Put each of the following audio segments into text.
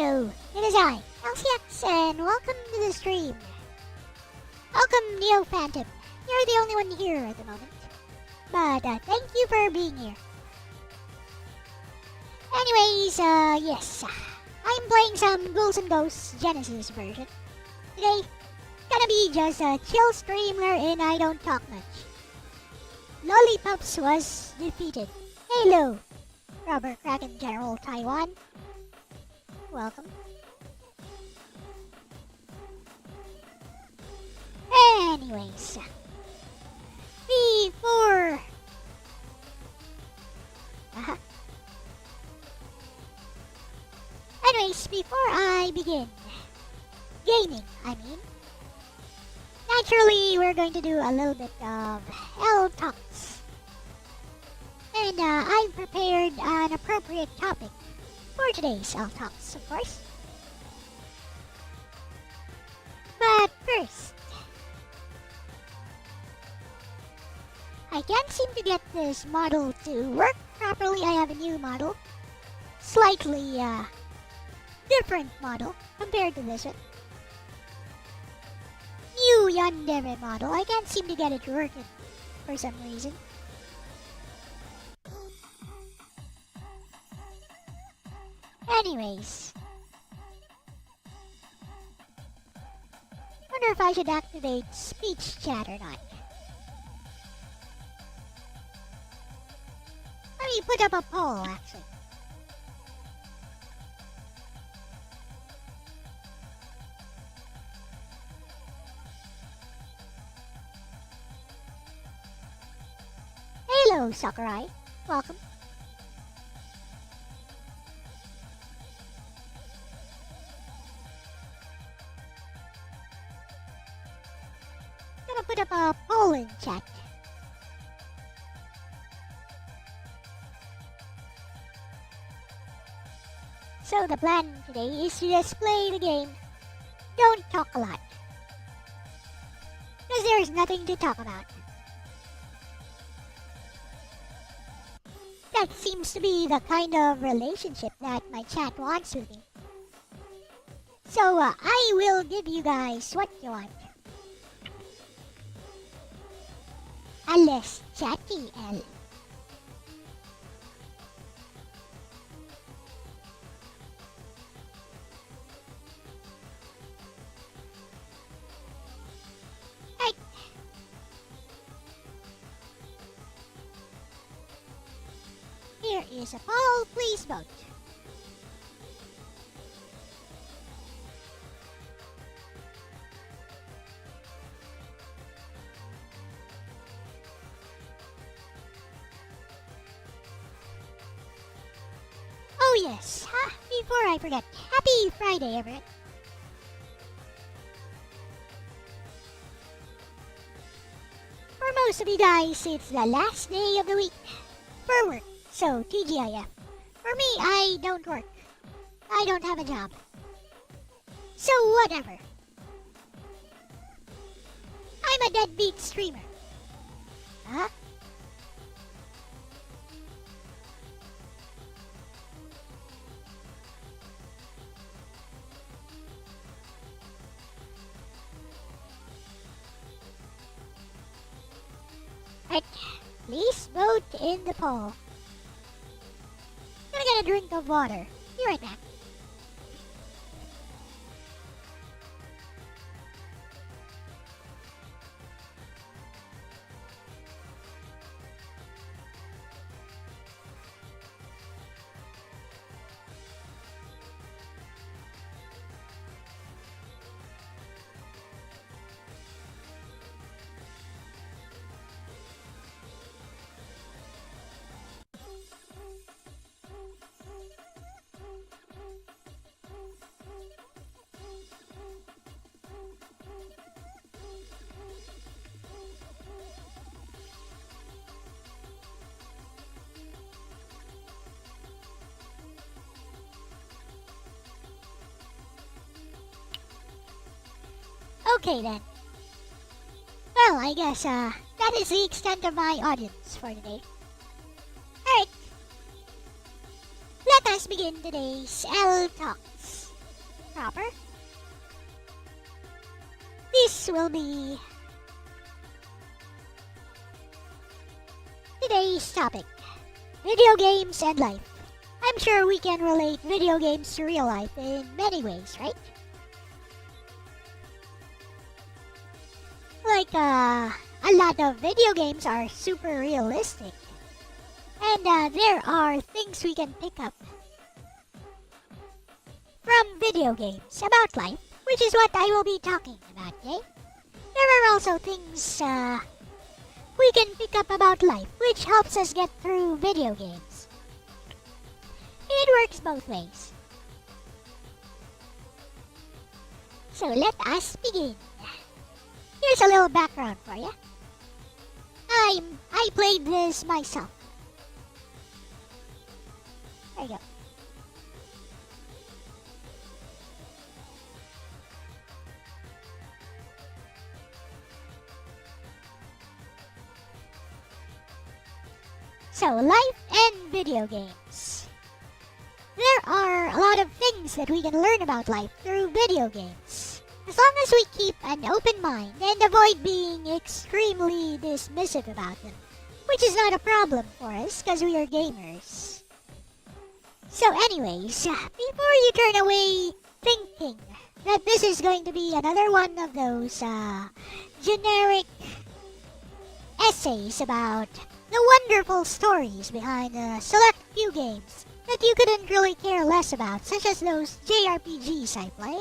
Hello, it is I, LCX, and welcome to the stream. Welcome, Neo Phantom. You're the only one here at the moment, but thank you for being here. Anyways, yes, I'm playing some Ghouls and Ghosts Genesis version. Today, gonna be just a chill stream wherein I don't talk much. Lollipops was defeated. Hello, Rubber Kraken General Taiwan. Welcome. Anyways, before... Anyways, before I begin, gaming, I mean, naturally we're going to do a little bit of L talks. And I've prepared an appropriate topic for today's L talks, of course. But first, I can't seem to get this model to work properly. I have a new model, slightly different model compared to this one. New Yandere model. I can't seem to get it working for some reason. Anyways, wonder if I should activate speech chat or not. Let me put up a poll, actually. Hello, Sakurai. Welcome. Gonna put up a poll in chat. So the plan today is to just play the game. Don't talk a lot. Because there's nothing to talk about. That seems to be the kind of relationship that my chat wants with me. So I will give you guys what you want. A less chatty L. Right. Here is a poll, please vote. Oh yes, before I forget, happy Friday, everyone. For most of you guys, it's the last day of the week for work, so TGIF. For me, I don't work. I don't have a job. So whatever. I'm a deadbeat streamer. Huh? Right, please vote in the poll. Gonna get a drink of water. Be right back. Okay then. Well, I guess that is the extent of my audience for today. Alright. Let us begin today's L Talks. proper. This will be today's topic: video games and life. I'm sure we can relate video games to real life in many ways, right? Like, a lot of video games are super realistic. And there are things we can pick up from video games about life, which is what I will be talking about today. There are also things we can pick up about life, which helps us get through video games. It works both ways. So let us begin. Here's a little background for you. I played this myself. There you go. So, life and video games. There are a lot of things that we can learn about life through video games, as long as we keep an open mind and avoid being extremely dismissive about them, which is not a problem for us because we are gamers. So anyways, before you turn away thinking that this is going to be another one of those generic essays about the wonderful stories behind a select few games that you couldn't really care less about, such as those JRPGs I play,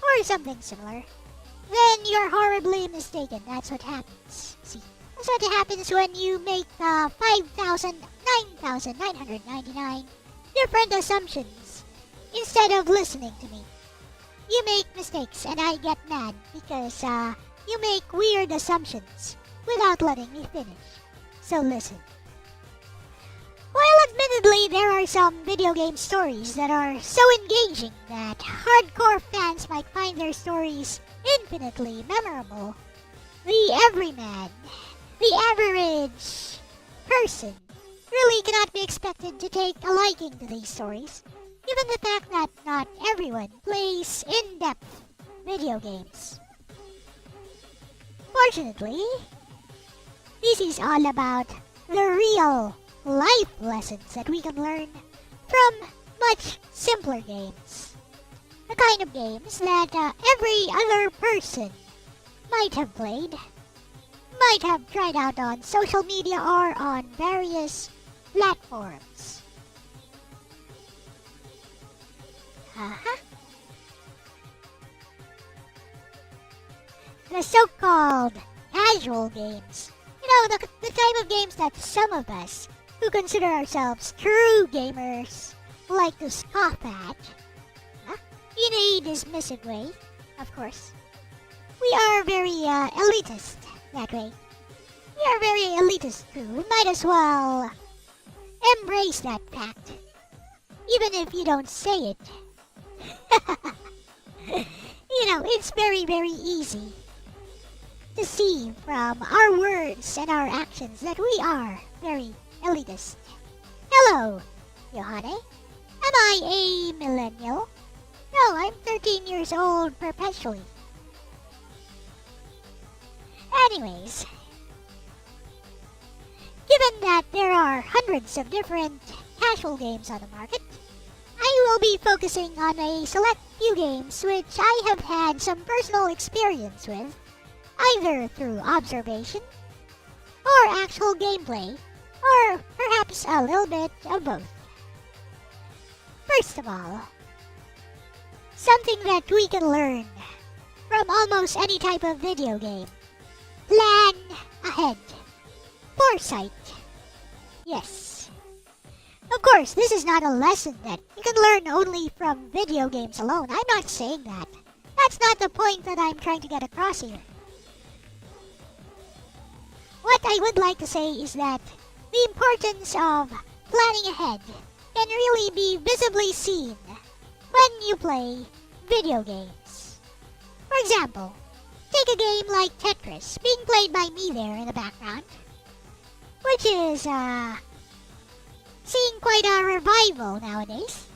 or something similar, then you're horribly mistaken. That's what happens. See, that's what happens when you make 9,999 different assumptions instead of listening to me. You make mistakes and I get mad because you make weird assumptions without letting me finish. So listen. While admittedly there are some video game stories that are so engaging that hardcore fans might find their stories infinitely memorable, the everyman, the average person, really cannot be expected to take a liking to these stories, given the fact that not everyone plays in-depth video games. Fortunately, this is all about the real life lessons that we can learn from much simpler games. The kind of games that every other person might have played, might have tried out on social media or on various platforms. The so-called casual games. You know, the type of games that some of us who consider ourselves true gamers like to scoff at. In a dismissive way, of course. We are very elitist that way. We are very elitist too. We might as well embrace that fact, even if you don't say it. You know, it's very, very easy to see from our words and our actions that we are very elitist. Hello, Yohane. Am I a millennial? No, I'm 13 years old perpetually. Anyways, given that there are hundreds of different casual games on the market, I will be focusing on a select few games which I have had some personal experience with, either through observation, or actual gameplay, or perhaps a little bit of both. First of all, something that we can learn from almost any type of video game. Plan ahead. Foresight. Yes. Of course, this is not a lesson that you can learn only from video games alone. I'm not saying that. That's not the point that I'm trying to get across here. What I would like to say is that the importance of planning ahead can really be visibly seen when you play video games. For example, take a game like Tetris, being played by me there in the background, which is seeing quite a revival nowadays.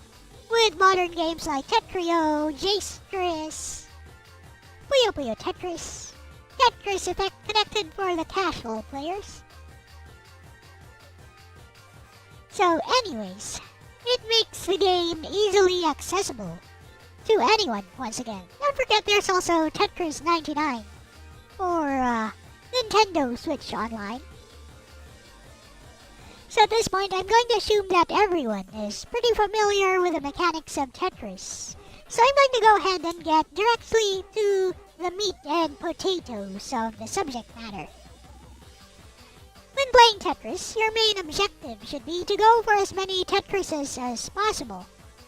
with modern games like Tetrio, J-Stress, Puyo Puyo Tetris, Tetris Effect connected for the casual players. So anyways, it makes the game easily accessible to anyone once again. Don't forget there's also Tetris 99 for Nintendo Switch Online. So at this point, I'm going to assume that everyone is pretty familiar with the mechanics of Tetris. So I'm going to go ahead and get directly to the meat and potatoes of the subject matter. When playing Tetris, your main objective should be to go for as many Tetrises as possible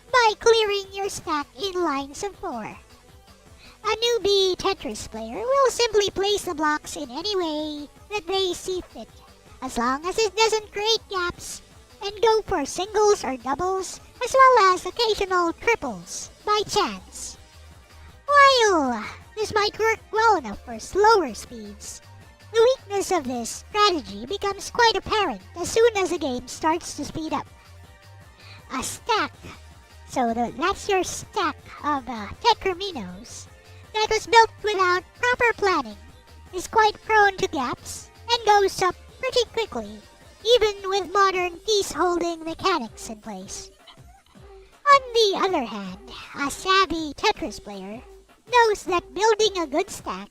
by clearing your stack in lines of 4. A newbie Tetris player will simply place the blocks in any way that they see fit, as long as it doesn't create gaps, and go for singles or doubles, as well as occasional triples, by chance. While this might work well enough for slower speeds, the weakness of this strategy becomes quite apparent as soon as the game starts to speed up. A stack, so that's your stack of Tetraminos, that was built without proper planning, is quite prone to gaps and goes up pretty quickly, even with modern piece-holding mechanics in place. On the other hand, a savvy Tetris player knows that building a good stack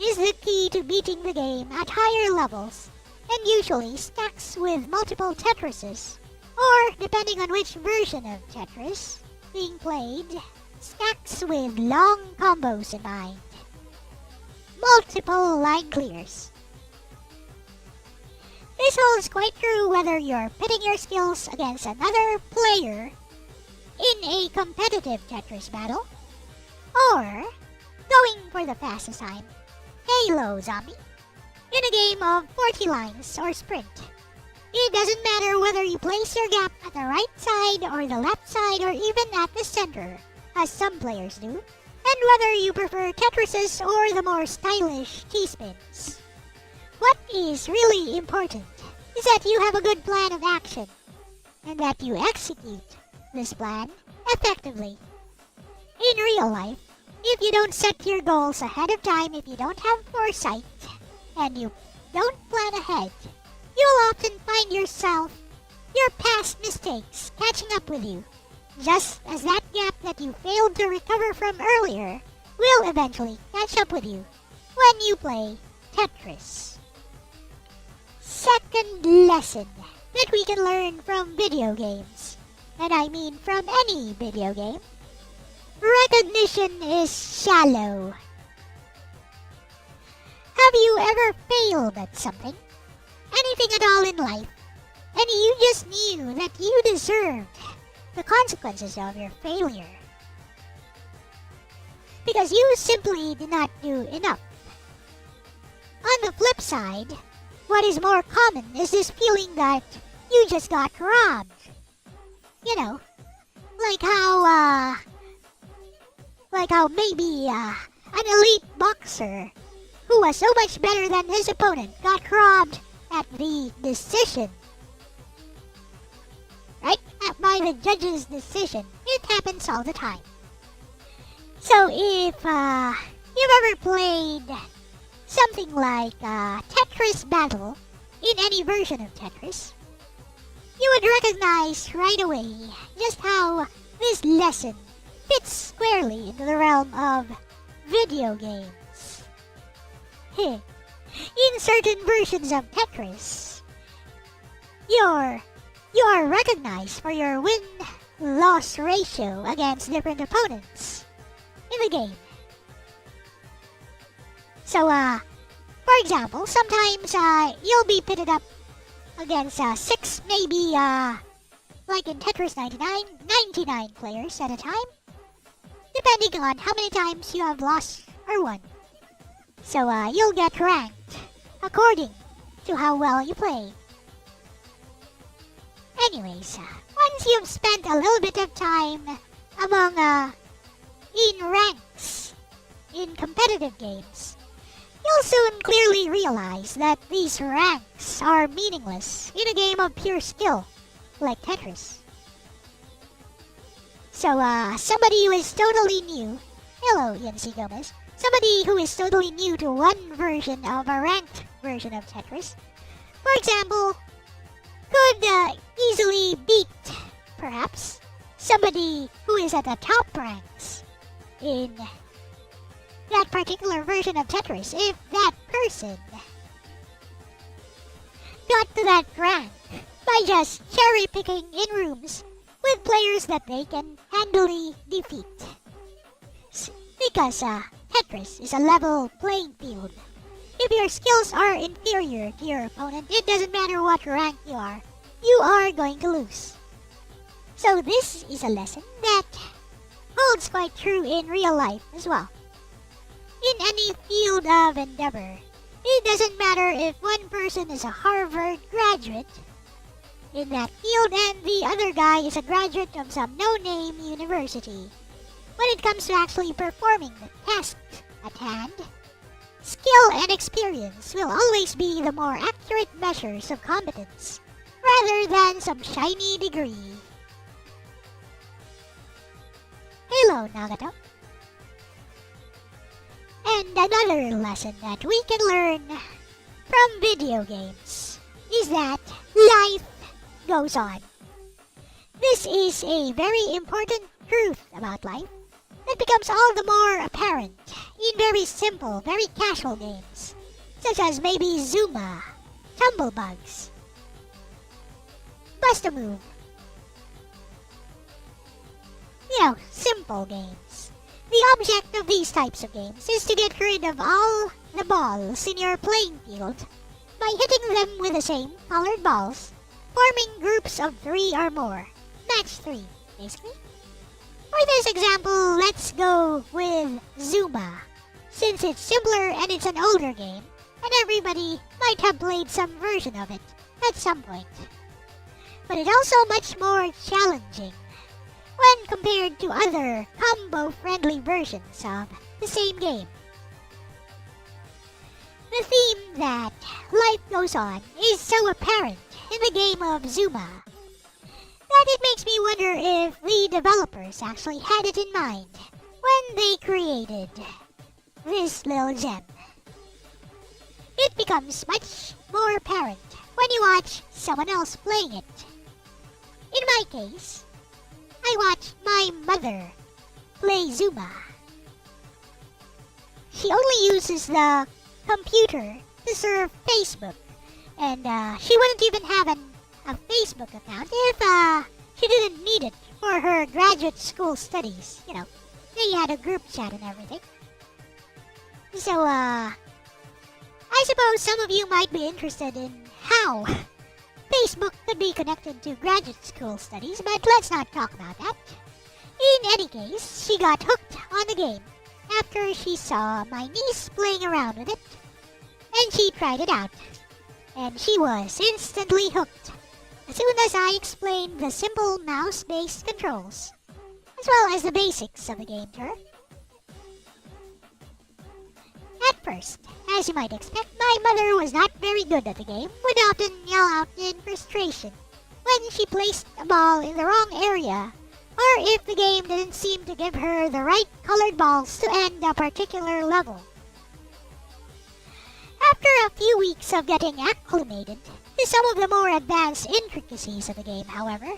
is the key to beating the game at higher levels, and usually stacks with multiple Tetrises, or depending on which version of Tetris being played, stacks with long combos in mind. Multiple line clears. This holds quite true whether you're pitting your skills against another player in a competitive Tetris battle, or going for the fastest time, Halo Zombie, in a game of 40 lines or sprint. It doesn't matter whether you place your gap at the right side or the left side or even at the center, as some players do, and whether you prefer Tetrises or the more stylish T-spins. What is really important is that you have a good plan of action, and that you execute this plan effectively. In real life, if you don't set your goals ahead of time, if you don't have foresight, and you don't plan ahead, you'll often find your past mistakes catching up with you, just as that gap that you failed to recover from earlier will eventually catch up with you when you play Tetris. Second lesson that we can learn from video games, and I mean from any video game: recognition is shallow. Have you ever failed at something? Anything at all in life, and you just knew that you deserved the consequences of your failure because you simply did not do enough. On the flip side, what is more common is this feeling that you just got robbed. You know, like how maybe an elite boxer who was so much better than his opponent got robbed at the decision. Right? By the judge's decision. It happens all the time. So if you've ever played something like Tetris Battle in any version of Tetris, you would recognize right away just how this lesson fits squarely into the realm of video games. In certain versions of Tetris, you are recognized for your win-loss ratio against different opponents in the game. So, for example, sometimes you'll be pitted up against 6, maybe, like in Tetris 99 players at a time, depending on how many times you have lost or won. So, you'll get ranked according to how well you play. Anyways, once you've spent a little bit of time in ranks in competitive games, you'll soon clearly realize that these ranks are meaningless in a game of pure skill like Tetris. So, somebody who is totally new, hello, ENC Gomez, somebody who is totally new to one version of a ranked version of Tetris, for example, could easily beat, perhaps, somebody who is at the top ranks in that particular version of Tetris if that person got to that rank by just cherry-picking in rooms with players that they can handily defeat. Because Tetris is a level playing field. If your skills are inferior to your opponent, it doesn't matter what rank you are going to lose. So this is a lesson that holds quite true in real life as well. In any field of endeavor, it doesn't matter if one person is a Harvard graduate in that field and the other guy is a graduate of some no-name university. When it comes to actually performing the task at hand, skill and experience will always be the more accurate measures of competence, rather than some shiny degree. Hello, Nagato. And another lesson that we can learn from video games is that life goes on. This is a very important truth about life that becomes all the more apparent in very simple, very casual games, such as maybe Zuma, Tumblebugs, Bust-A-Move. Simple games. The object of these types of games is to get rid of all the balls in your playing field by hitting them with the same colored balls, forming groups of 3 or more. Match 3, basically. For this example, let's go with Zuma, since it's simpler and it's an older game, and everybody might have played some version of it at some point. But it's also much more challenging when compared to other combo-friendly versions of the same game. The theme that life goes on is so apparent in the game of Zuma that it makes me wonder if the developers actually had it in mind when they created this little gem. It becomes much more apparent when you watch someone else playing it. In my case, I watched my mother play Zuma. She only uses the computer to surf Facebook, and she wouldn't even have a Facebook account if she didn't need it for her graduate school studies. They had a group chat and everything. So, I suppose some of you might be interested in how Facebook could be connected to graduate school studies, but let's not talk about that. In any case, she got hooked on the game after she saw my niece playing around with it, and she tried it out, and she was instantly hooked as soon as I explained the simple mouse-based controls, as well as the basics of the game to her. At first, as you might expect, my mother was not very good at the game, would often yell out in frustration when she placed a ball in the wrong area, or if the game didn't seem to give her the right colored balls to end a particular level. After a few weeks of getting acclimated to some of the more advanced intricacies of the game, however,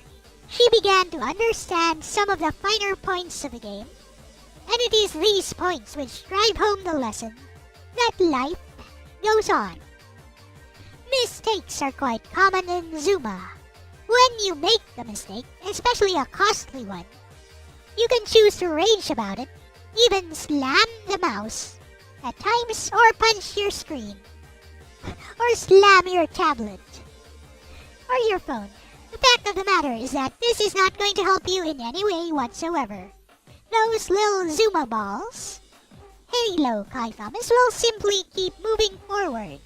she began to understand some of the finer points of the game, and it is these points which drive home the lesson that life goes on. Mistakes are quite common in Zuma. When you make a mistake, especially a costly one, you can choose to rage about it, even slam the mouse at times, or punch your screen, or slam your tablet, or your phone. The fact of the matter is that this is not going to help you in any way whatsoever. Those little Zuma balls, Halo Kai Thomas, will simply keep moving forward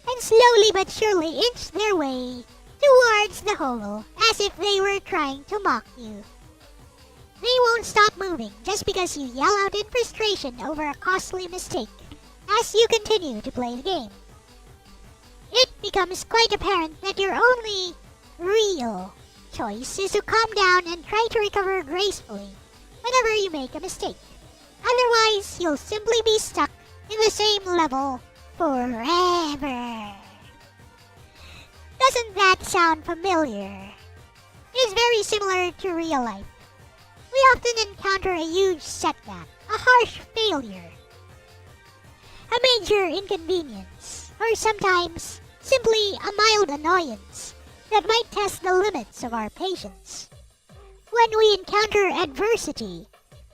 and slowly but surely inch their way towards the hole as if they were trying to mock you. They won't stop moving just because you yell out in frustration over a costly mistake as you continue to play the game. It becomes quite apparent that your only real choice is to calm down and try to recover gracefully whenever you make a mistake. Otherwise, you'll simply be stuck in the same level forever. Doesn't that sound familiar? It's very similar to real life. We often encounter a huge setback, a harsh failure, a major inconvenience, or sometimes simply a mild annoyance that might test the limits of our patience. When we encounter adversity,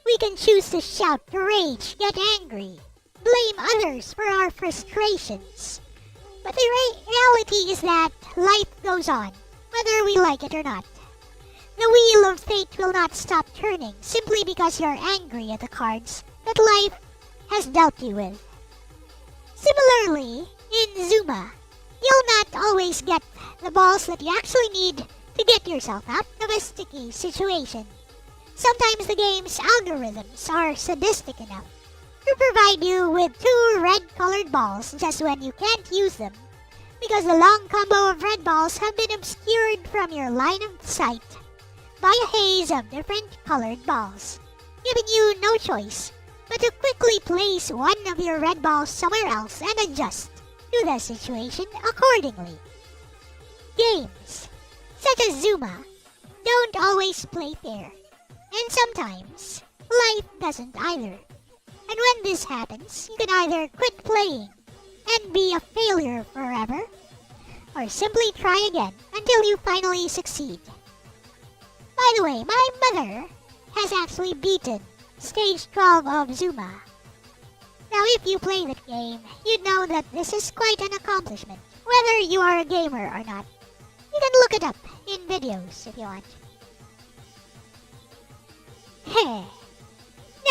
we can choose to shout, to rage, get angry, blame others for our frustrations. But the reality is that life goes on, whether we like it or not. The wheel of fate will not stop turning simply because you're angry at the cards that life has dealt you with. Similarly, in Zuma, you'll not always get the balls that you actually need to get yourself out of a sticky situation. Sometimes the game's algorithms are sadistic enough to provide you with 2 red-colored balls just when you can't use them because the long combo of red balls have been obscured from your line of sight by a haze of different colored balls, giving you no choice but to quickly place one of your red balls somewhere else and adjust to the situation accordingly. Games, such as Zuma, don't always play fair, and sometimes life doesn't either. And when this happens, you can either quit playing and be a failure forever, or simply try again until you finally succeed. By the way, my mother has actually beaten Stage 12 of Zuma. Now if you play that game, you'd know that this is quite an accomplishment, whether you are a gamer or not. You can look it up in videos if you want.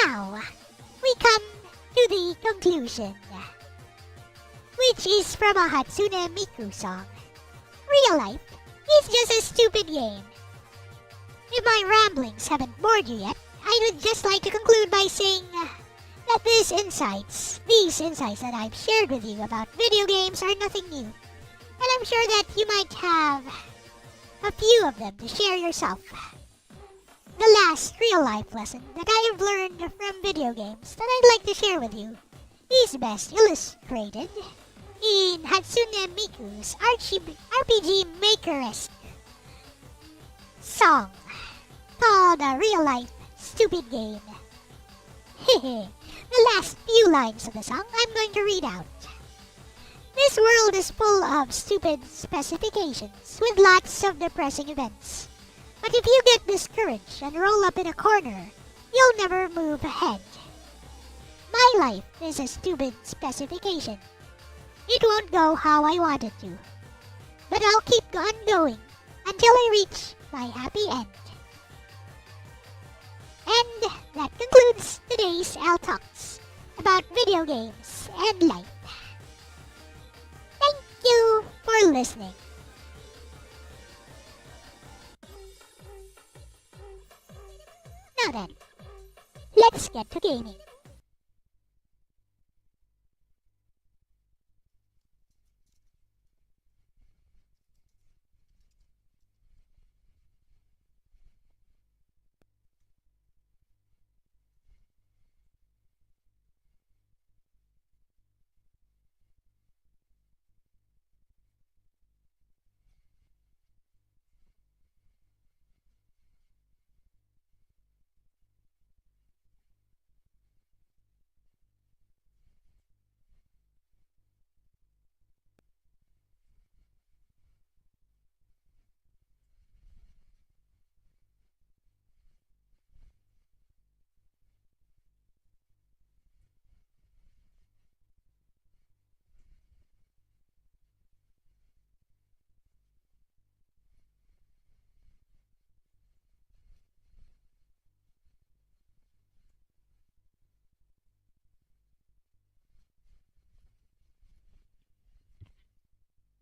Now, we come to the conclusion, which is from a Hatsune Miku song. Real life is just a stupid game. If my ramblings haven't bored you yet, I would just like to conclude by saying that these insights that I've shared with you about video games are nothing new. And I'm sure that you might have a few of them to share yourself. The last real-life lesson that I have learned from video games that I'd like to share with you is best illustrated in Hatsune Miku's RPG Maker-esque song called A Real Life Stupid Game. The last few lines of the song I'm going to read out. This world is full of stupid specifications with lots of depressing events. But if you get discouraged and roll up in a corner, you'll never move ahead. My life is a stupid specification. It won't go how I want it to. But I'll keep on going until I reach my happy end. And that concludes today's Elle Talks about video games and life. Thank you for listening. Now then, let's get to gaming.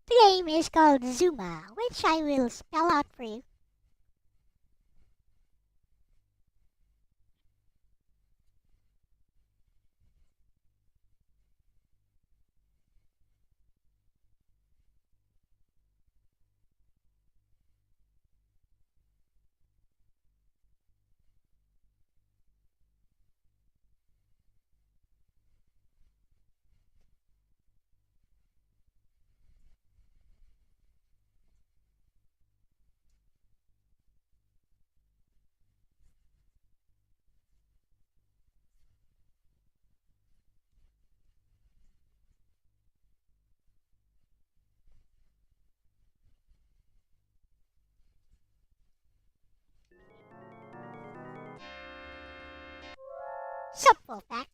The game is called Zuma, which I will spell out for you. Sup, Wolfpack?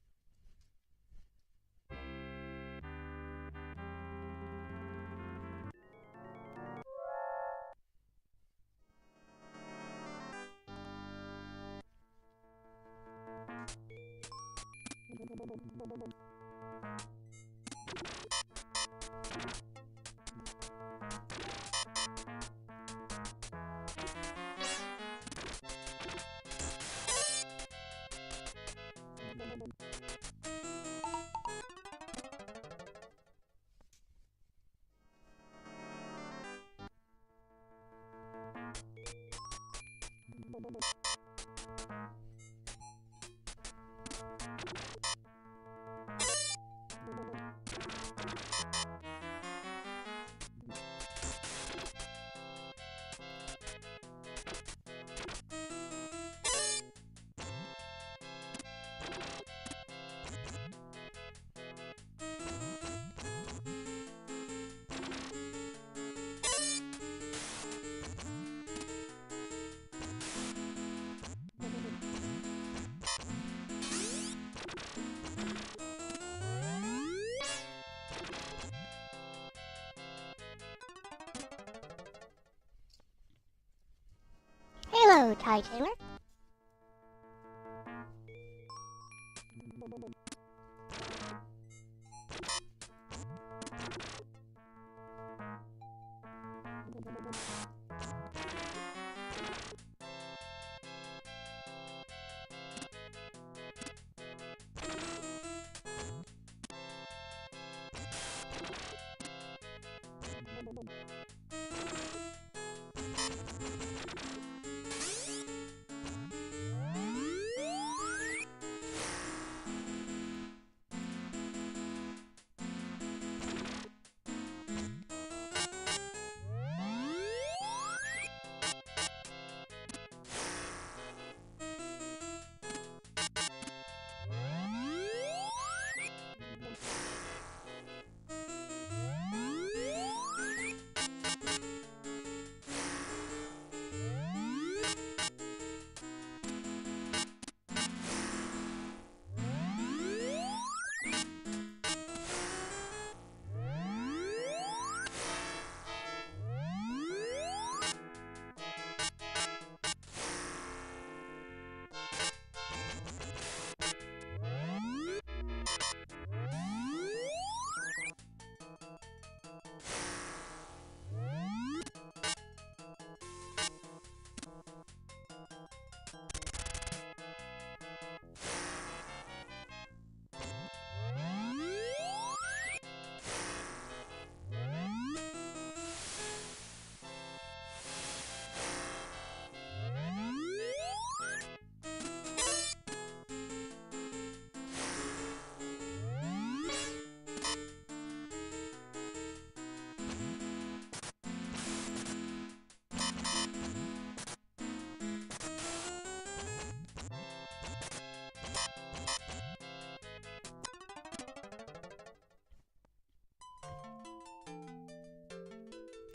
Hello, Ty Taylor.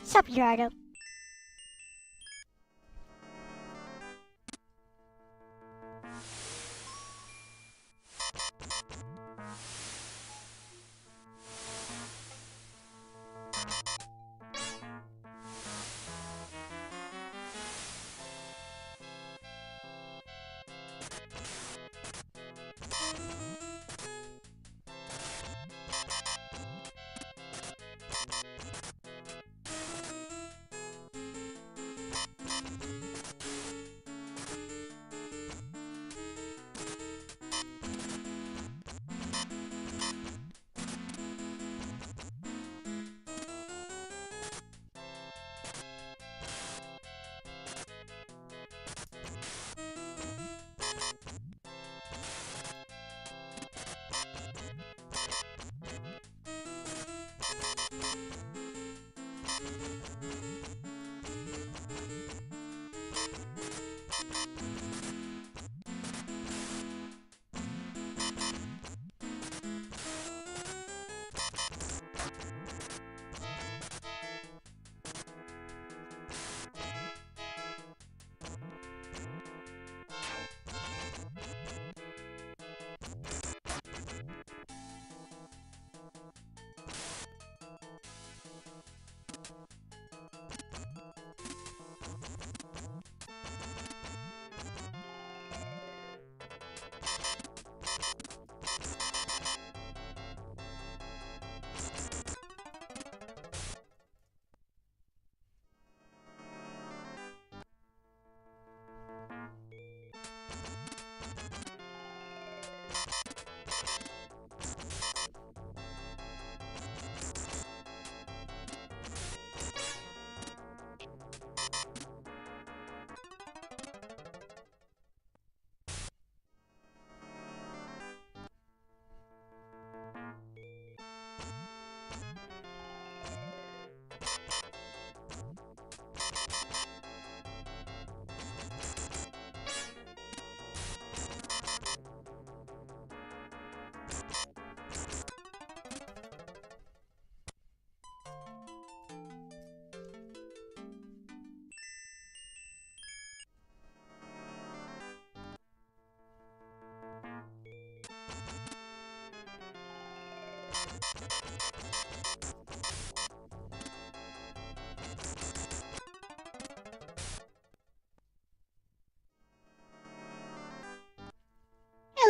Sup, Gerardo?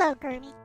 Hello, Kermit.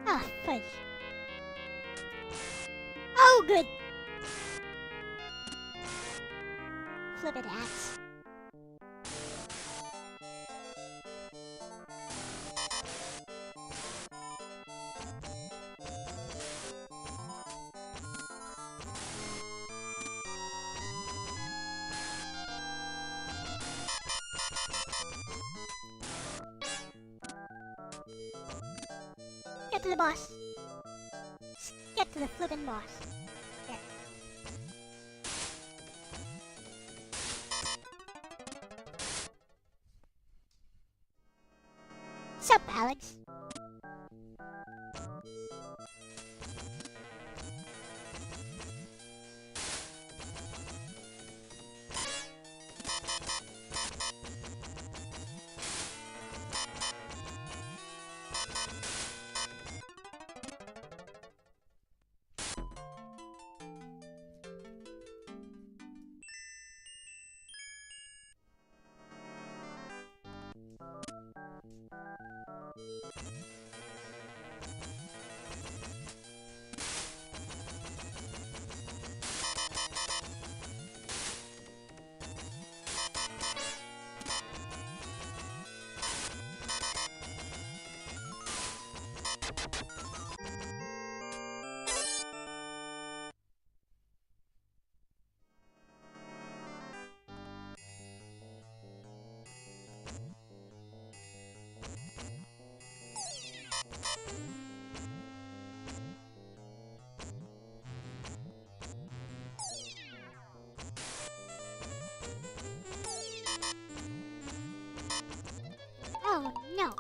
Ah, fudge. Oh, good. Flip it, axe. Get to the boss. Get to the flippin' boss. There. Sup, Alex? Oh no.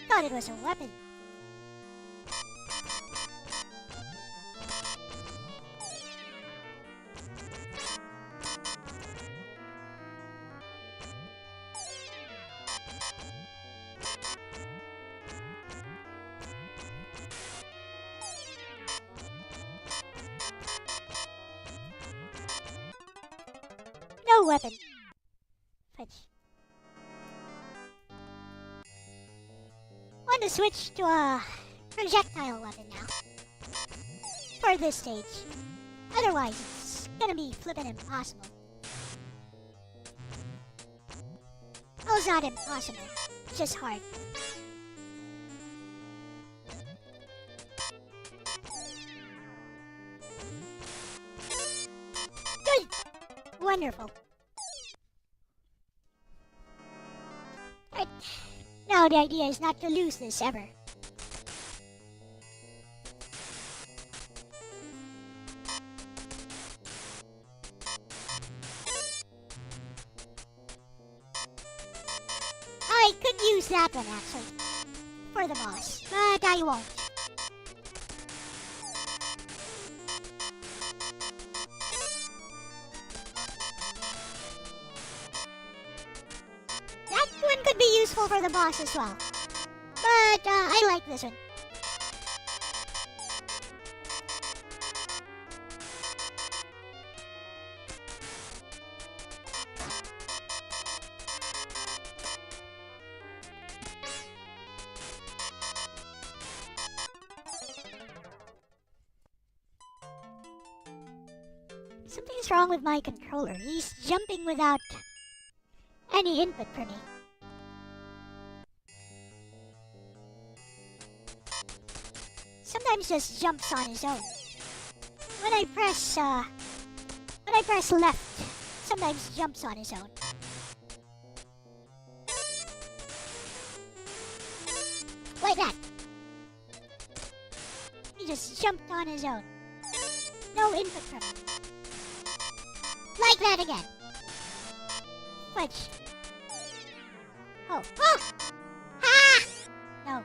Thought it was a weapon. No weapon. Fudge. Want to switch to a projectile weapon now. For this stage. Otherwise, it's gonna be flippin' impossible. Well, it's not impossible. It's just hard. Good! Wonderful. Right. Now the idea is not to lose this ever. I could use that one actually. For the boss. But I won't. That one could be useful for the boss as well. But I like this one. Something's wrong with my controller. He's jumping without any input for me. Sometimes just jumps on his own. When I press left, sometimes jumps on his own. Like that. He just jumped on his own. No input from me. Like that again. Fudge. Oh. Oh! Ha! No.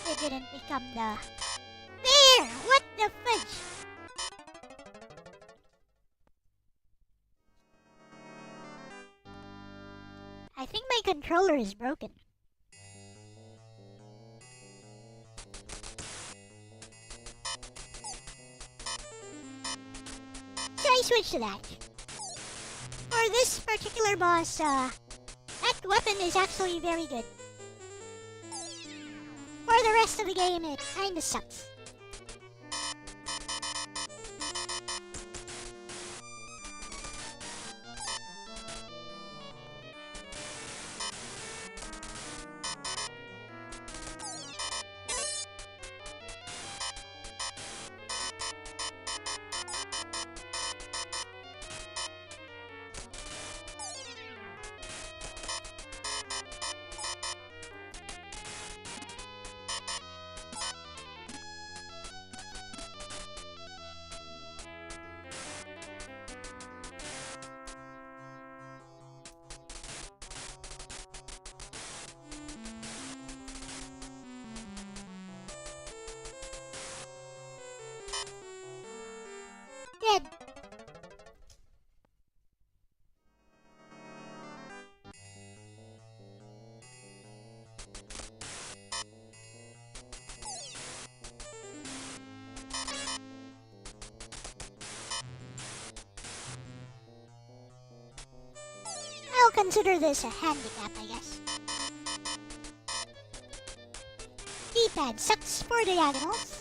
It didn't become the... There! What the fudge? I think my controller is broken. I switch to that. For this particular boss, that weapon is actually very good. For the rest of the game, it kinda sucks. Dead. I'll consider this a handicap, I guess. D-pad sucks for diagonals.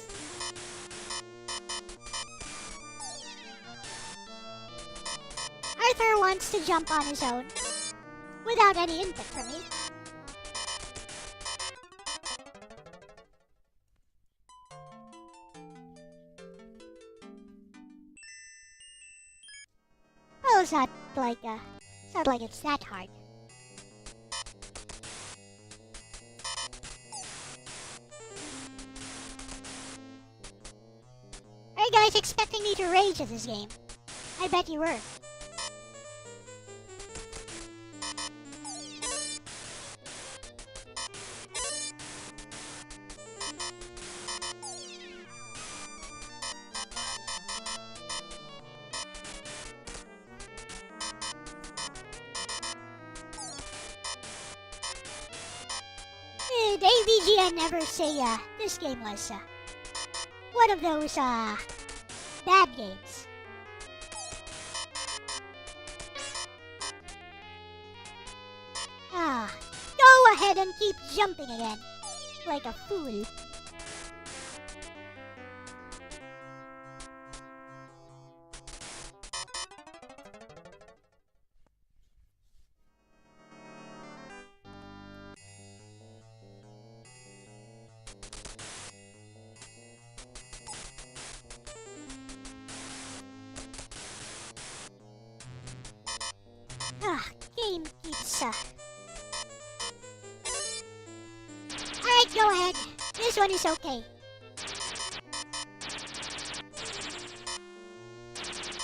Arthur wants to jump on his own, without any input from me. Well, it's not like it's that hard. Are you guys expecting me to rage at this game? I bet you were. Did AVGN ever say this game was one of those bad games? Ah, go ahead and keep jumping again. Like a fool. Ah, game keeps, Alright, go ahead. This one is okay.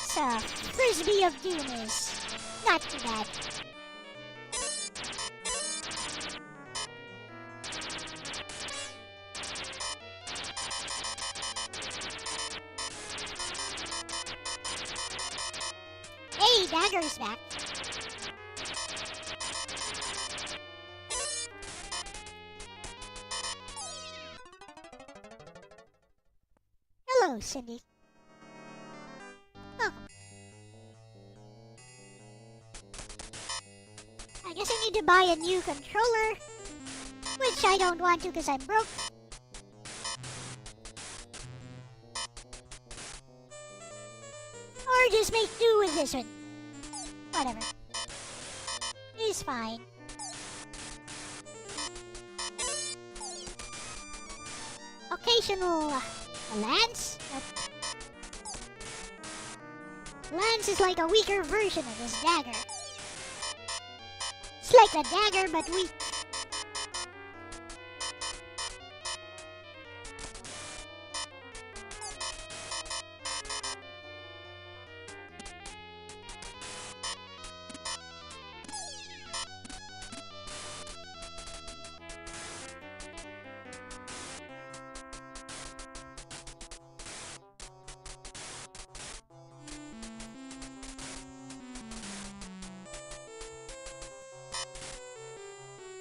So, Frisbee of Doom is not too bad. Hey, Dagger's back. Hello, Cindy. Welcome. I guess I need to buy a new controller, which I don't want to because I'm broke. Or just make do with this one. Whatever. It's fine. Occasional lance? Lance is like a weaker version of this dagger. It's like a dagger but weak.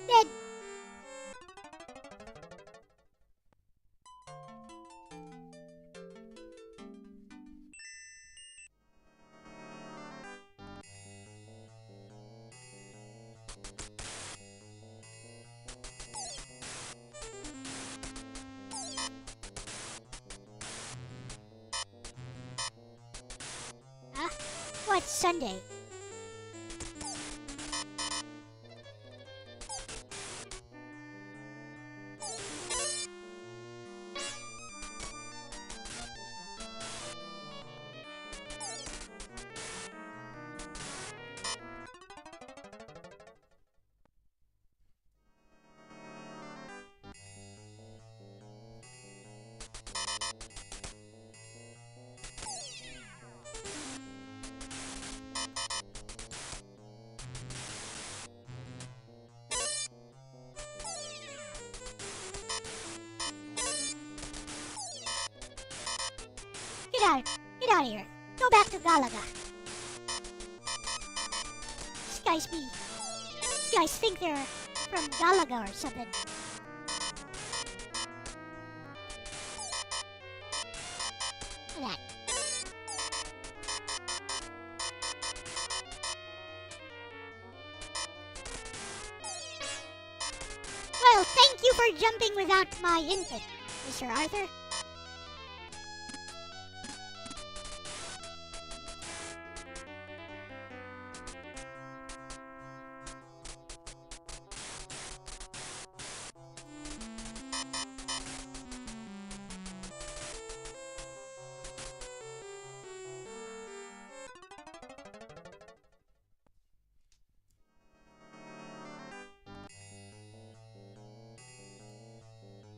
Dead. Huh? What's Sunday? Get out of here. Go back to Galaga. These guys think they're from Galaga or something. Look at that. Well, thank you for jumping without my input, Mr. Arthur.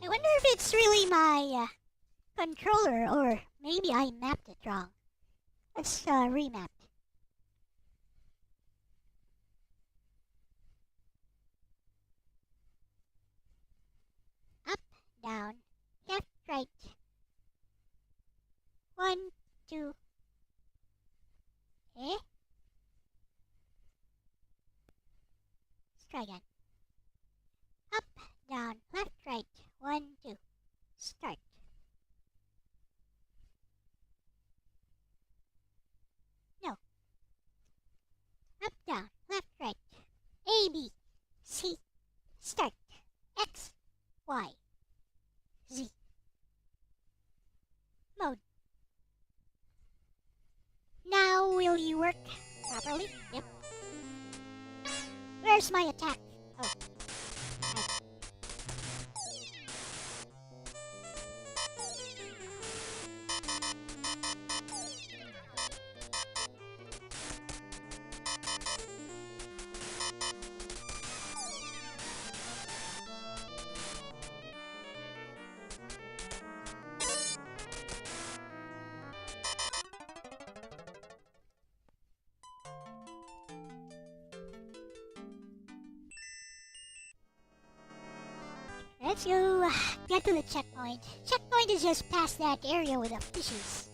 I wonder if it's really my controller, or maybe I mapped it wrong. Let's remap. Up, down, left, right. 1, 2. Eh? Let's try again. Up, down, left, right. 1, 2. Start. No. Up, down, left, right. A, B, slowly. Yep. Where's my attack? Oh. Let's go get to the checkpoint. Checkpoint is just past that area with the fishes.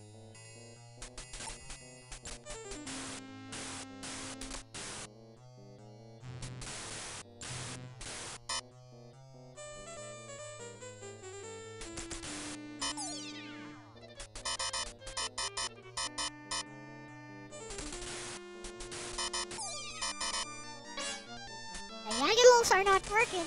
The Ghouls are not working.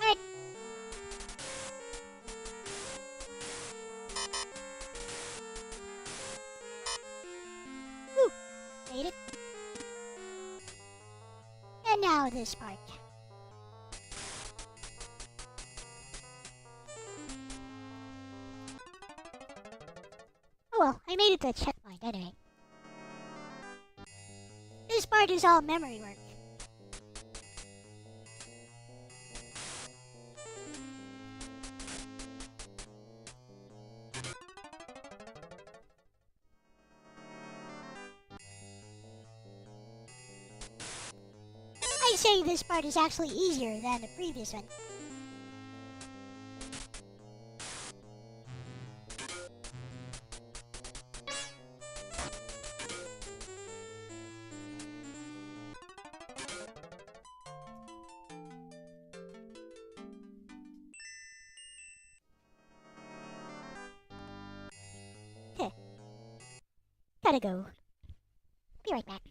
Alright. Whew. Made it. And now this part. Oh well, I made it to the checkpoint anyway. This part is all memory work. I say this part is actually easier than the previous one. Heh. Gotta go. Be right back.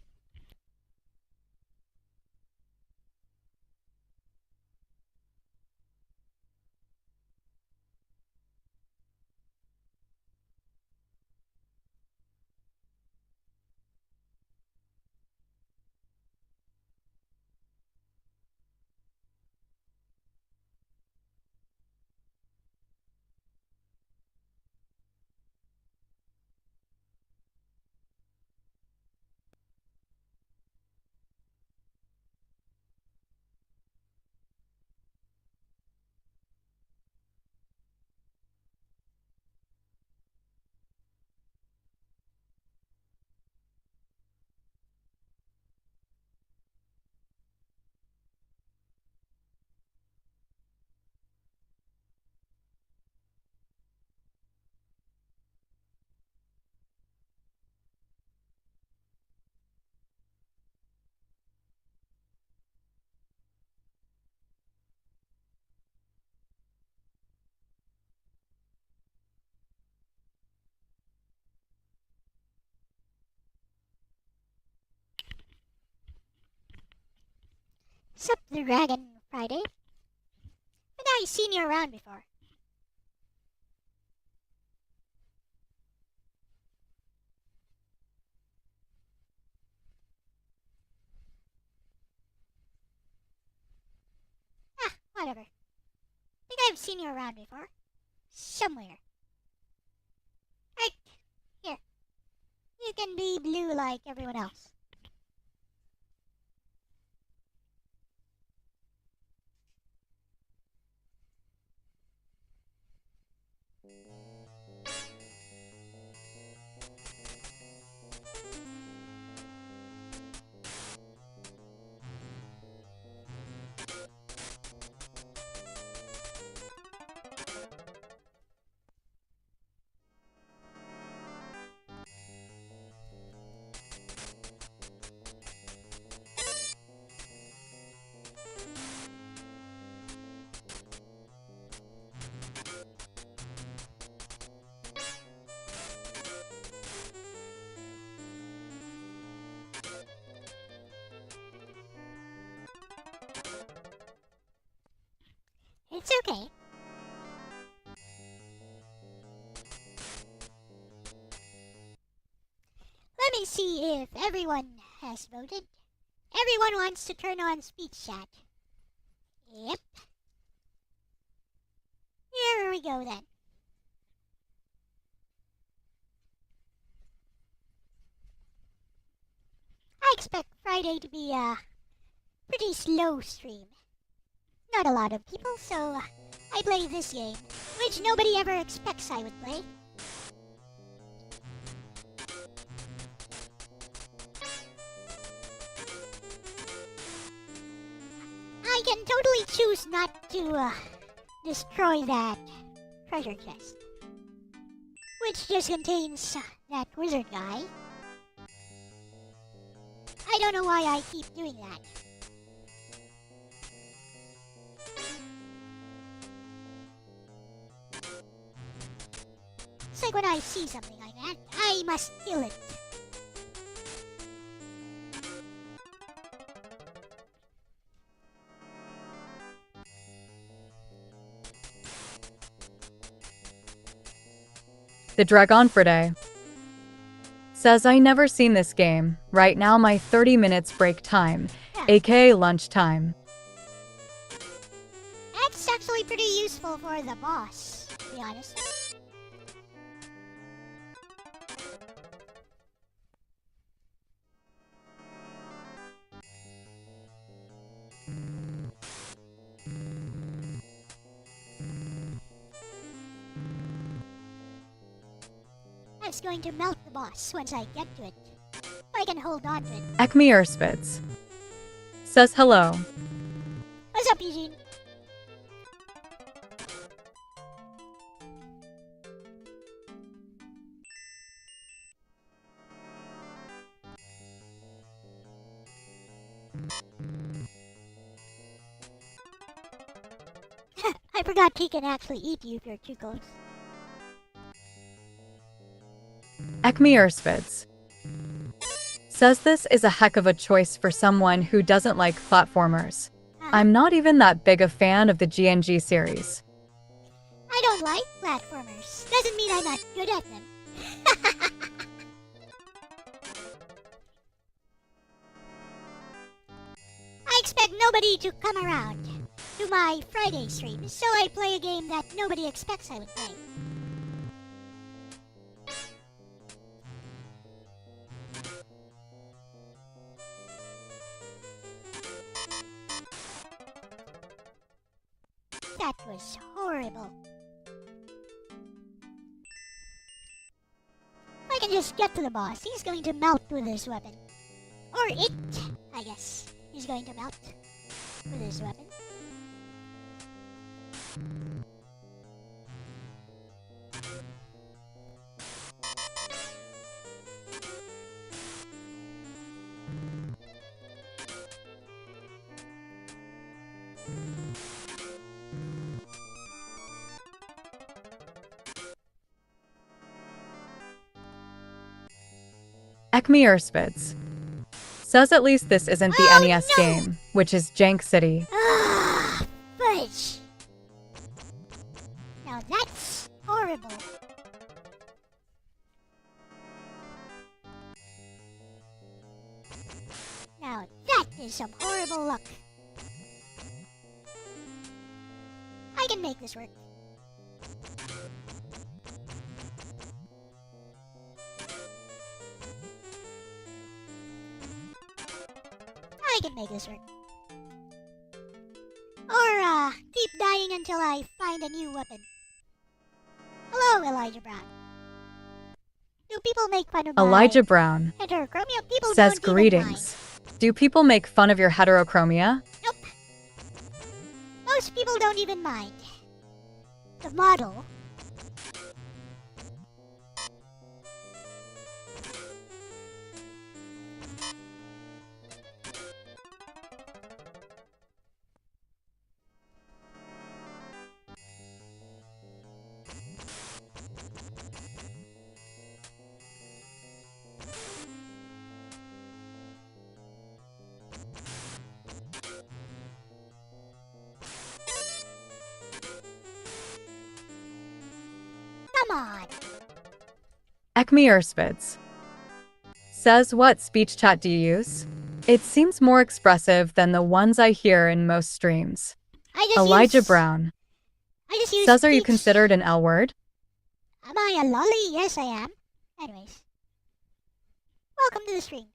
Sup, the Dragon Friday? And I've seen you around before. Ah, whatever. Think I've seen you around before. Somewhere. Right, here. You can be blue like everyone else. It's okay. Let me see if everyone has voted. Everyone wants to turn on speech chat. Yep. Here we go then. I expect Friday to be a pretty slow stream. Not a lot of people, so I play this game, which nobody ever expects I would play. I can totally choose not to destroy that treasure chest, which just contains that wizard guy. I don't know why I keep doing that. It's like when I see something like that, I must kill it. The Dragon Friday says, I never seen this game. Right now my 30 minutes break time, aka lunchtime. That's actually pretty useful for the boss, to be honest. That's going to melt the boss once I get to it. I can hold on to it. Acme Erspitz says hello. What's up, Eugene? I forgot he can actually eat you if you're too close. Acme Erspitz says this is a heck of a choice for someone who doesn't like platformers. I'm not even that big a fan of the GNG series. I don't like platformers. Doesn't mean I'm not good at them. I expect nobody to come around to my Friday stream, so I play a game that nobody expects I would play. That was horrible. I can just get to the boss. He's going to melt with his weapon. Or it, I guess, is going to melt with his weapon. Acme Erspitz says at least this isn't the NES game, which is Jank City. Ah, fudge. Now that's horrible. Now that is some horrible luck. I can make this work. I can make this work. Or, keep dying until I find a new weapon. Hello, Elijah Brown. Do people make fun of Elijah Brown heterochromia? People says don't greetings. Do people make fun of your heterochromia? Nope. Most people don't even mind. The model. Come on. Acme Urspids says, what speech chat do you use? It seems more expressive than the ones I hear in most streams. Elijah Brown I just use says, are you speech. considered an L word? Am I a lolly? Yes, I am. Anyways. Welcome to the stream.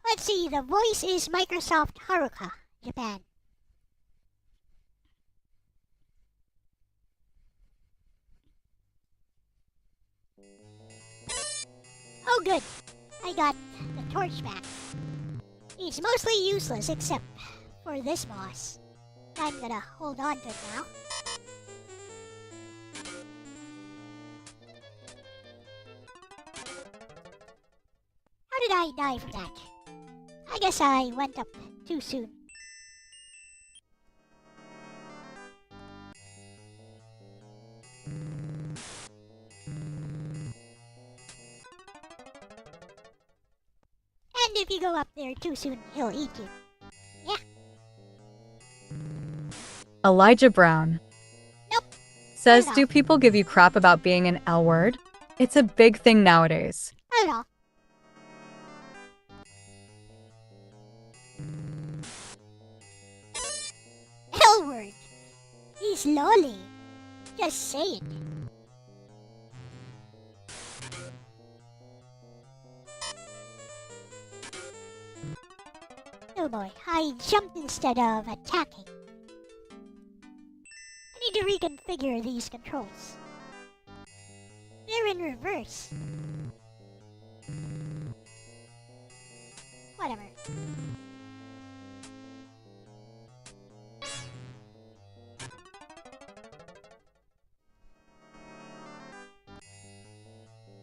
Let's see, the voice is Microsoft Haruka, Japan. Oh good, I got the torch back. It's mostly useless except for this boss. I'm gonna hold on to it now. How did I die from that? I guess I went up too soon. And if you go up there too soon, he'll eat you. Yeah. Elijah Brown Nope. says, Not at do all. people give you crap about being an L word? It's a big thing nowadays. Not at all. L word. He's lolly. Just say it. Oh boy, I jumped instead of attacking. I need to reconfigure these controls. They're in reverse. Whatever.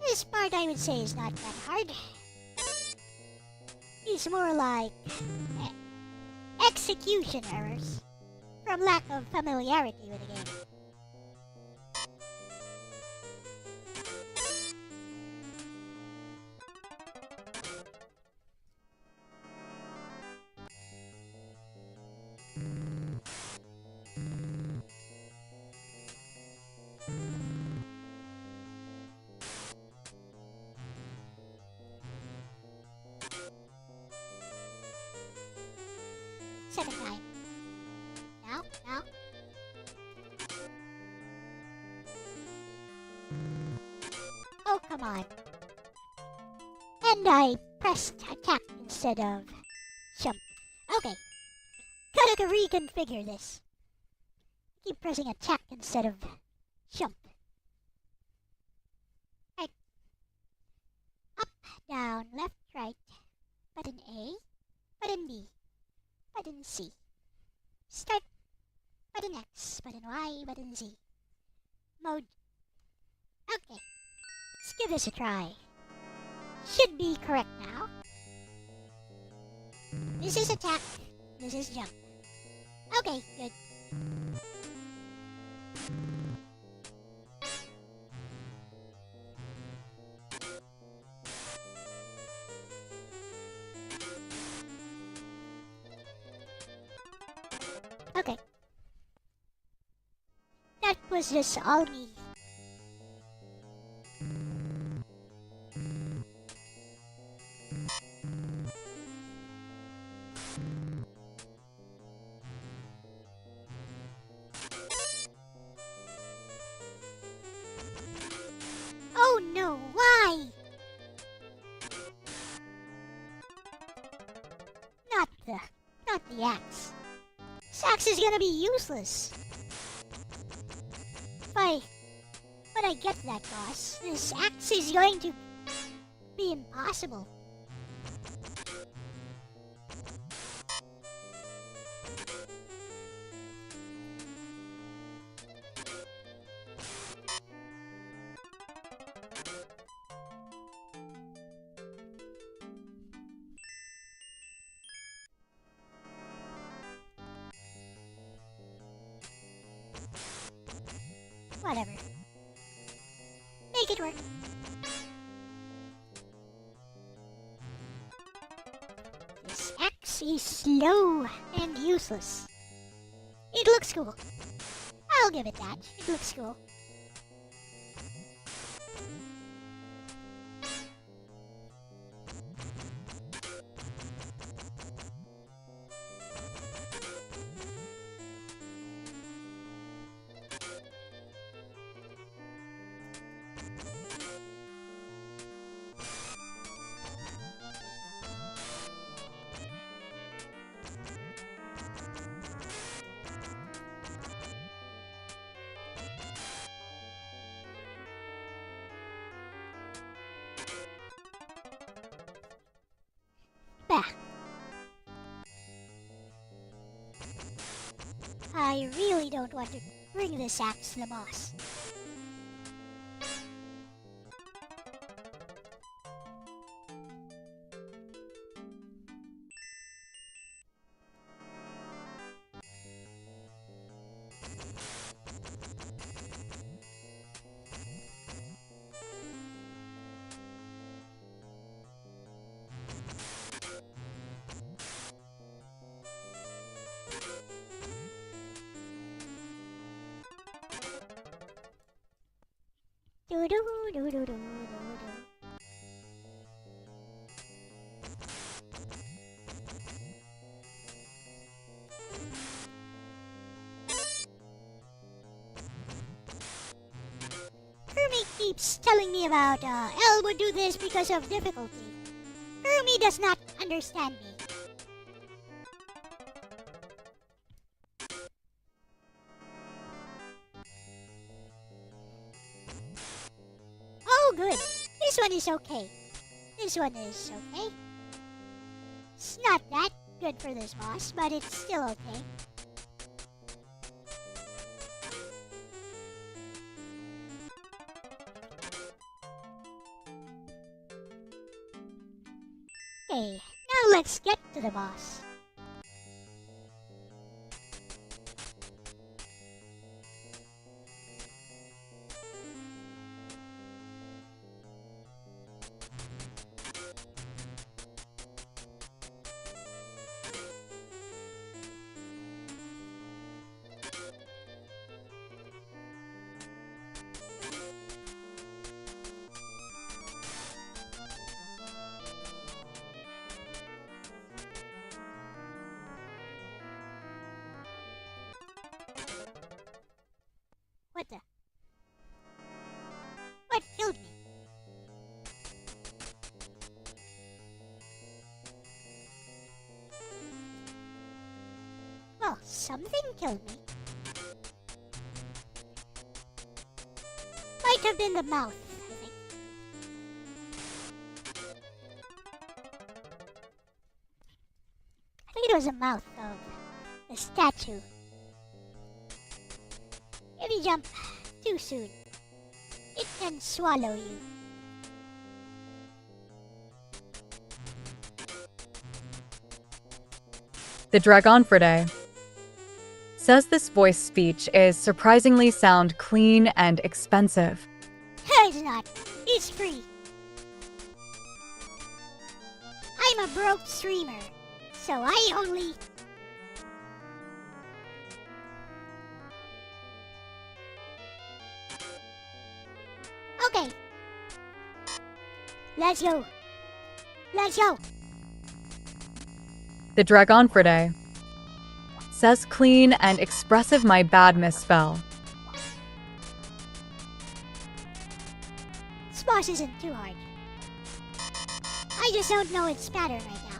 This part I would say is not that hard. It's more like execution errors from lack of familiarity with the game. Second time. Now, now. Oh, come on. And I pressed attack instead of jump. Okay. Gotta reconfigure this. Keep pressing attack instead of jump. Right. Up, down, left, right. Button A. Button B. Button C. Start. Button X. Button Y. Button Z. Mode. Okay. Let's give this a try. Should be correct now. This is attack. This is jump. Okay, good. Okay. That was just all me. Oh no, why? Not the axe. This axe is gonna be useless. When I get that boss, this axe is going to be impossible. Whatever. Make it work. This axe is slow and useless. It looks cool. I'll give it that. It looks cool. Bah. I really don't want to bring this axe to the boss. Do do do do do do do. Hermie keeps telling me about Elle would do this because of difficulty. Hermie does not understand me. Oh, good. This one is okay. This one is okay. It's not that good for this boss, but it's still okay. Okay, now let's get to the boss. What the? What killed me? Well, something killed me. Might have been the mouth, I think. I think it was the mouth of the statue. If you jump too soon, it can swallow you. The Dragonfriday says this voice speech is surprisingly sound clean and expensive. It's not. It's free. I'm a broke streamer, so I only... Okay. Let's go. Let's go. The Dragonfriday says clean and expressive my bad misspell. This boss isn't too hard. I just don't know its pattern right now.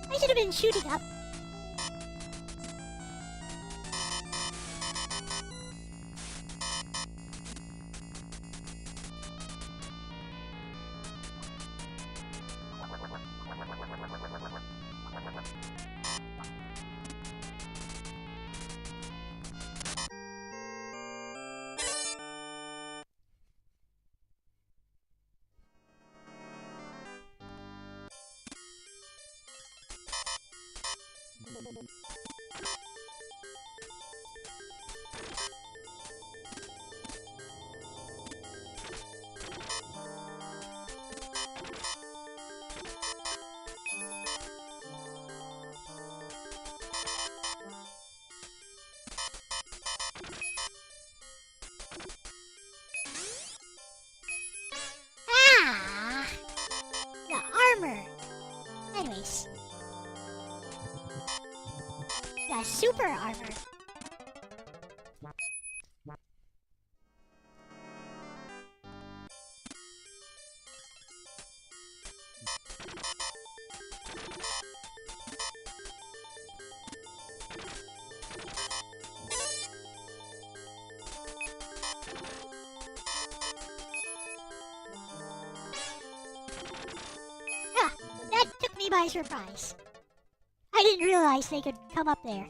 I should have been shooting up. Ah! The armor. Anyways. The super armor. Huh, that took me by surprise. I didn't realize they could come up there.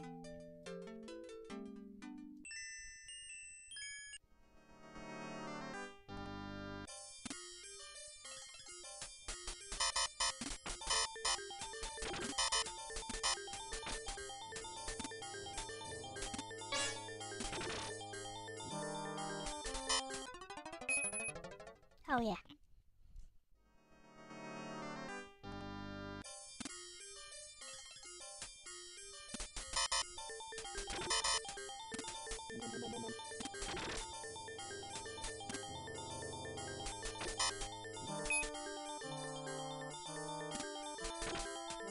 Oh yeah.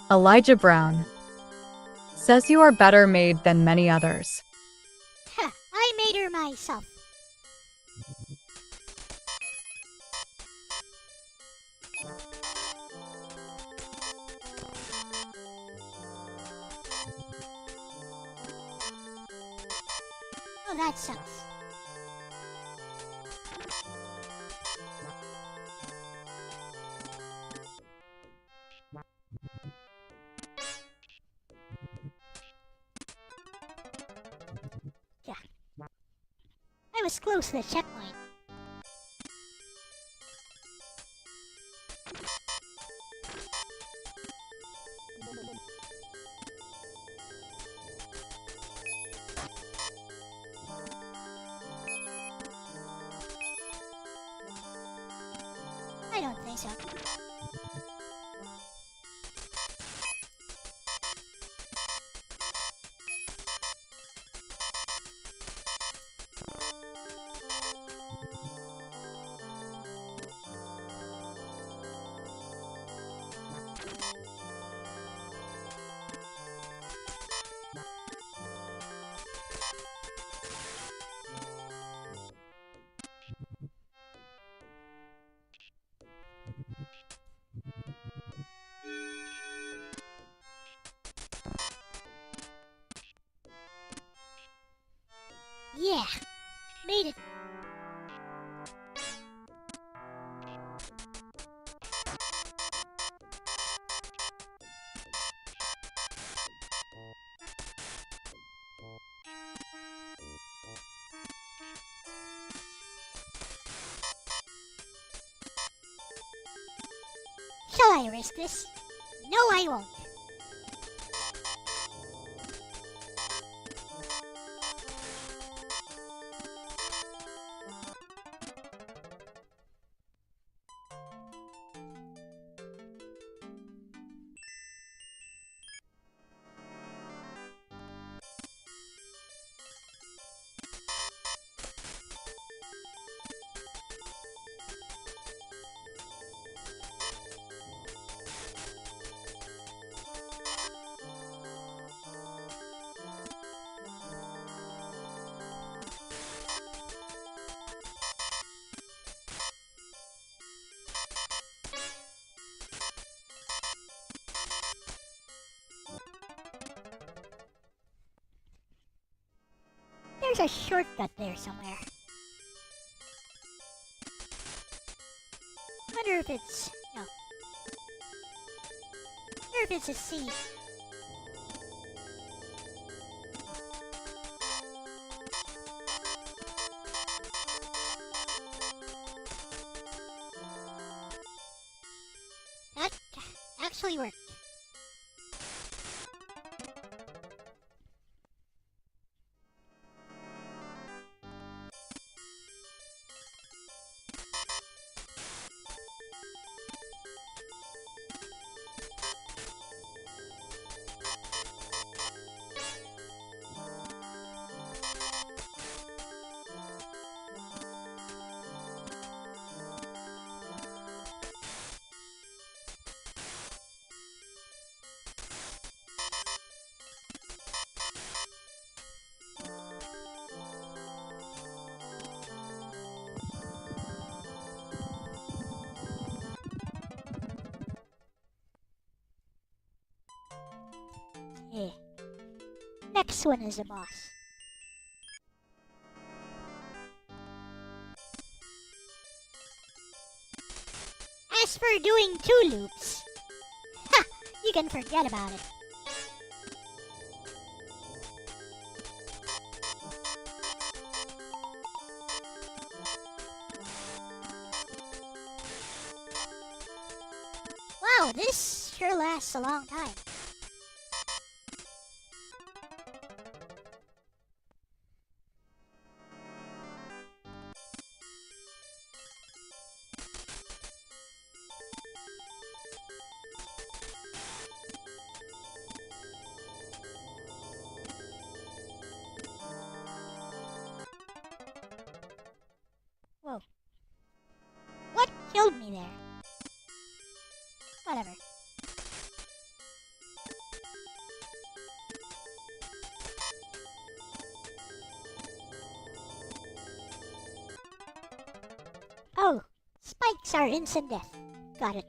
Elijah Brown says you are better made than many others. Huh, I made her myself. Oh, that sucks. Yeah. I was close to the checkpoint. I don't think so. Made it. Shall I risk this? No, I won't. There's a shortcut there somewhere. Wonder if it's... no. Wonder if it's a C. That actually worked. Yeah. Next one is a boss. As for doing 2 loops, ha! You can forget about it. Wow, this sure lasts a long time. Whoa. What killed me there? Whatever. Oh, spikes are instant death. Got it.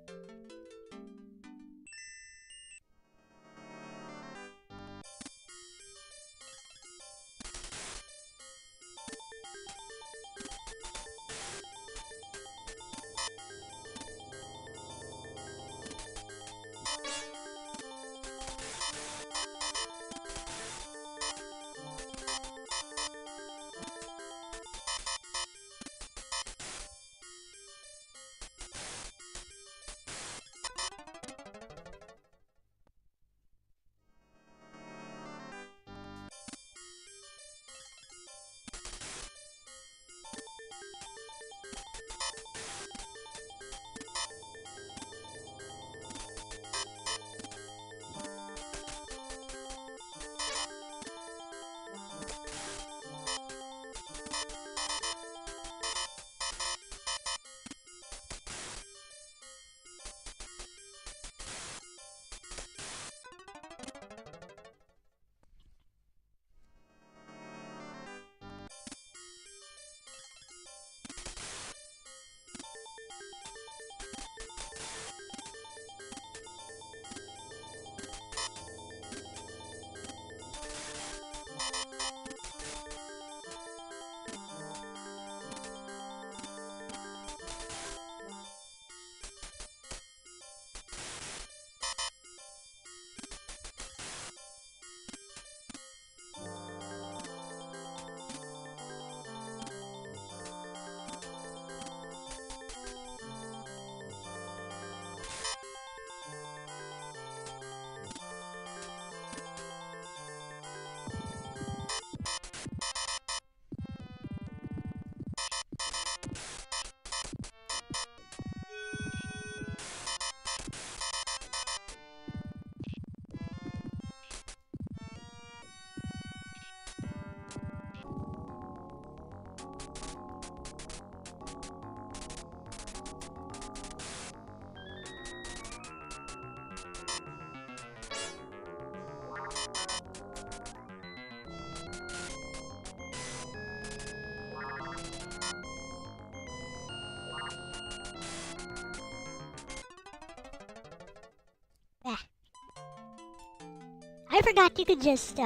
I forgot you could just,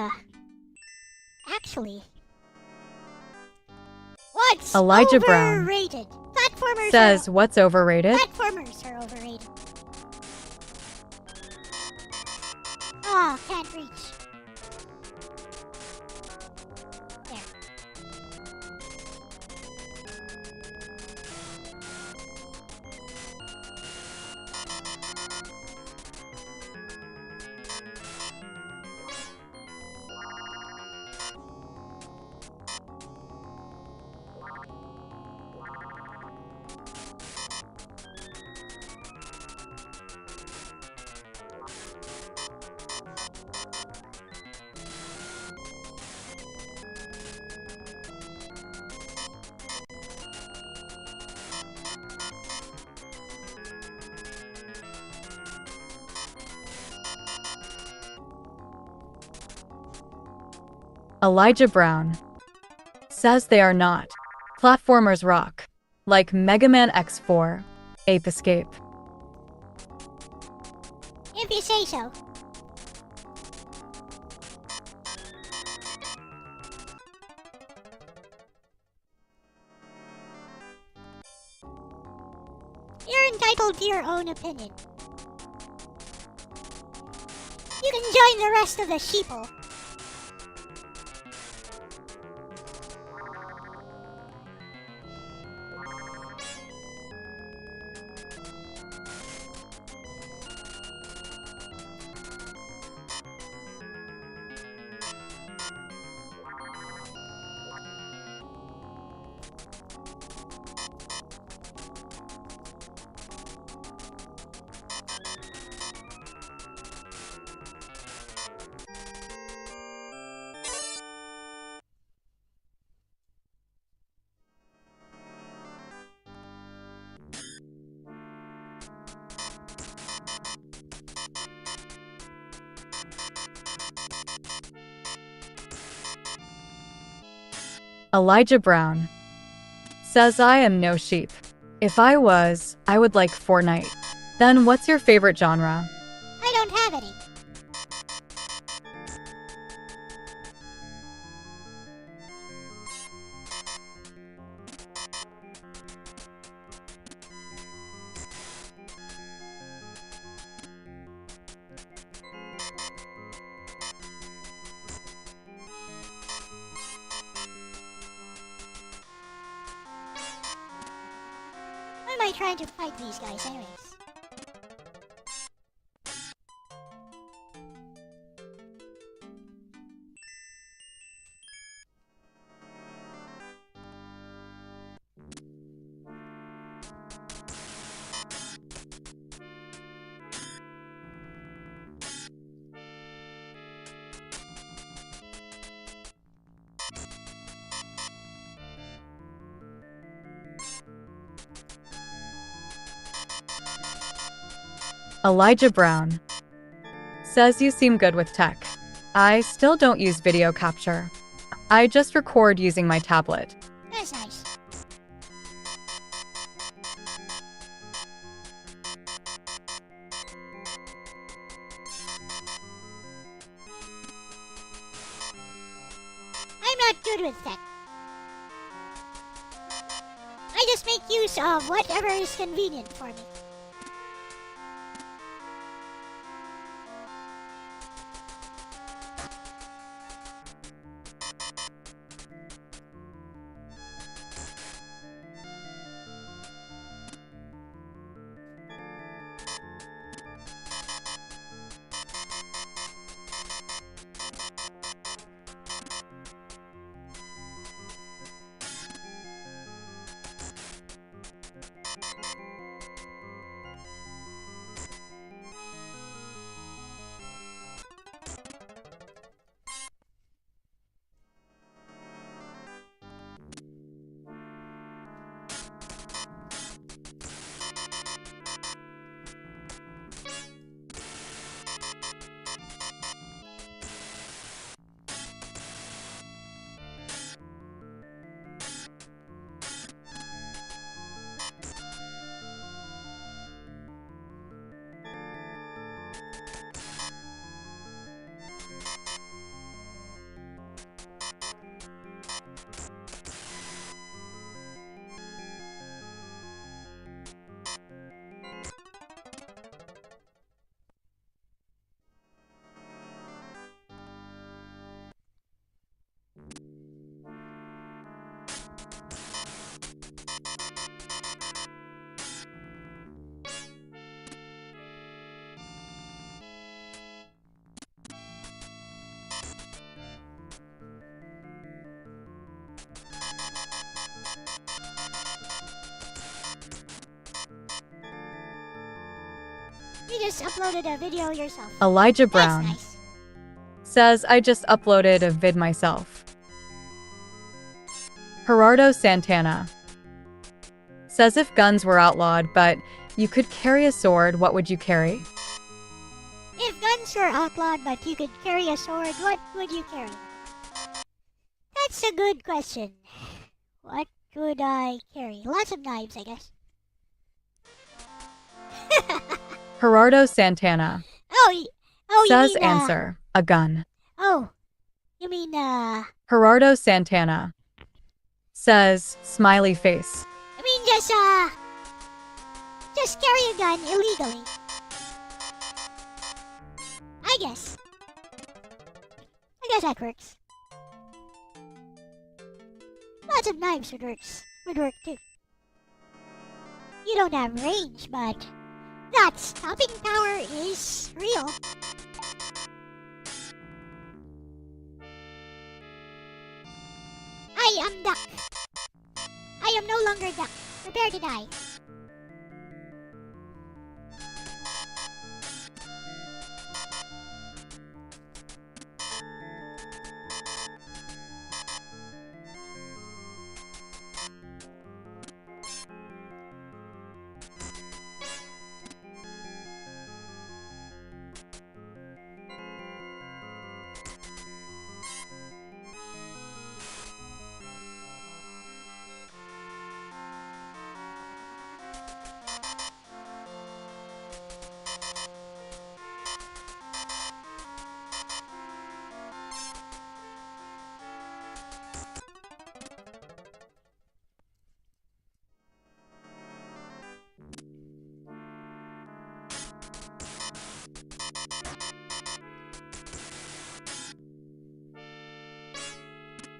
actually. What's Elijah Brown overrated? Platformers says, what's overrated? Platformers are overrated. Oh, can't reach. There. Elijah Brown says they are not. Platformers rock. Like Mega Man X4, Ape Escape. If you say so. You're entitled to your own opinion. You can join the rest of the sheeple. Elijah Brown says I am no sheep. If I was, I would like Fortnite. Then what's your favorite genre? I don't have any. Why am I trying to fight these guys anyways? Elijah Brown says you seem good with tech. I still don't use video capture. I just record using my tablet. That's nice. I'm not good with tech. I just make use of whatever is convenient for me. You just uploaded a video yourself. Elijah That's Brown nice. says, I just uploaded a vid myself. Gerardo Santana says, if guns were outlawed, but you could carry a sword, what would you carry? If guns were outlawed but you could carry a sword, what would you carry? That's a good question. What would I carry? Lots of knives, I guess. Gerardo Santana you says, mean, answer, a gun. Oh, you mean, Gerardo Santana says, smiley face. I mean just carry a gun illegally. I guess that works. Lots of knives would work too. You don't have range, but that stopping power is real. I am duck. I am no longer duck. Prepare to die.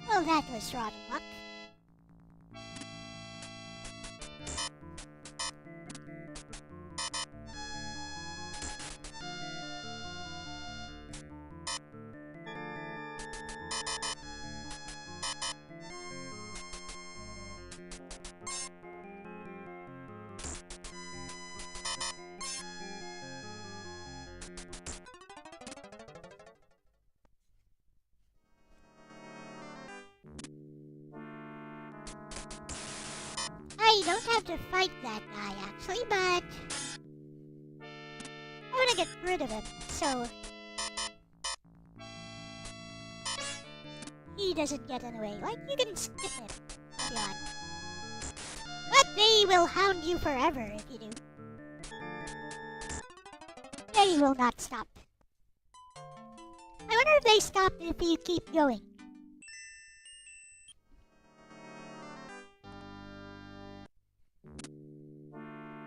Well, that was rotten luck. I don't have to fight that guy actually, but I want to get rid of him, so he doesn't get in the way. Like, you can skip him if you want. But they will hound you forever if you do. They will not stop. I wonder if they stop if you keep going.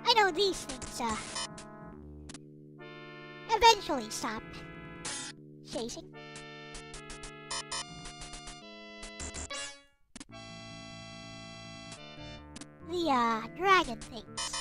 I know these things, eventually stop chasing. The, dragon things.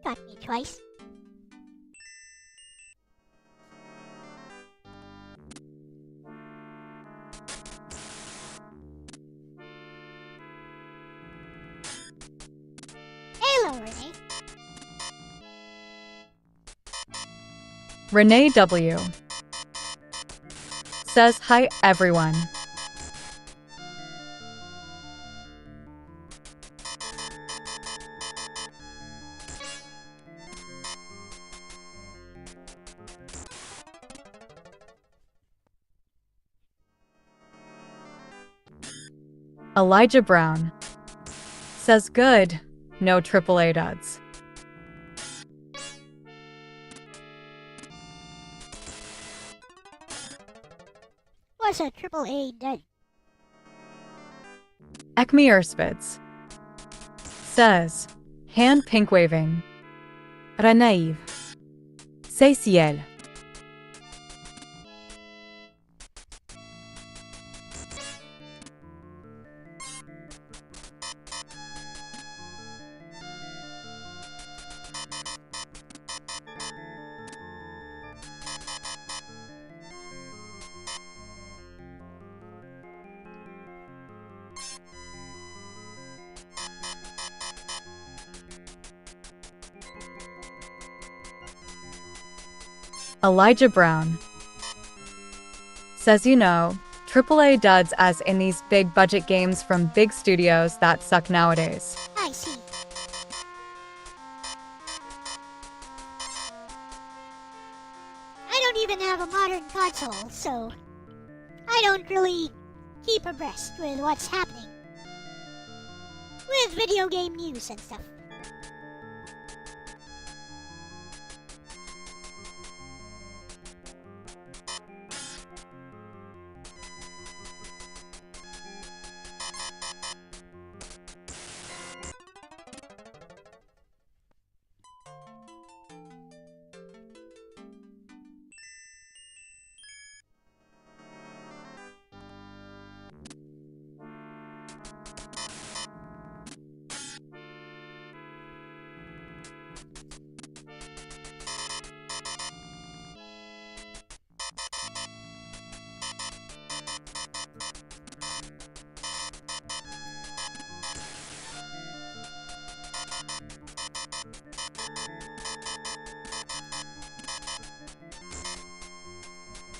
Got me twice. Hello, Renee. Renee W. says, "Hi, everyone." Elijah Brown says, "Good. No AAA duds." What's a AAA dud? Ekme Erspitz says, hand pink waving. Renaive. C'est ciel. Elijah Brown says, AAA duds as in these big budget games from big studios that suck nowadays. I see. I don't even have a modern console, so I don't really keep abreast with what's happening with video game news and stuff.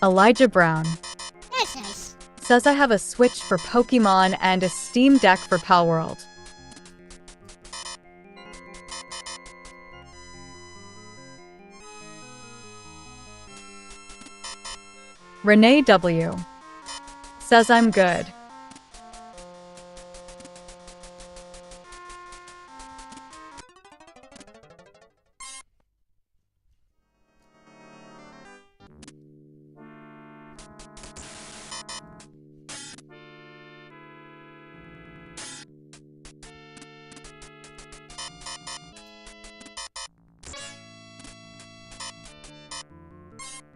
Elijah Brown That's nice. says, "I have a Switch for Pokemon and a Steam Deck for Palworld." Renee W. says, "I'm good."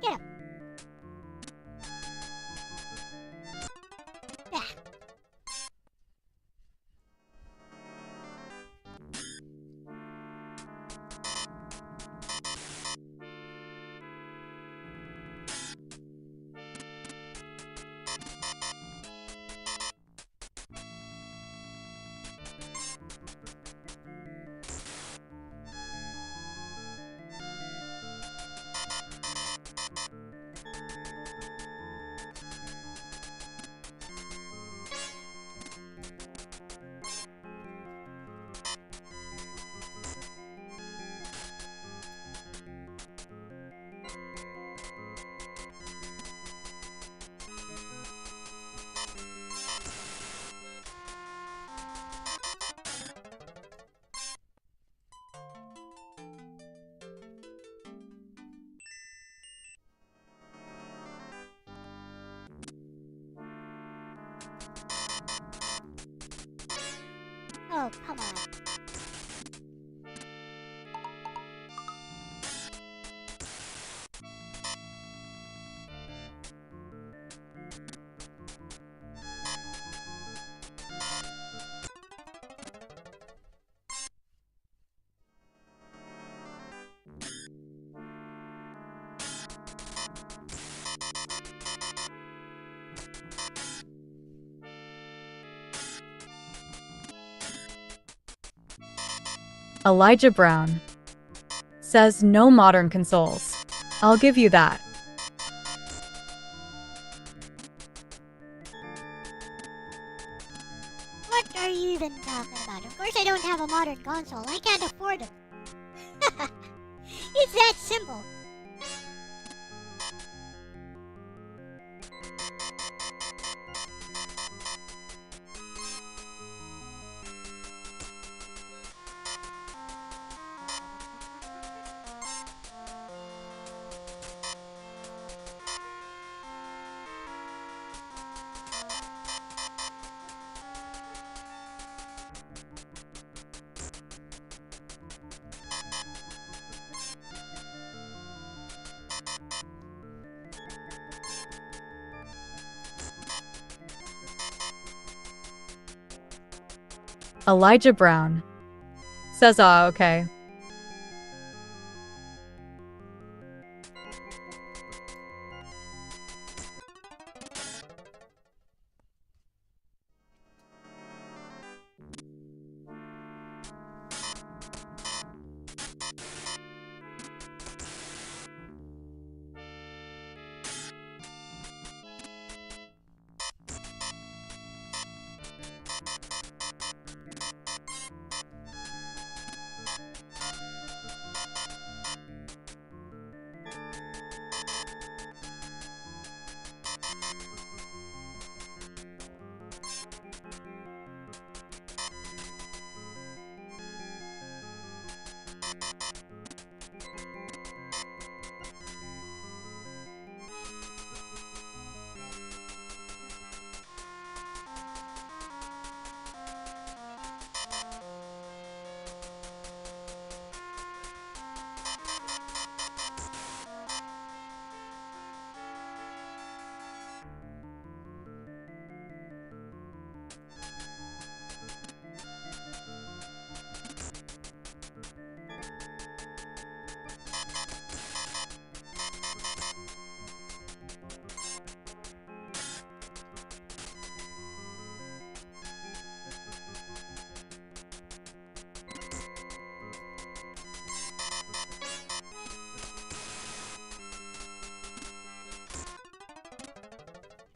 Get him. Yeah. Oh, come on. Elijah Brown says no modern consoles. I'll give you that. What are you even talking about? Of course I don't have a modern console. I can't afford them. It's that simple. Elijah Brown says, okay.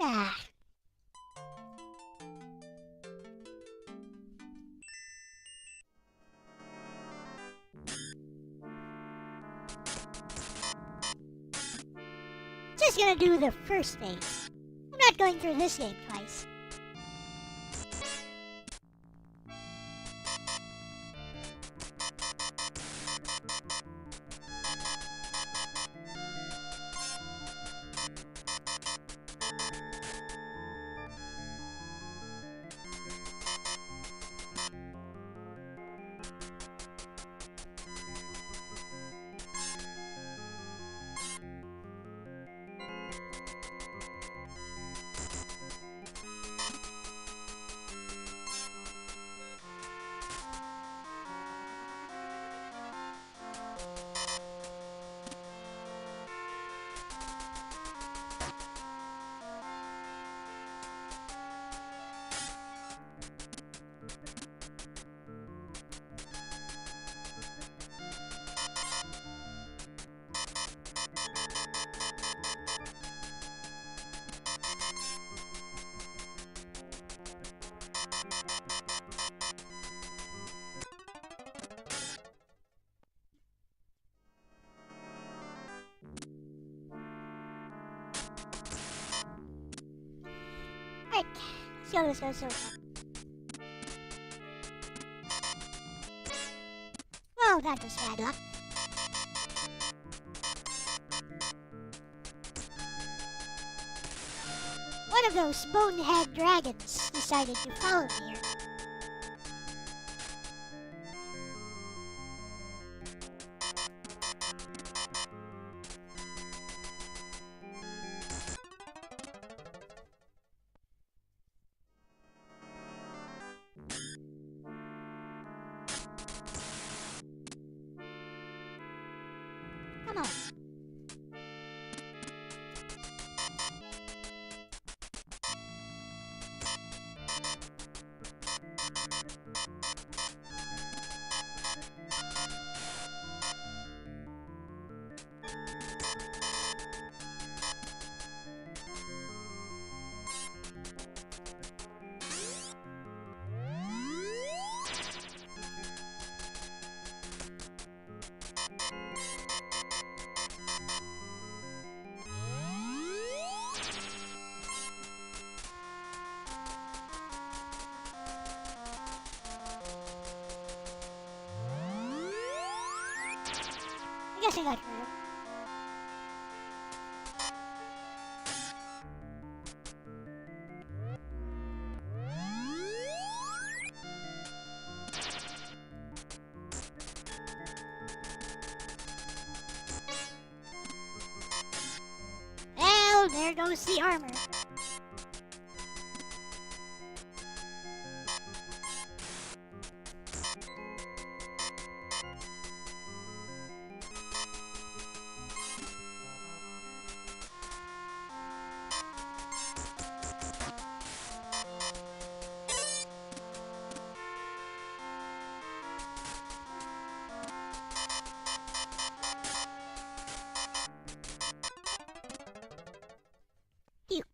Ah. Just gonna do the first phase. I'm not going through this game twice. Alright, let's see how this goes so far. Oh, that was bad luck. One of those bonehead dragons decided to follow me here. Come on. Yes, I got through. Well, there goes the armor. Puke.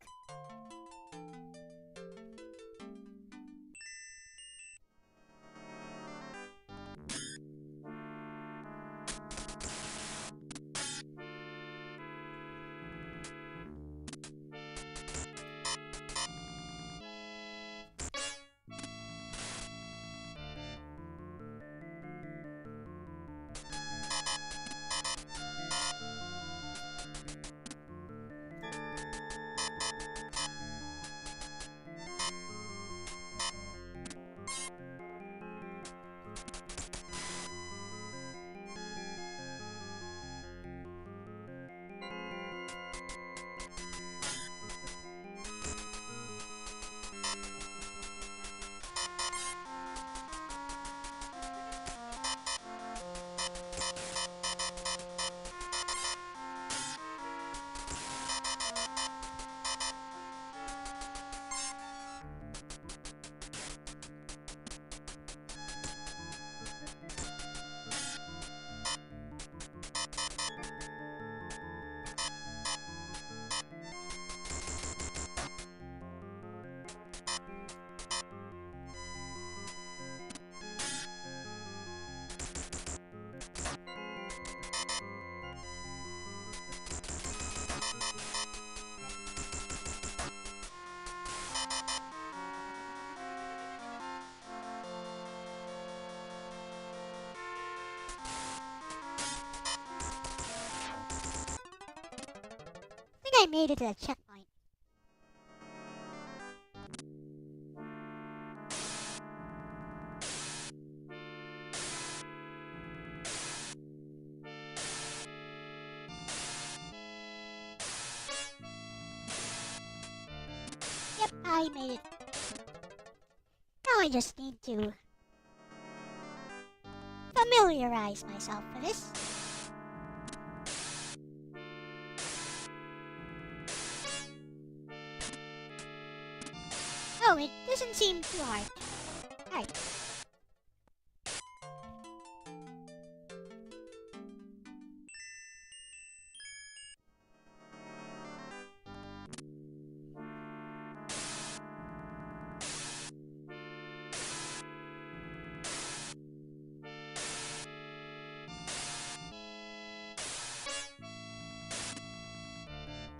I think I made it to the checkpoint. Yep, I made it. Now I just need to familiarize myself with this. Oh, it doesn't seem too hard. Alright.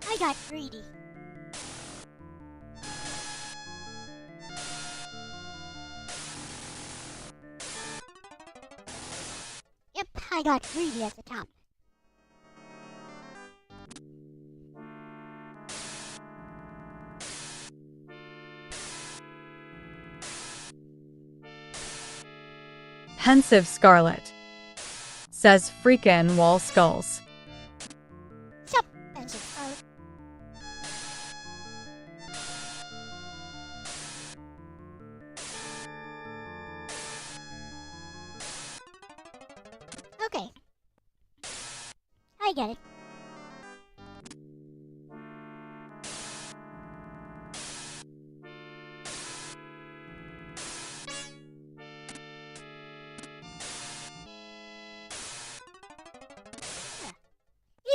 I got greedy. Yep, I got greedy at the top. Pensive Scarlet. Says freakin' wall skulls. Sup, Pensive Scarlet. Okay. I get it.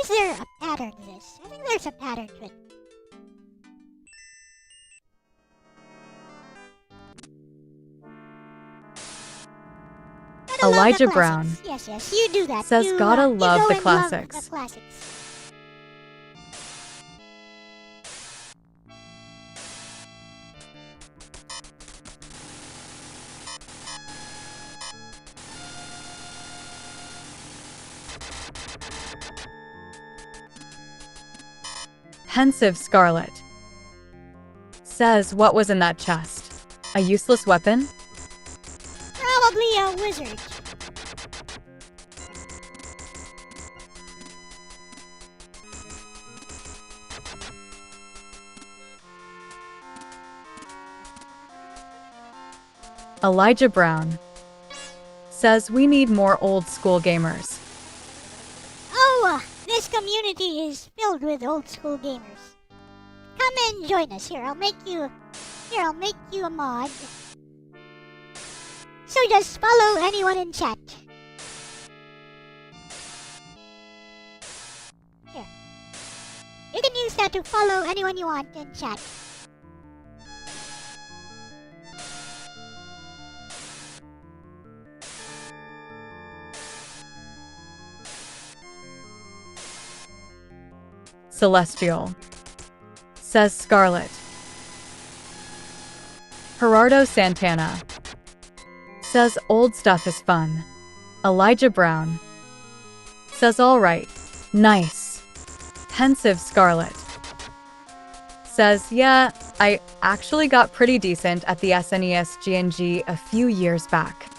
Is there a pattern to this? I think there's a pattern to it. Gotta love the Elijah classics. Brown Yes, you do that. says you, gotta you love go the and classics. Love the classics. Pensive Scarlet says, what was in that chest? A useless weapon? Probably a wizard. Elijah Brown says, we need more old school gamers. Oh, this community is filled with old school gamers. Come and join us here. I'll make you a mod. So just follow anyone in chat. Here. You can use that to follow anyone you want in chat. Celestial says Scarlet. Gerardo Santana says old stuff is fun. Elijah Brown says alright, nice. Pensive Scarlet says, yeah, I actually got pretty decent at the SNES GNG a few years back.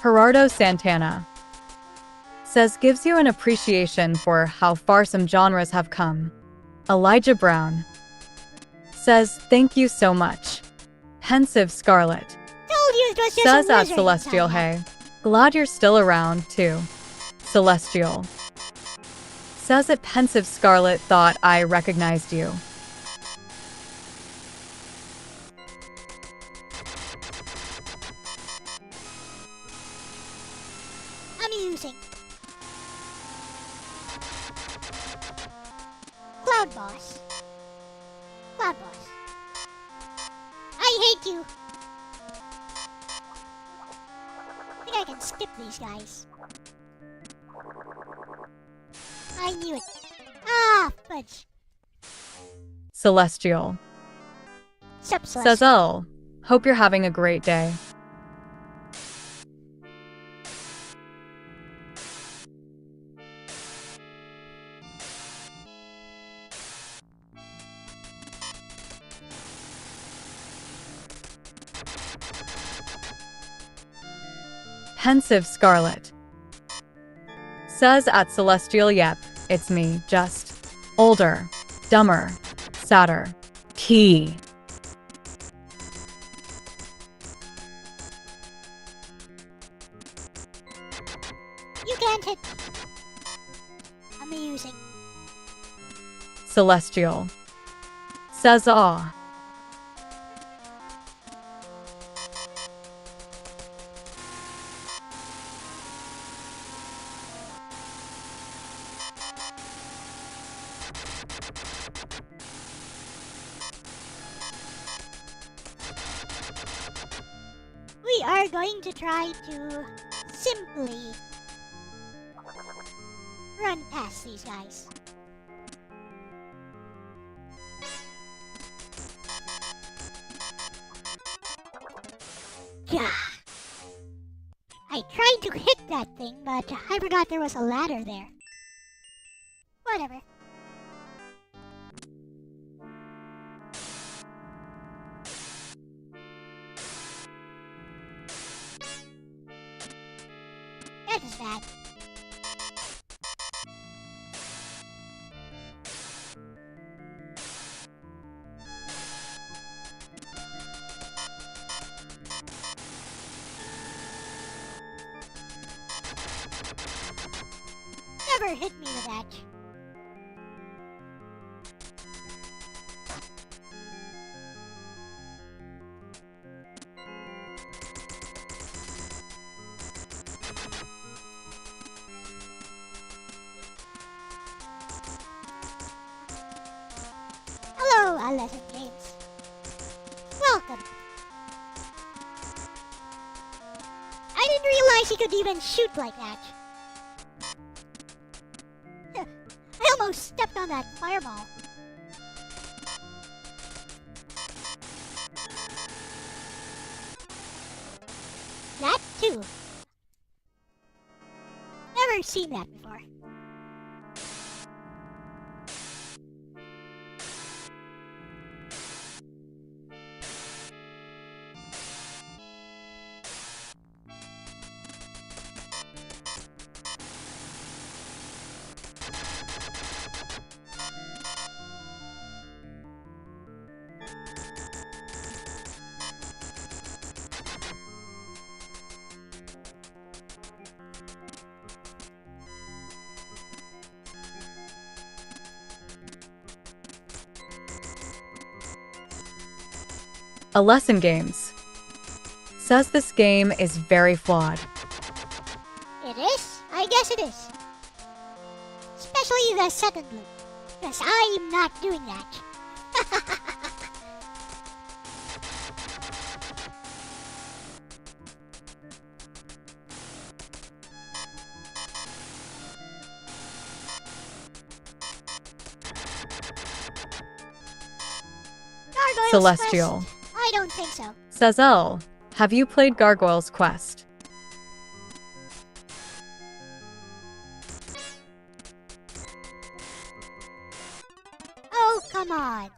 Gerardo Santana says gives you an appreciation for how far some genres have come. Elijah Brown says, thank you so much. Pensive Scarlet Told you it was just says a at wizard Celestial, inside hey, glad you're still around too. Celestial says that Pensive Scarlet thought I recognized you. that. Amusing. Cloud Boss. Cloud Boss. I hate you. I think I can skip these guys. I knew it. Ah, fudge. Celestial Sup, says, oh, hope you're having a great day. Pensive Scarlet says at Celestial, yep, it's me, just older, dumber, sadder. Key. You can't hit me. Amusing. Celestial says, aw. We are going to try to simply run past these guys. Yeah. I tried to hit that thing, but I forgot there was a ladder there. Whatever. That is bad. Never hit me with that. Hello, Alessa James. Welcome. I didn't realize he could even shoot like that. I almost stepped on that fireball. That too. Never seen that before. A lesson games. Says this game is very flawed. It is? I guess it is. Especially the second loop. Because I'm not doing that. Gargoyles Celestial. Quest? I don't think so. Says Elle, have you played Gargoyles Quest? Oh, come on.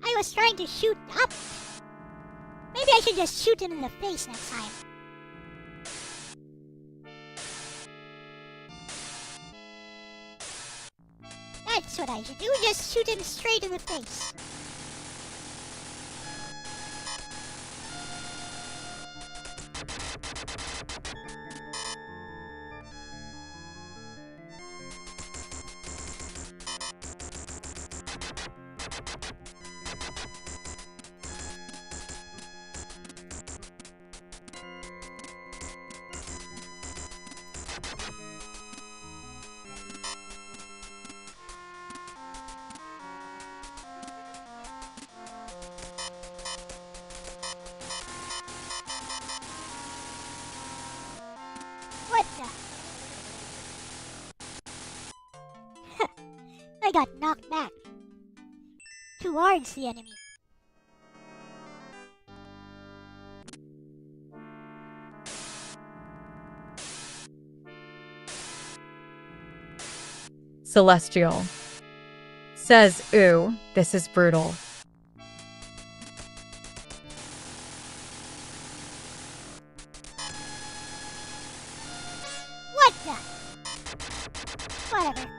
I was trying to shoot up. Maybe I should just shoot him in the face next time. That's what I should do, just shoot him straight in the face. What the? I got knocked back. Towards the enemy. Celestial. Says, ooh, this is brutal. What the? Whatever.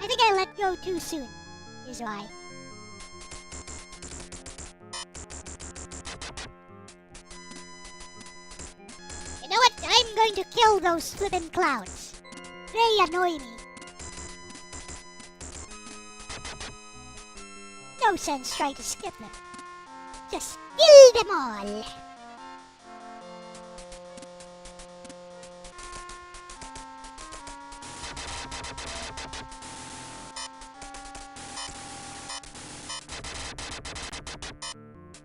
I think I let go too soon, is why. You know what? I'm going to kill those flippin' clowns. They annoy me. No sense trying to skip them. Just kill them all.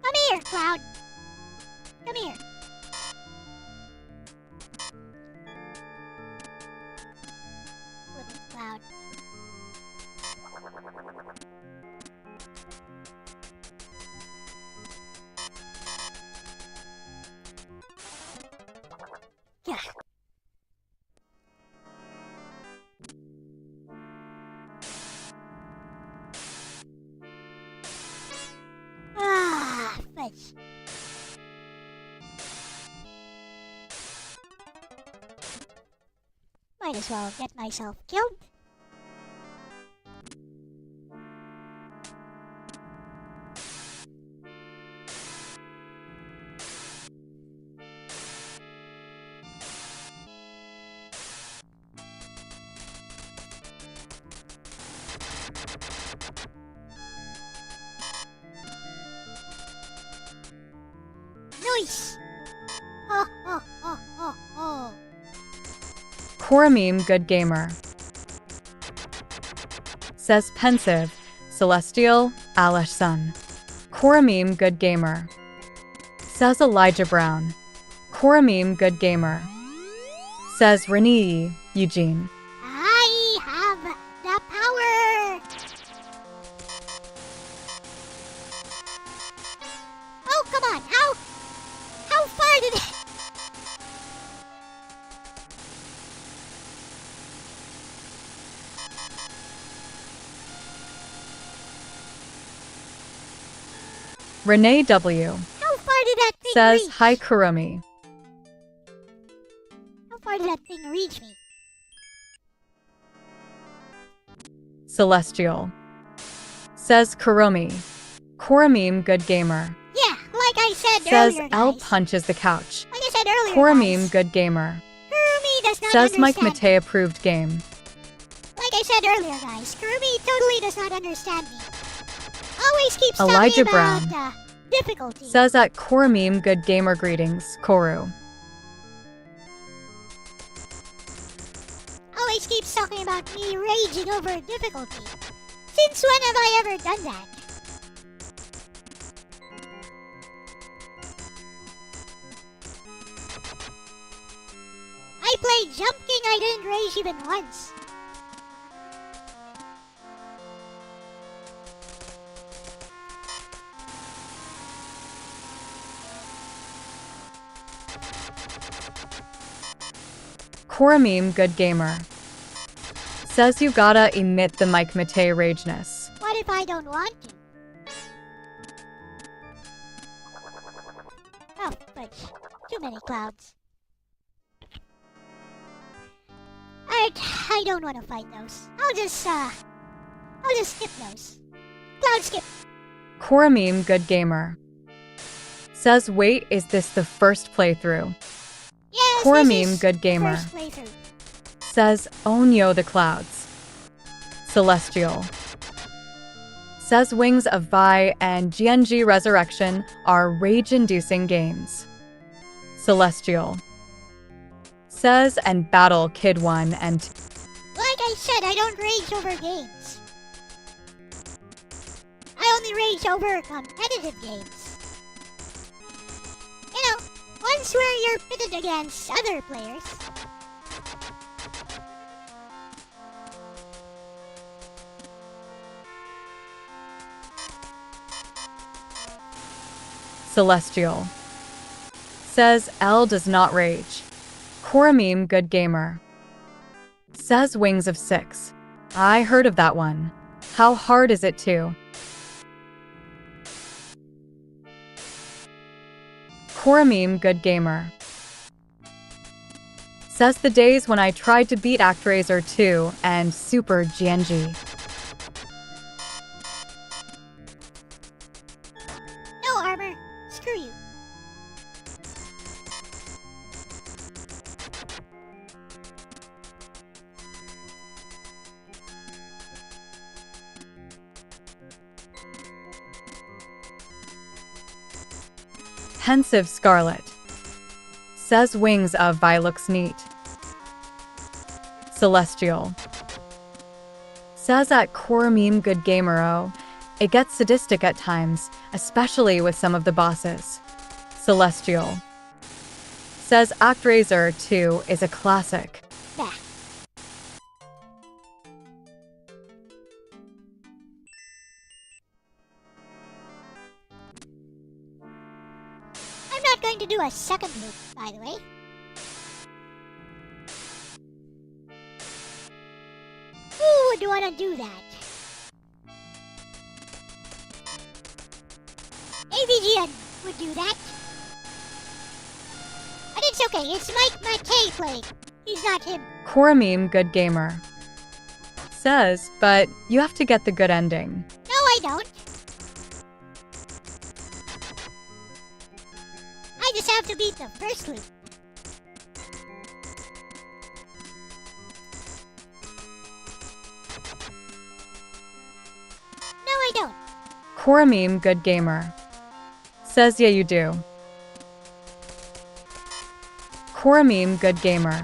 Come here, Cloud. Come here. Flippin' Cloud. Yeah. Ah, fudge. Might as well get myself killed. Nice! Oh, oh, oh, oh, oh. Koramim Good Gamer. Says Pensive, Celestial, Alish Sun. Koramim Good Gamer. Says Elijah Brown. Koramim Good Gamer. Says Renee Eugene. I have the power! Oh, come on! How far did it... Renee W. How far did that thing Says reach? Hi Kurumi. How far did that thing reach me? Celestial. Says Kurumi. Koramim Good Gamer. Yeah, like I said Says earlier, Elle guys. punches the couch. Like I said earlier, Koramim guys. Good Gamer. Kurumi does not Says Mike understand Matei approved game. Like I said earlier, guys, Kurumi totally does not understand me. always keeps Elijah talking about difficulty. Says at Core Meme, good gamer greetings, Koru. Always keeps talking about me raging over difficulty. Since when have I ever done that? I played Jump King, I didn't rage even once. Core Meme, good gamer. Says you gotta emit the Mike Matei rageness. What if I don't want to? Oh, fudge. Too many clouds. I don't want to fight those. I'll just skip those. Cloud skip. Core Meme, good gamer. Says wait, is this the first playthrough? Yes, Core this Meme, is good gamer. first playthrough. Says Onyo the Clouds. Celestial. Says Wings of Vi and GNG Resurrection are rage-inducing games. Celestial. Says and Battle Kid 1 and Like I said, I don't rage over games. I only rage over competitive games. You know, ones where you're pitted against other players. Celestial. Says Elle does not rage. Core Meme, good gamer. Says Wings of 6. I heard of that one. How hard is it to? Core Meme, good gamer. Says the days when I tried to beat ActRaiser 2 and Super GNG. No armor. Screw you. Pensive Scarlet. Says Wings of Vi looks neat. Celestial. Says at Core Meme, good gamer. Oh, it gets sadistic at times, especially with some of the bosses. Celestial. Says ActRaiser 2 is a classic. Bah. I'm not going to do a second loop, by the way. Who would want to do that? AVGN would do that. But it's okay, it's Mike Matei playing. He's not him. Core Meme, good gamer. Says, but you have to get the good ending. No, I don't. I just have to beat the first loop. No, I don't. Core Meme, good gamer. Says yeah you do. Core Meme, good gamer.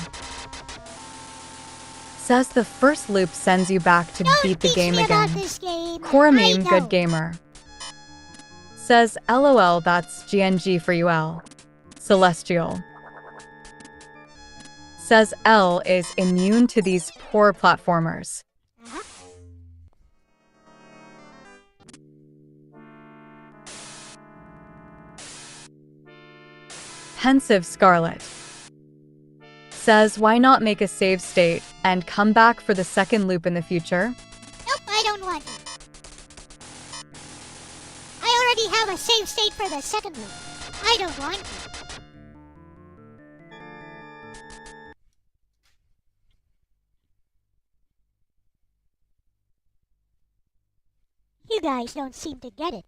Says the first loop sends you back to Don't beat the teach game me again. about this game. Core I Meme, know. good gamer. Says LOL, that's GNG for you, Elle. Celestial. Says Elle is immune to these poor platformers. Uh-huh. Pensive Scarlet. Says why not make a save state and come back for the second loop in the future? Nope, I don't want to. I already have a save state for the second loop. I don't want to. You guys don't seem to get it.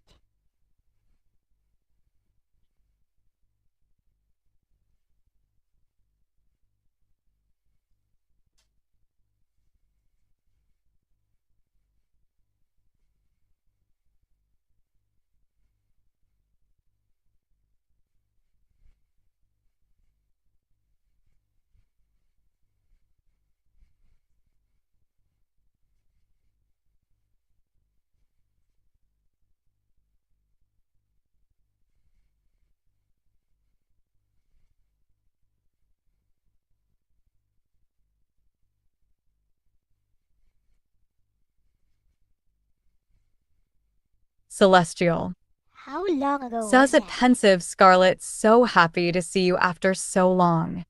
Celestial. How long ago was Says it that? pensive Scarlet, so happy to see you after so long.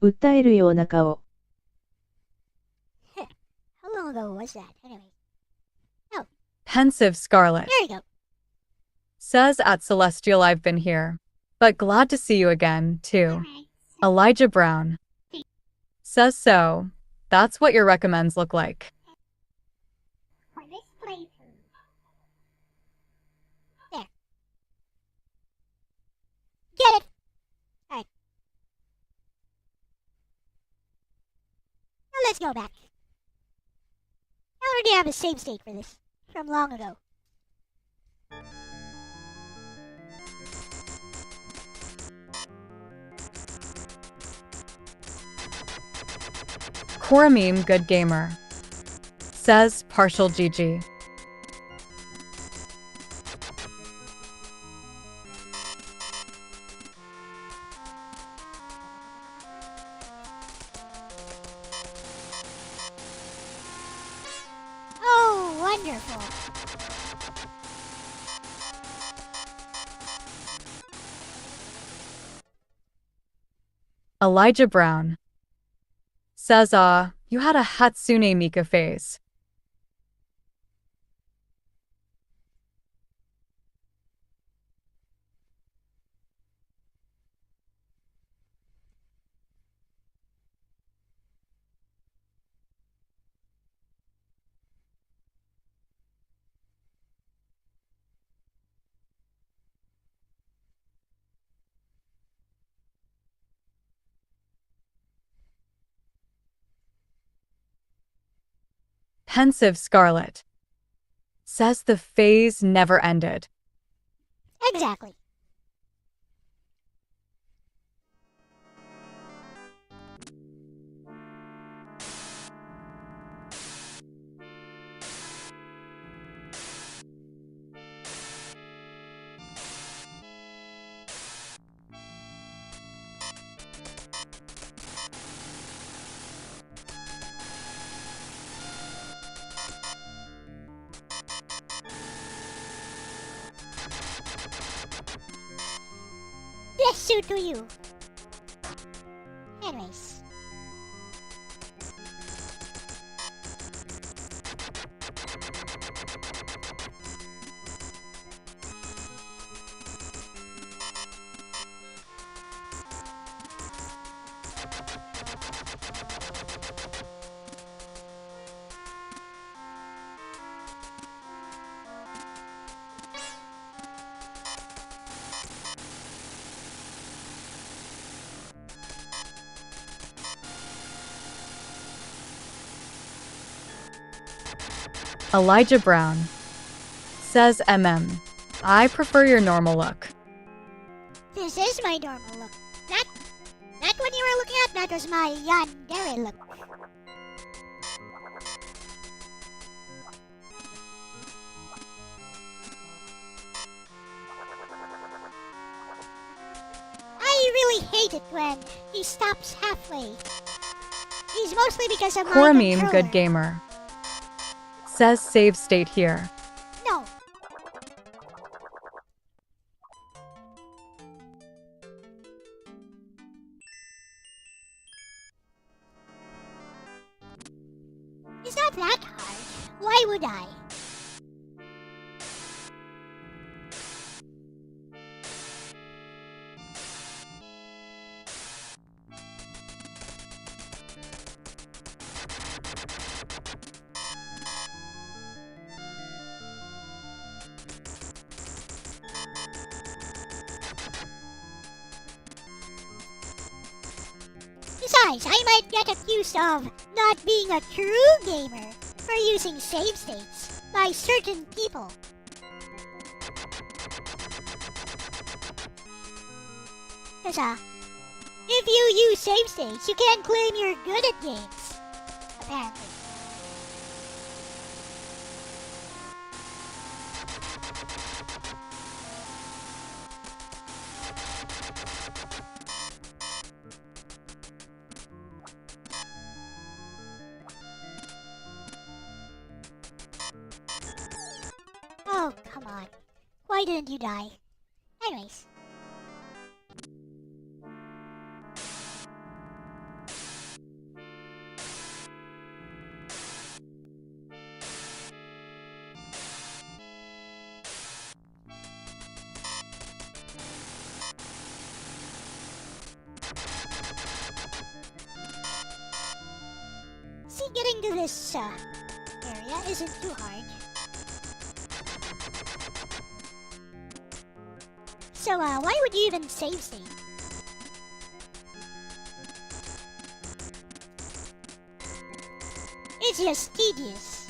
訴えるような顔。 How long ago was that? Anyway. Pensive Scarlet. There you go. Says at Celestial, I've been here. But glad to see you again, too. Alright. Elijah Brown. Says so. That's what your recommends look like. For this playthrough. There. Get it! Alright. Now let's go back. I already have a save state for this. From long ago. Korameme Good Gamer. Says partial GG. Oh, wonderful. Elijah Brown. Says, you had a Hatsune Miku phase. Pensive Scarlet. Says the phase never ended. Exactly. Yes, suit to you. Anyways. Elijah Brown. Says I prefer your normal look. This is my normal look. Not what you were looking at, that was my yandere look. I really hate it when he stops halfway. He's mostly because of my Korameme controller. Good Gamer. Says save state here. No. It's not that hard. Why would I? Besides, I might get accused of not being a true gamer for using save states by certain people. Cause if you use save states, you can't claim you're good at games. Apparently. Oh, come on. Why didn't you die? Anyways. See, getting to this area isn't too hard. So, why would you even save state? It's just tedious.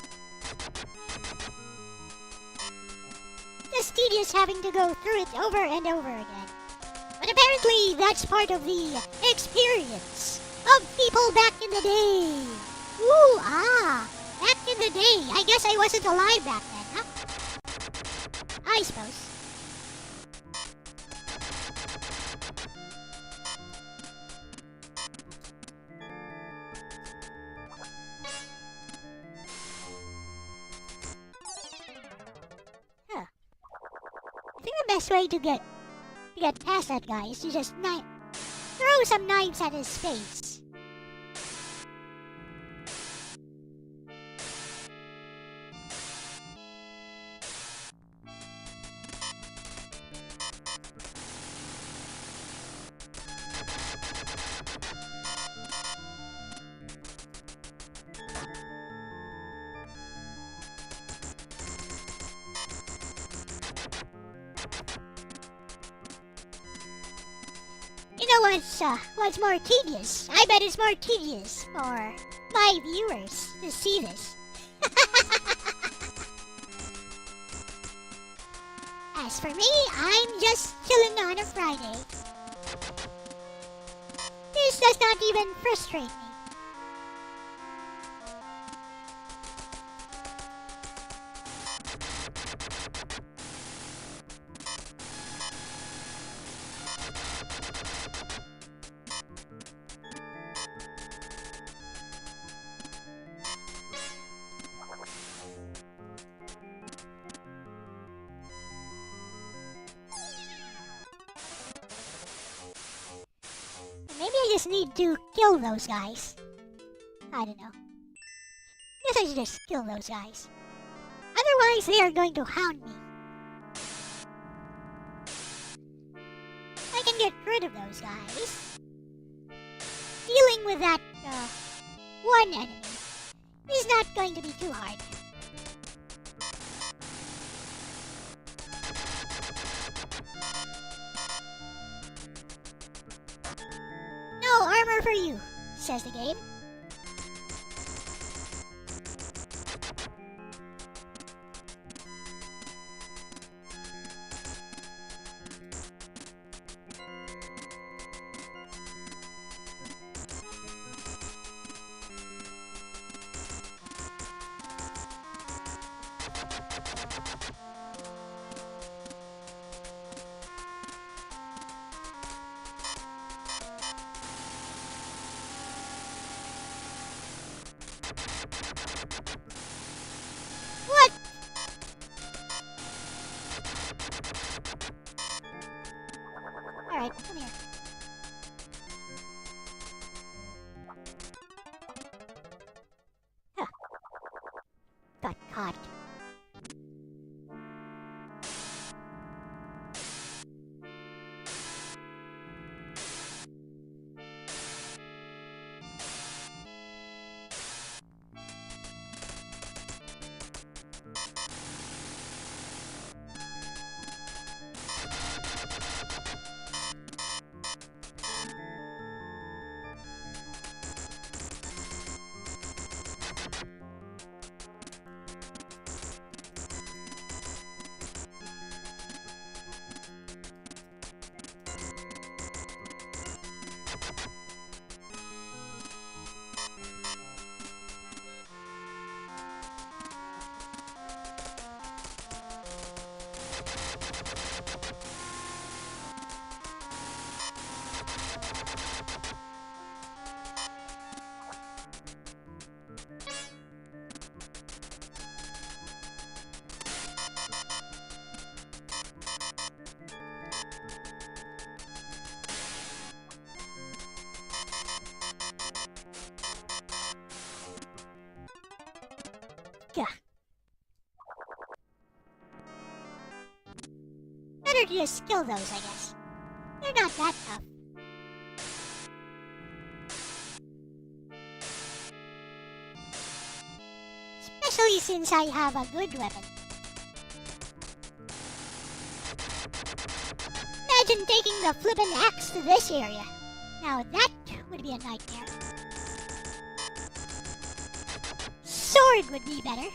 Just tedious having to go through it over and over again. But apparently, that's part of the experience of people back in the day. Ooh, back in the day. I guess I wasn't alive back then, huh? I suppose. Huh. I think the best way to get past that guy is to just throw some knives at his face. You know what's more tedious? I bet it's more tedious for my viewers to see this. As for me, I'm just chilling on a Friday. This does not even frustrate me. Maybe I just need to kill those guys. I don't know. Guess I should just kill those guys. Otherwise, they are going to hound me. I can get rid of those guys. Dealing with that, one enemy is not going to be too hard. No armor for you, says the game. What? Alright, come here. Huh. Got caught. Gah. Better to just kill those, I guess. They're not that tough. Especially since I have a good weapon. Imagine taking the flippin' axe to this area. Now that would be a nightmare. Sword would be better.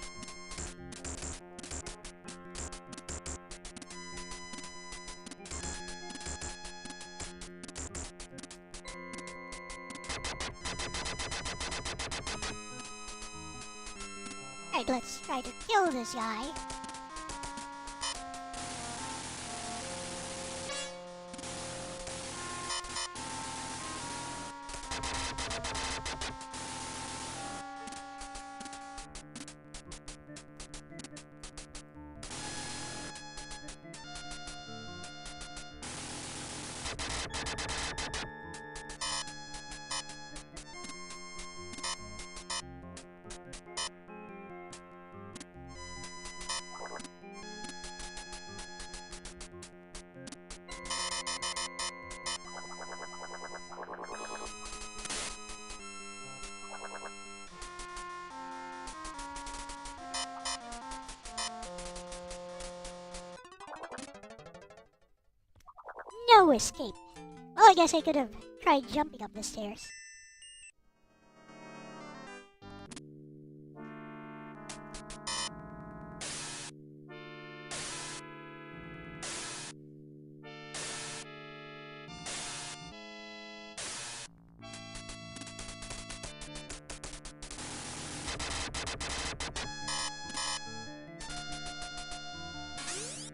Alright, let's try to kill this guy. No escape. Well, I guess I could have tried jumping up the stairs.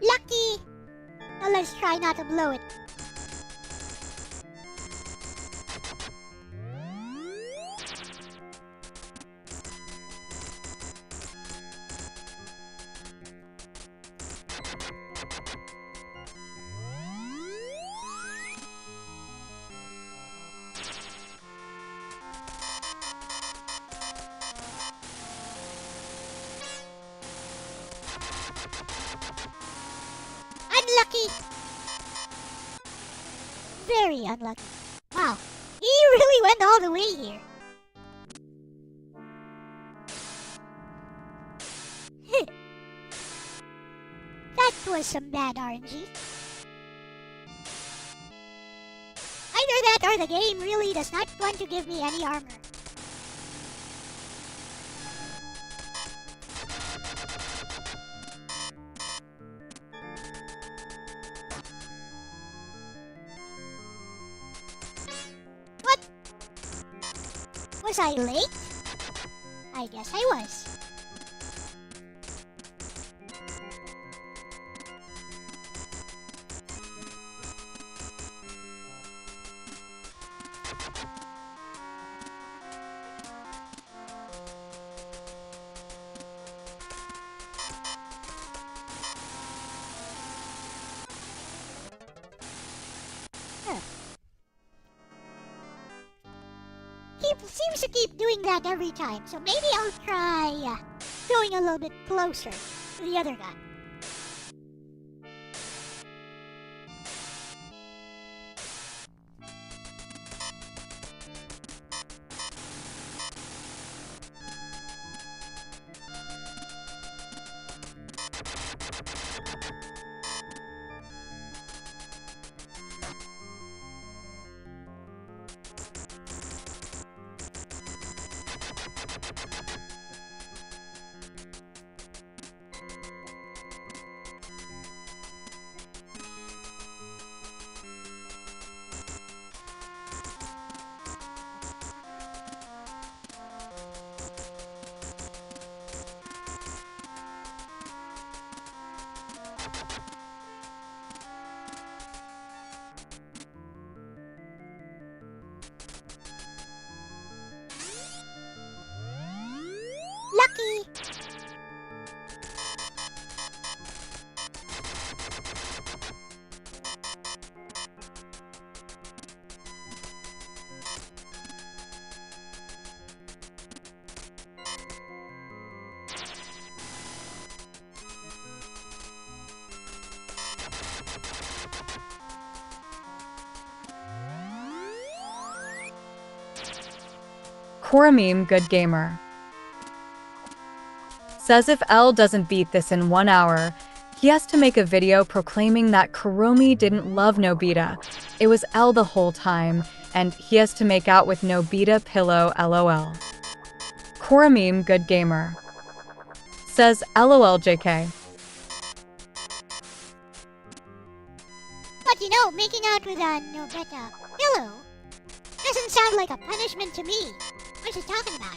Lucky! Now let's try not to blow it. Unlucky! Very unlucky. Wow, he really went all the way here. That was some bad RNG. Either that or the game really does not want to give me any armor. What? Was I late? I guess I was. Seems to keep doing that every time, so maybe I'll try going a little bit closer to the other guy. Korameme Good Gamer says if Elle doesn't beat this in 1 hour, he has to make a video proclaiming that Kuromi didn't love Nobita. It was Elle the whole time, and he has to make out with Nobita pillow LOL. Korameme Good Gamer says LOL JK. But you know, making out with a Nobita pillow doesn't sound like a punishment to me. What's he talking about?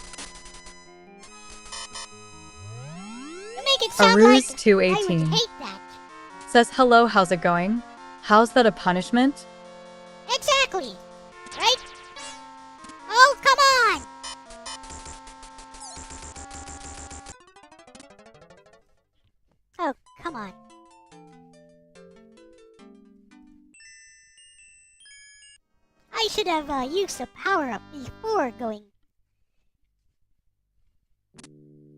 You make it sound like I would 218 hate that. says hello, how's it going? How's that a punishment? Exactly. Right? Oh, come on! Oh, come on. I should have used the power-up before going.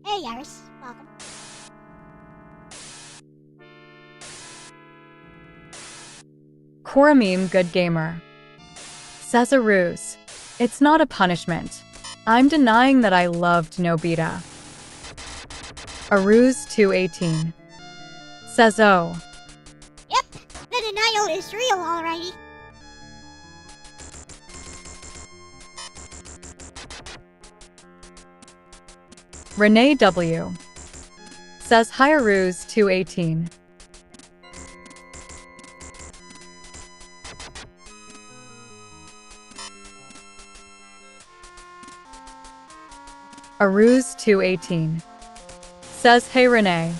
Hey, Yaris. Welcome. Korameme Good Gamer says a ruse. It's not a punishment. I'm denying that I loved Nobita. Aruz 218 says oh. Yep, the denial is real, alrighty. Renee W says hi Aruz 218. Aruz 218 says hey Renee.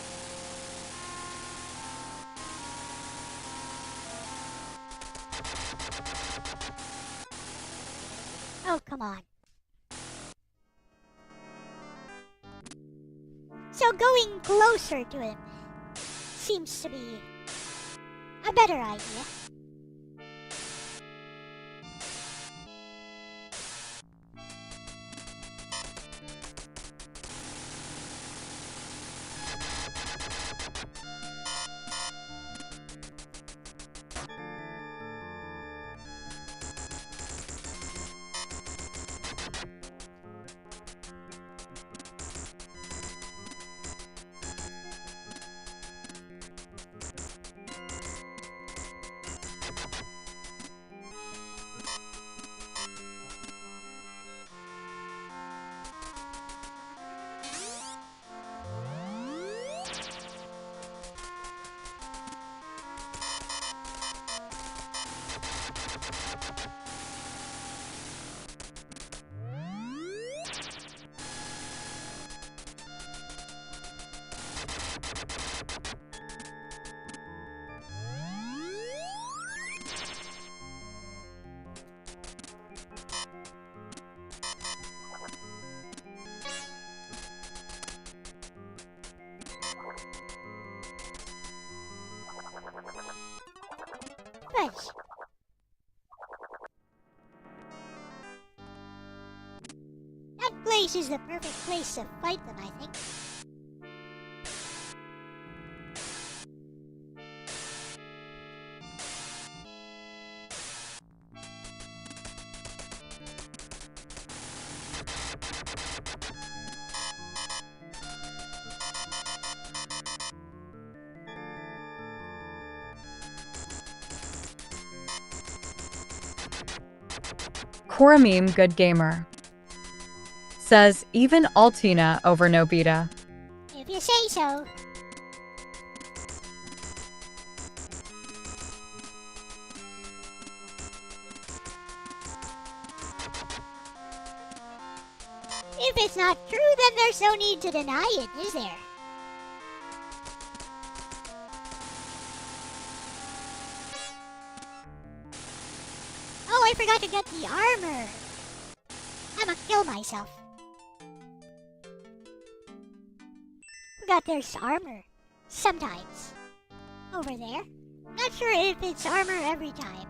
Oh, come on. So going closer to him seems to be a better idea. But that place is the perfect place to fight them, I think. Korameme Good Gamer says even Altina over Nobita. If you say so. If it's not true, then there's no need to deny it, is there? Oh, I forgot to get the armor. I'ma kill myself. Forgot there's armor. Sometimes. Over there. Not sure if it's armor every time.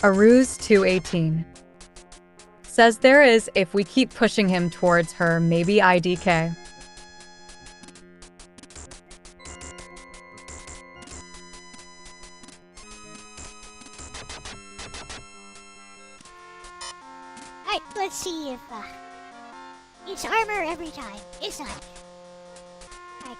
A Ruse 218 says there is if we keep pushing him towards her, maybe IDK. Alright, let's see if it's armor every time. It's not. Alright.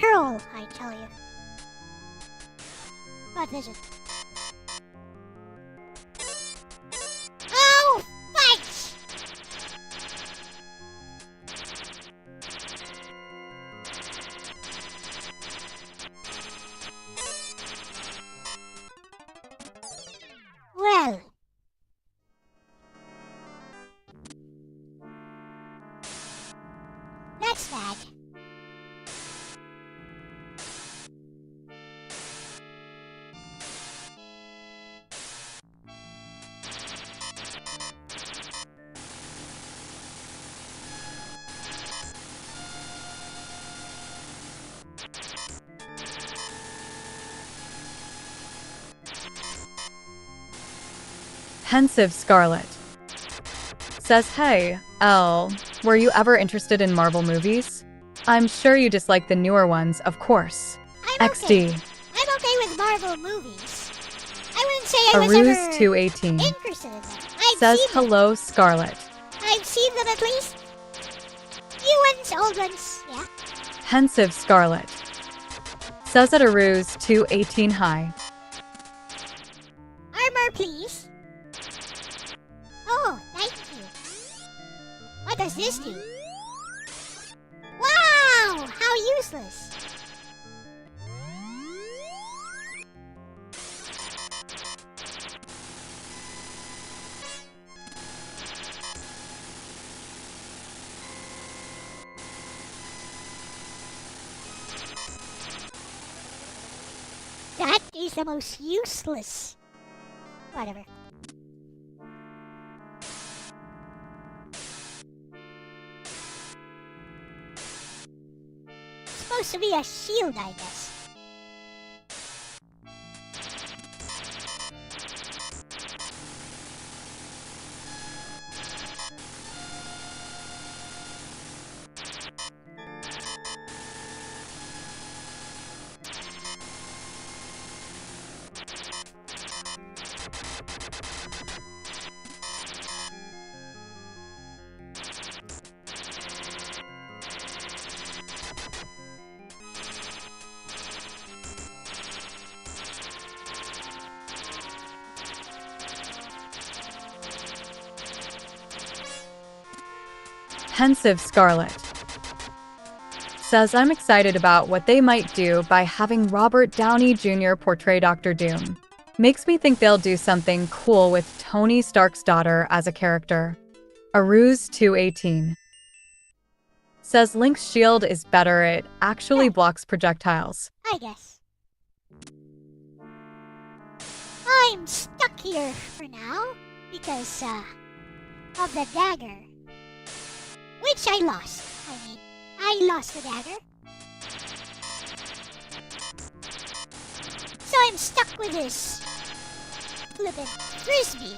Curl, I tell you. What is it? Oh, fight! Well. That's bad. Pensive Scarlet says, hey, Elle, were you ever interested in Marvel movies? I'm sure you dislike the newer ones, of course. I'm okay. XD. I'm okay with Marvel movies. I wouldn't say I A was Ruse ever 218 interested in them. I've says, seen them. hello, Scarlet. I've seen them at least. New ones, old ones, yeah. Pensive Scarlet says at A Ruse 218 hi. Armor, please. Oh, thank you. What does this do? Wow! How useless. That is the most useless. Whatever. Supposed to be a shield, I guess. Pensive Scarlet says, I'm excited about what they might do by having Robert Downey Jr. portray Doctor Doom. Makes me think they'll do something cool with Tony Stark's daughter as a character. A Ruse 218 says Link's shield is better, it actually blocks projectiles. I guess. I'm stuck here for now because of the dagger. Which I lost. I lost the dagger. So I'm stuck with this flippin' frisbee.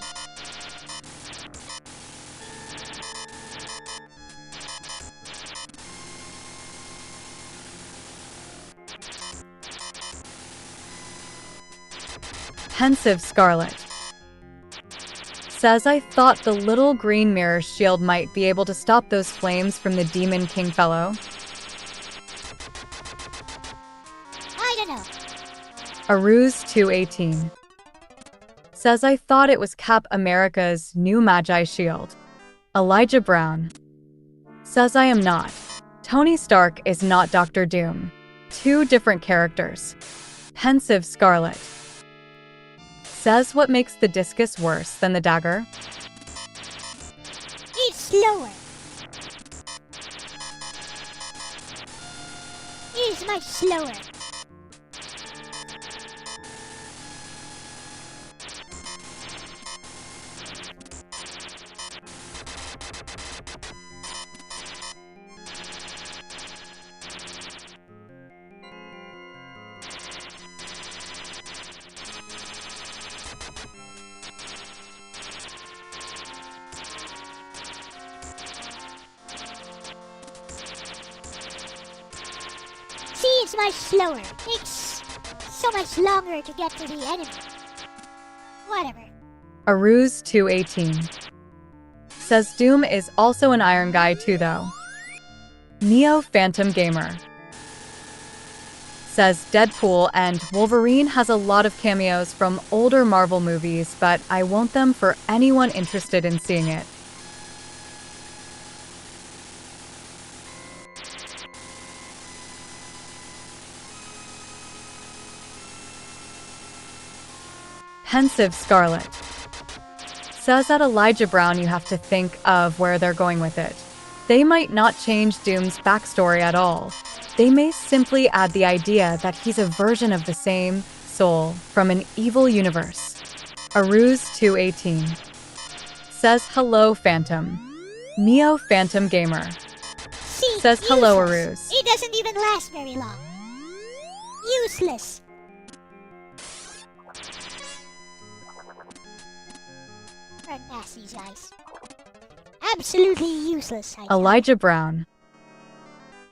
Pensive Scarlet Says I thought the little green mirror shield might be able to stop those flames from the Demon King fellow. I don't know. Aruse 218. Says I thought it was Cap America's new Magi shield. Elijah Brown. Says I am not. Tony Stark is not Doctor Doom. Two different characters. Pensive Scarlet. Says what makes the discus worse than the dagger? It's slower. It's much slower. See, it's much slower. Takes so much longer to get to the enemy. Whatever. Aruse 218. Says Doom is also an Iron guy too though. Neo Phantom Gamer. Says Deadpool and Wolverine has a lot of cameos from older Marvel movies, but I want them for anyone interested in seeing it. Pensive Scarlet. Says at Elijah Brown you have to think of where they're going with it. They might not change Doom's backstory at all. They may simply add the idea that he's a version of the same soul from an evil universe. Aruse 218. Says hello Phantom. Neo Phantom Gamer. See, Says hello useless. Aruse. It doesn't even last very long. Useless. Run past these guys. Absolutely useless. I Elijah Brown.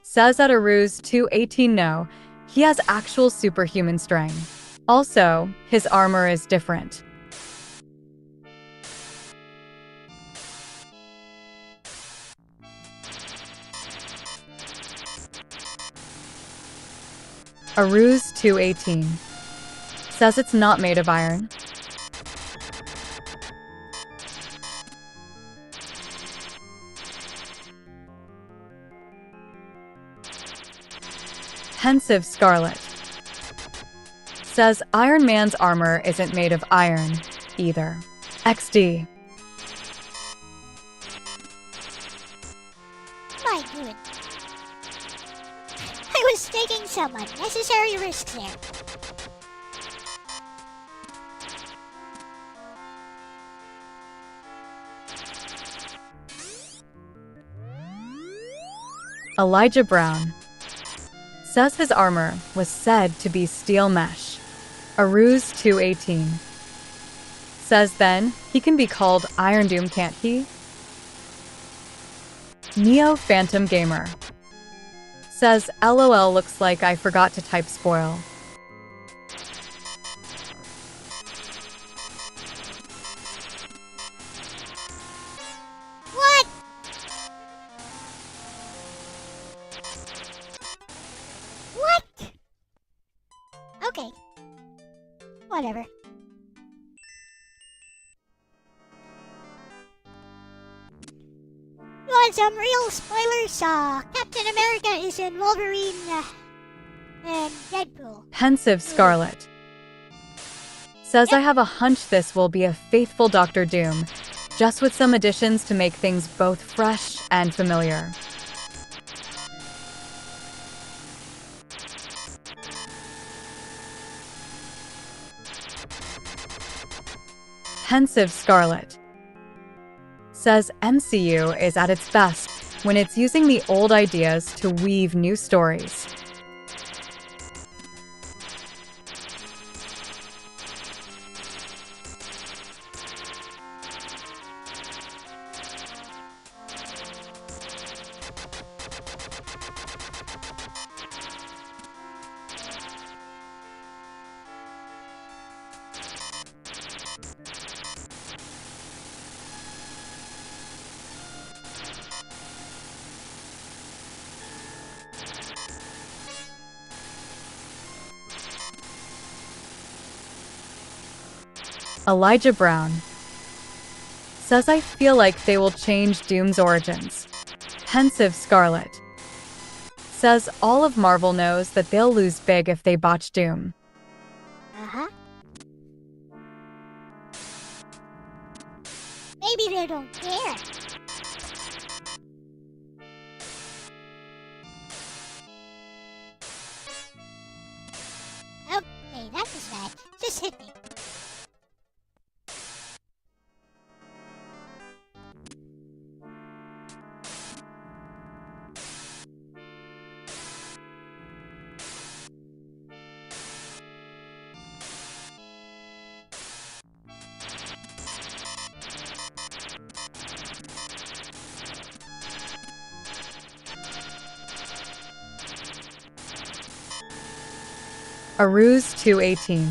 Says at Aruse 218 no, he has actual superhuman strength. Also, his armor is different. Aruse 218. Says it's not made of iron. Pensive Scarlet. Says Iron Man's armor isn't made of iron, either. XD. My good. I was taking some unnecessary risks there. Elijah Brown. Says his armor was said to be steel mesh. Aruse 218. Says then, he can be called Iron Doom, can't he? Neo Phantom Gamer. Says LOL looks like I forgot to type spoil. What? What? Okay. Whatever. You want some real spoilers? Captain America is in Wolverine and Deadpool. Pensive Scarlet. Says I have a hunch this will be a faithful Doctor Doom, just with some additions to make things both fresh and familiar. Pensive Scarlet. Says MCU is at its best when it's using the old ideas to weave new stories. Elijah Brown says, I feel like they will change Doom's origins. Pensive Scarlet says all of Marvel knows that they'll lose big if they botch Doom. Uh-huh. Maybe they don't care. Okay, that was bad. Just hit me. Aruz 218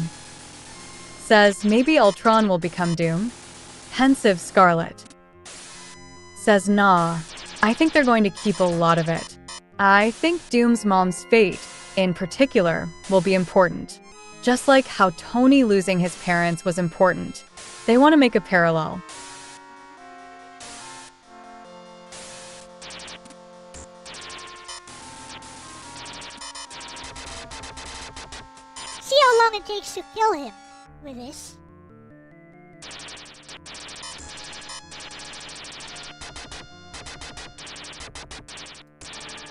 says maybe Ultron will become Doom. Pensive Scarlet says nah, I think they're going to keep a lot of it. I think Doom's mom's fate, in particular, will be important. Just like how Tony losing his parents was important. They want to make a parallel. See how long it takes to kill him with this.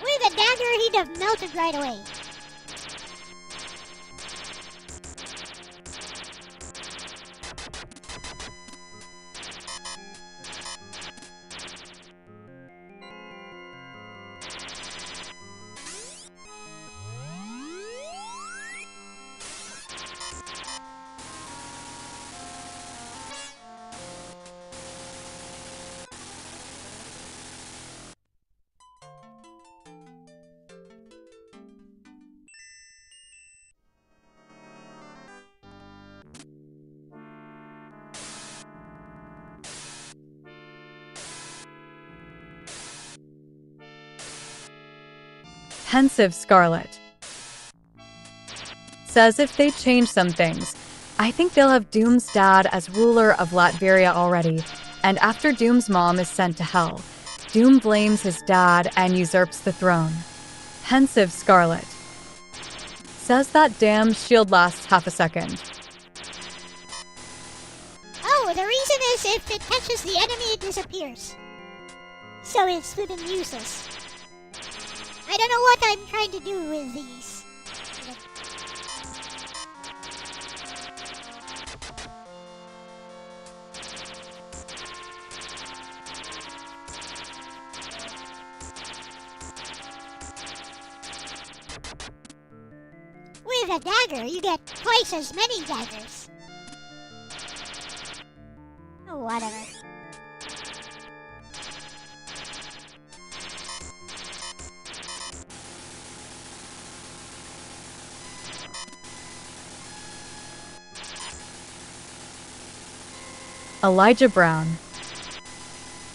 With a dagger, he'd have melted right away. Pensive Scarlet says if they change some things, I think they'll have Doom's dad as ruler of Latveria already, and after Doom's mom is sent to hell, Doom blames his dad and usurps the throne. Pensive Scarlet says that damn shield lasts half a second. Oh, the reason is if it touches the enemy, it disappears. So it's flippin' useless. I don't know what I'm trying to do with these. With a dagger, you get twice as many daggers. Oh, whatever. Elijah Brown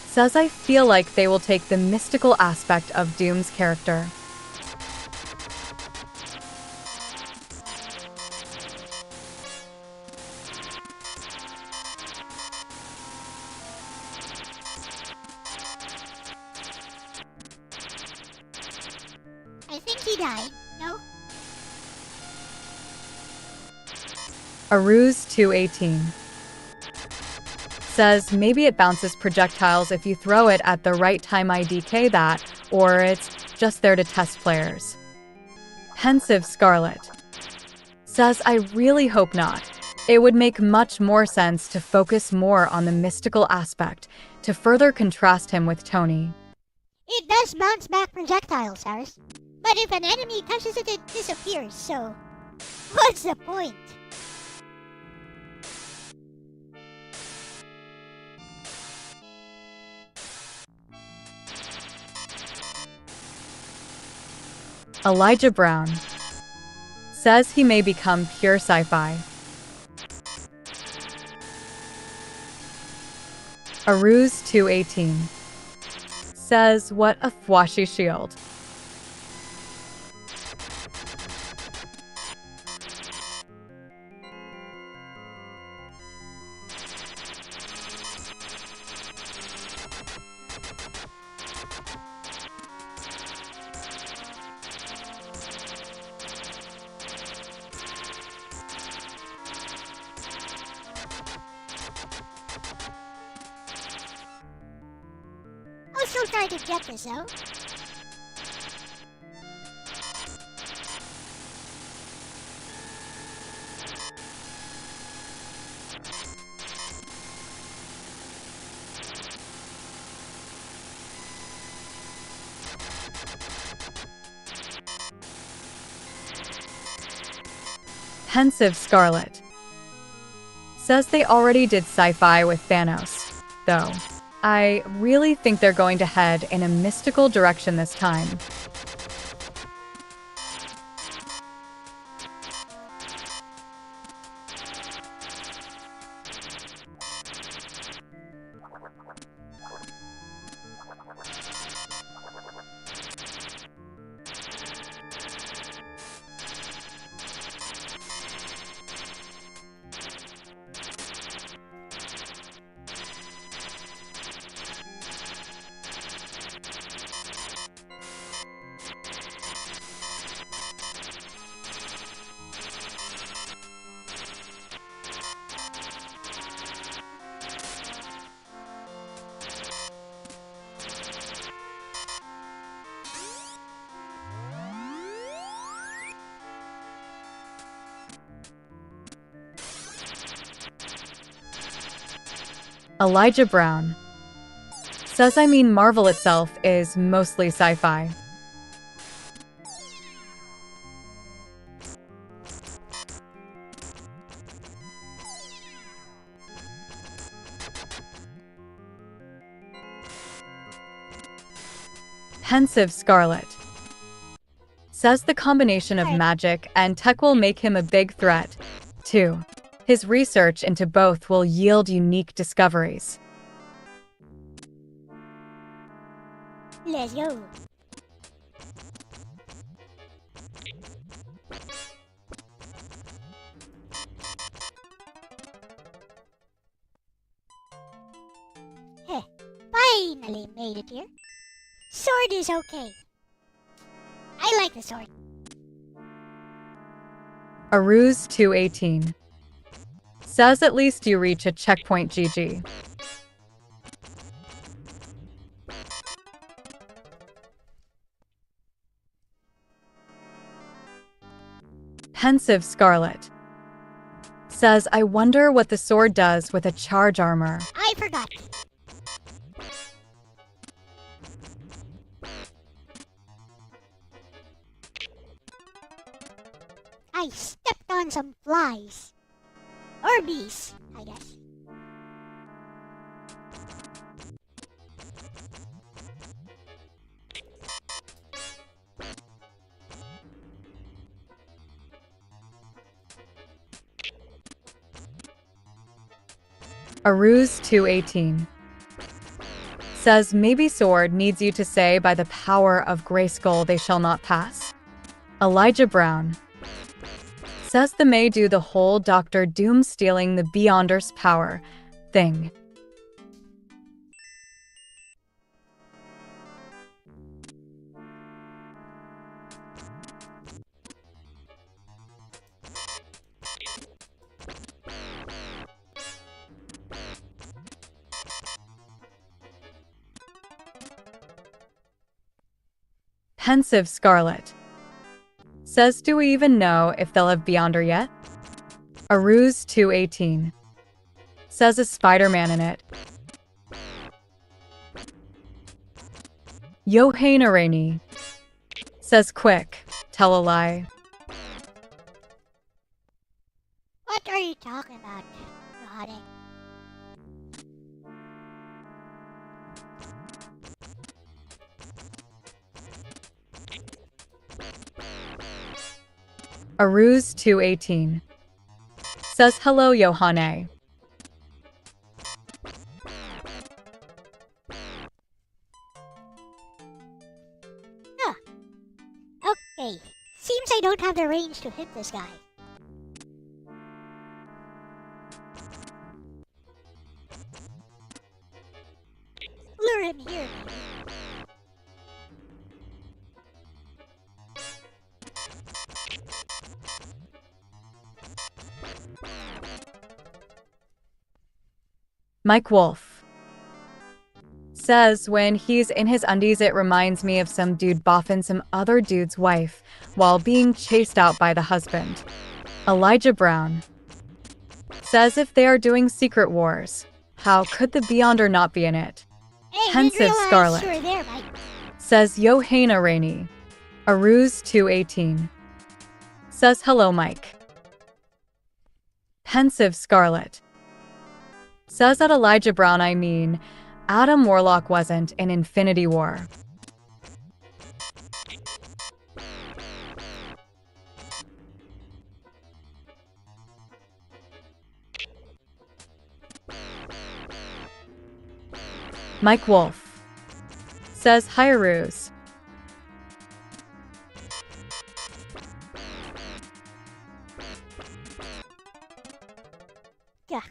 says I feel like they will take the mystical aspect of Doom's character. I think he died, no? Aruz 218 says maybe it bounces projectiles if you throw it at the right time IDK that, or it's just there to test players. Pensive Scarlet says I really hope not. It would make much more sense to focus more on the mystical aspect to further contrast him with Tony. It does bounce back projectiles, Cyrus. But if an enemy touches it, it disappears, so... what's the point? Elijah Brown says he may become pure sci-fi. Aruz 218 says what a flashy shield. still trying to get this though. Pensive Scarlet says they already did sci-fi with Thanos, though. I really think they're going to head in a mystical direction this time. Elijah Brown says Marvel itself is mostly sci-fi. Pensive Scarlet says the combination of magic and tech will make him a big threat, too. His research into both will yield unique discoveries. Let's go. Heh, finally made it here. Sword is okay. I like the sword. Aruz 218 says at least you reach a checkpoint GG. Pensive Scarlet says I wonder what the sword does with a charge armor. I forgot. I stepped on some flies. Or bees, I guess. Aruz 218 says maybe sword needs you to say by the power of Grayskull they shall not pass. Elijah Brown says the may do the whole Doctor Doom stealing the Beyonders power thing. Pensive Scarlet says do we even know if they'll have Beyonder yet? Aruz 218 says a Spider-Man in it. Yohane Arani says quick, tell a lie. What are you talking about, Yohane? Aruz 218 says hello Yohane. Okay, seems I don't have the range to hit this guy. Lure him here, maybe. Mike Wolf Says when he's in his undies, it reminds me of some dude boffing some other dude's wife while being chased out by the husband. Elijah Brown says if they are doing Secret Wars, how could the Beyonder not be in it? Hey, Pensive didn't realize Scarlet. you were there, Mike. Says Yohana Rainey. Aruz 218. Says hello, Mike. Pensive Scarlet. Says that Elijah Brown, I mean, Adam Warlock wasn't in Infinity War. Mike Wolf says hi, Aruz. Yeah.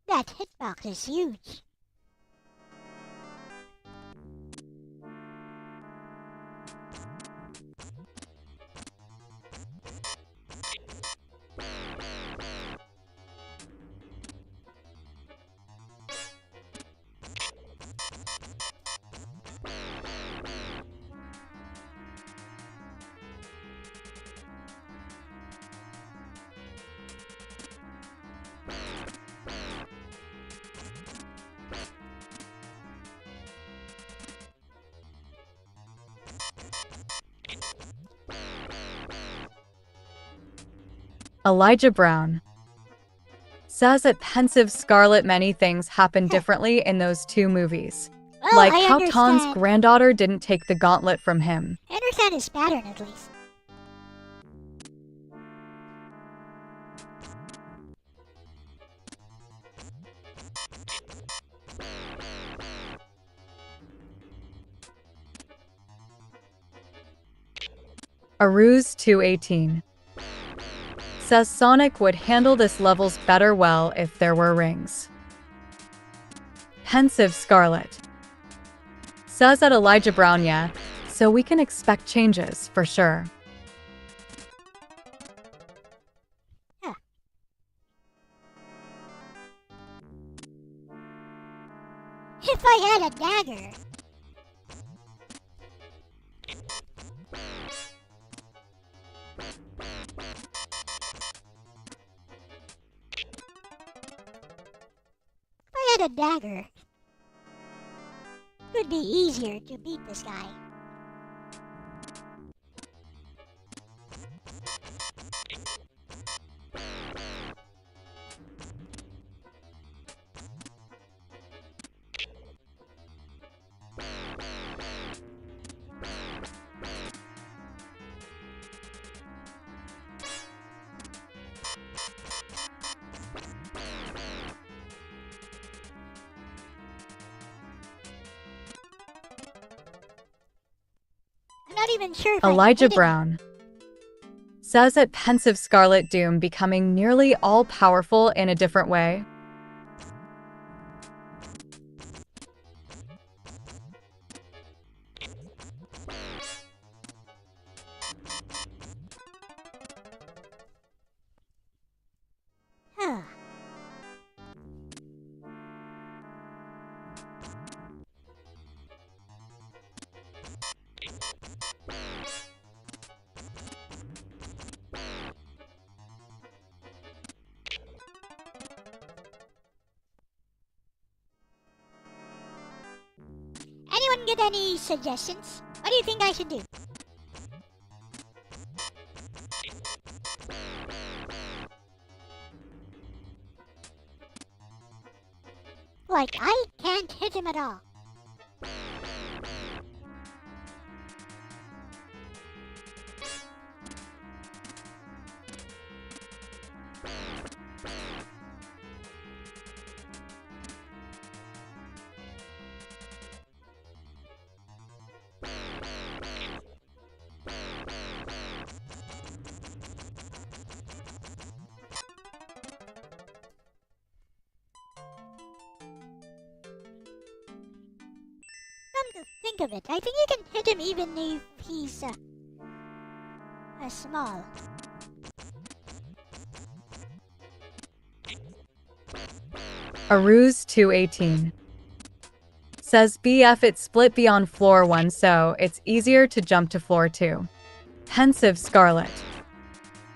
That hitbox is huge. Elijah Brown says that Pensive Scarlet, many things happen differently in those two movies. Well, Like I how understand. Ton's granddaughter didn't take the gauntlet from him. I understand his pattern, at least. Aruz 218 says Sonic would handle this levels better well if there were rings. Pensive Scarlet says that Elijah Brown, yeah, so we can expect changes for sure. If I had a dagger. If I had a dagger, it would be easier to beat this guy. I'm not even sure if Elijah I hit it. Brown says that Pensive Scarlet Doom becoming nearly all-powerful in a different way. Huh. Anyone get any suggestions? What do you think I should do? Like, I can't hit him at all. Come to think of it, I think you can hit him even if he's small. A Ruse 218 says BF it split beyond floor 1 so it's easier to jump to floor 2. Pensive Scarlet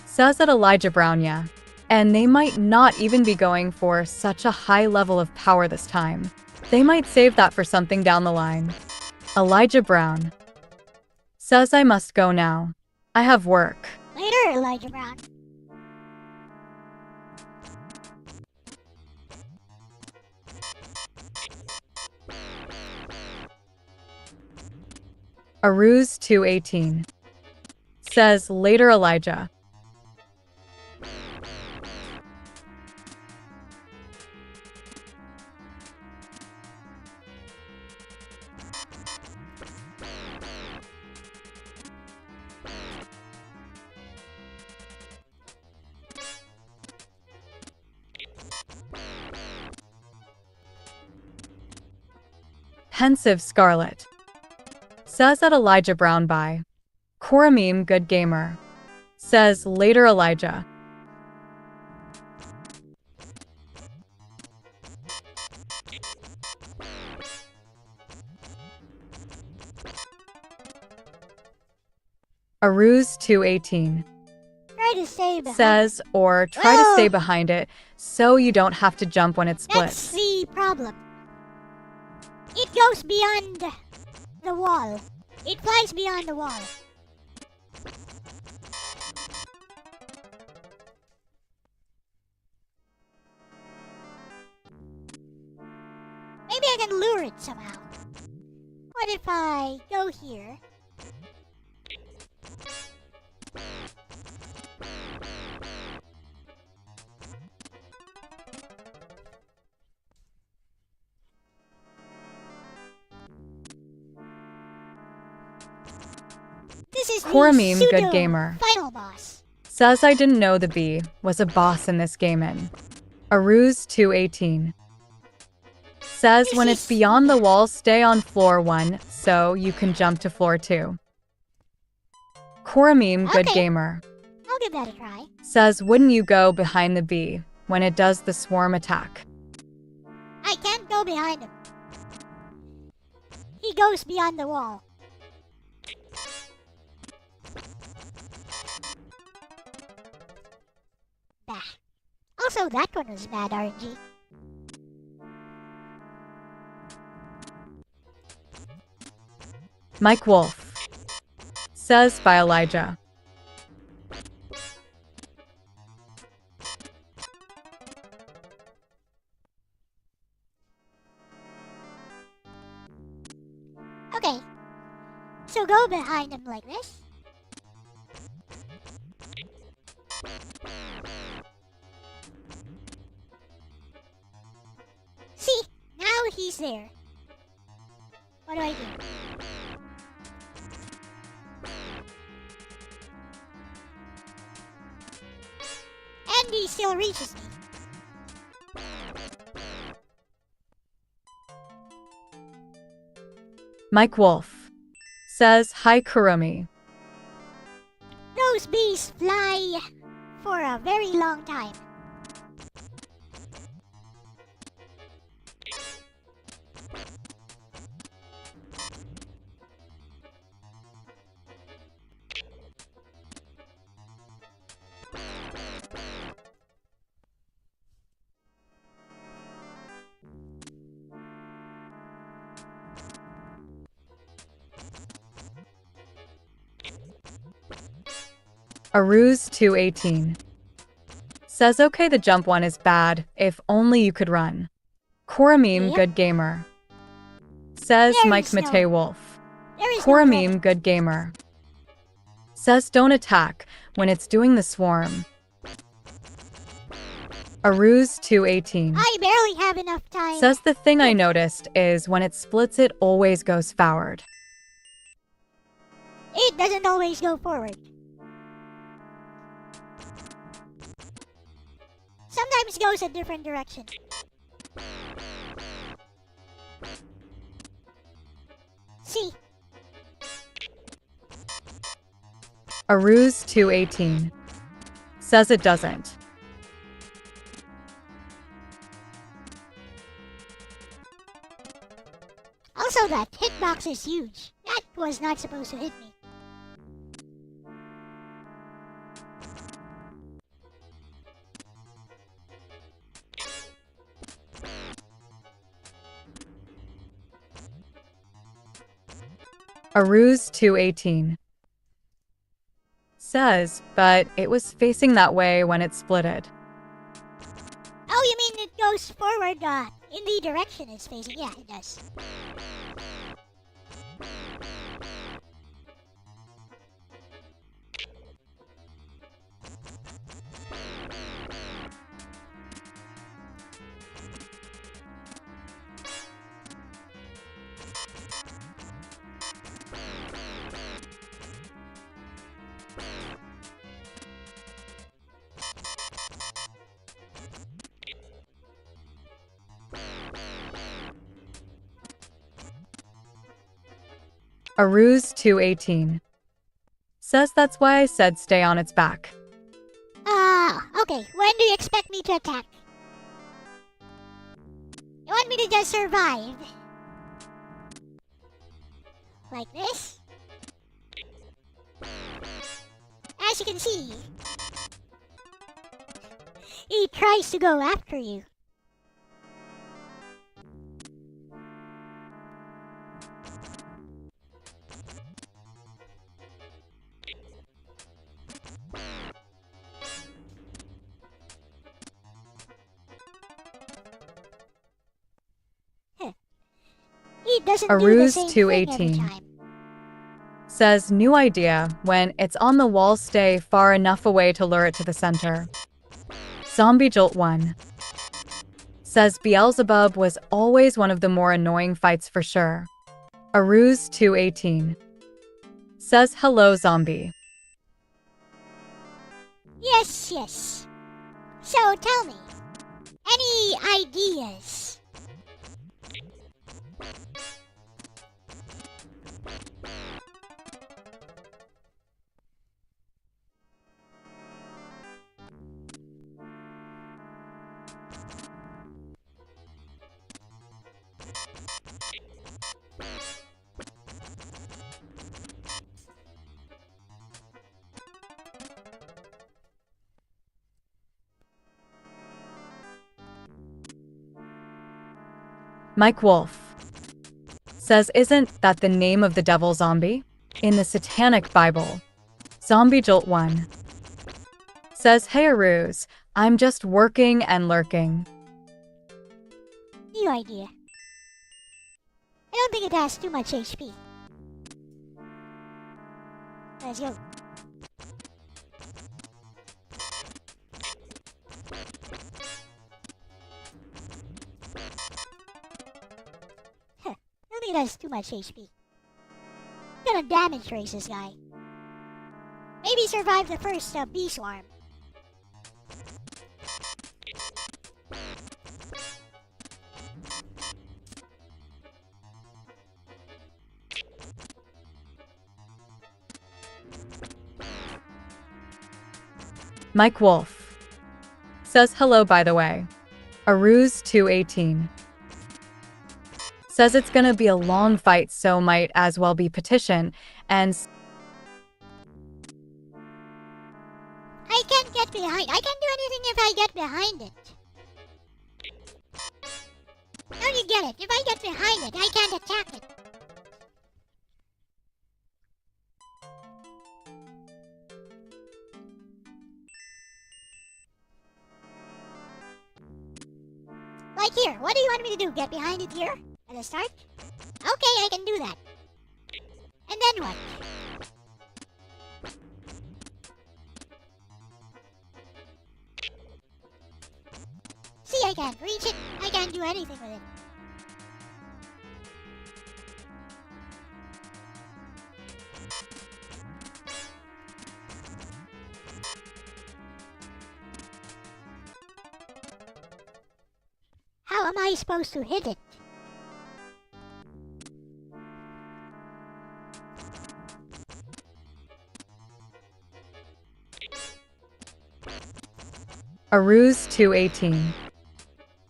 says that Elijah Brown yeah. And they might not even be going for such a high level of power this time. They might save that for something down the line. Elijah Brown says I must go now. I have work. Later, Elijah Brown. A Ruse 218 says later Elijah. Pensive Scarlet says that Elijah Brown by Koramim Good Gamer says later Elijah. A Ruse 218 Try to stay behind. says or try to stay behind it so you don't have to jump when it That's splits. the problem. It goes beyond the wall. It flies beyond the wall. Maybe I can lure it somehow. What if I go here? This is the Koramim Good pseudo Gamer final boss. says I didn't know the bee was a boss in this game in. A Ruse 218 says when it's beyond the wall stay on floor 1 so you can jump to floor 2. Koramim Good Okay. Gamer I'll give that a try. says wouldn't you go behind the bee when it does the swarm attack? I can't go behind him. He goes beyond the wall. Bah. Also, that one was bad RNG. Mike Wolf says by Elijah. Okay. So go behind him like this. See? Now he's there. What do I do? And he still reaches me. Mike Wolf says hi Kurumi. Those bees fly for a very long time. A Ruse 218 says okay the jump one is bad if only you could run. Koramim Yep. Good Gamer Says There Mike is no- Matei Wolf. There is Poor no meme, good gamer. Says don't attack when it's doing the swarm. Aruse 218. I barely have enough time. Says the thing I noticed is when it splits it always goes forward. It doesn't always go forward. Sometimes goes a different direction. See, Aruse 218. Says it doesn't. also that hitbox is huge. That was not supposed to hit me. Aruse 218. Says, but it was facing that way when it splitted. Oh, you mean it goes forward in the direction it's facing? Yeah, it does. Aruse 218. Says that's why I said stay on its back. Okay. When do you expect me to attack? You want me to just survive? Like this? As you can see, he tries to go after you. He doesn't do the Aruse same thing 218. every time. Says new idea when it's on the wall, stay far enough away to lure it to the center. Zombie Jolt 1. Says Beelzebub was always one of the more annoying fights for sure. Aruse 218. Says hello zombie. Yes, yes. So tell me, any ideas? Mike Wolf. Says isn't that the name of the devil zombie? In the Satanic Bible. Zombie Jolt 1. Says hey Aruse, I'm just working and lurking. New idea. I don't think it has too much HP. Let's go. Huh. I don't think it has too much HP. Gonna damage race this guy. Maybe survive the first bee swarm. Mike Wolf. Says hello by the way. Aruse 218. Says it's gonna be a long fight so might as well be petition and I can't get behind. I can't do anything if I get behind it. Don't you get it? If I get behind it, I can't attack it. Like here, what do you want me to do? Get behind it here? At the start? Okay, I can do that. And then what? See, I can't reach it. I can't do anything with it. How am I supposed to hit it? Aruse218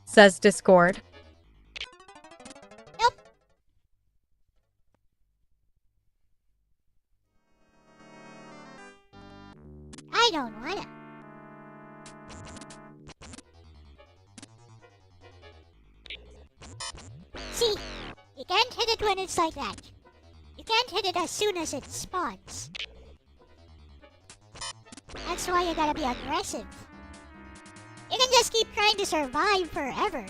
says Discord. Nope. I don't wanna. See, you can't hit it when it's like that. You can't hit it as soon as it spawns. That's why you gotta be aggressive. You can just keep trying to survive forever.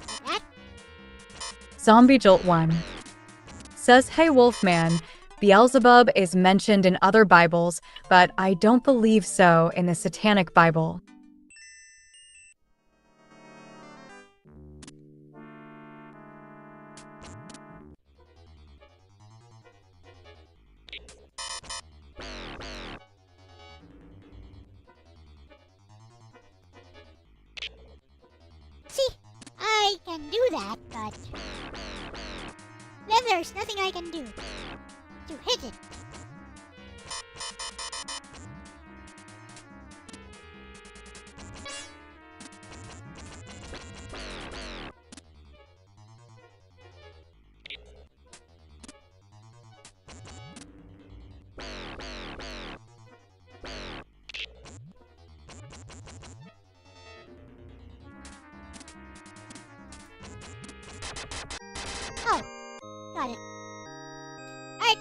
Like that. Zombie Jolt 1 says, Hey Wolfman, Beelzebub is mentioned in other Bibles, but I don't believe so in the Satanic Bible. See, I can do that, but then there's nothing I can do to hit it. Oh, got it. Alright.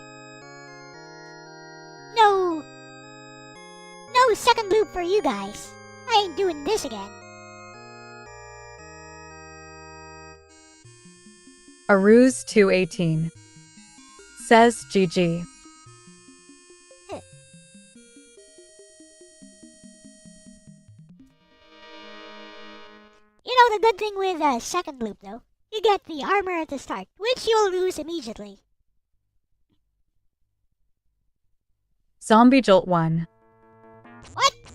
No second loop for you guys. I ain't doing this again. Aruse218 says GG. You know the good thing with a second loop though? You get the armor at the start, which you'll lose immediately. Zombie Jolt 1 What? Hey,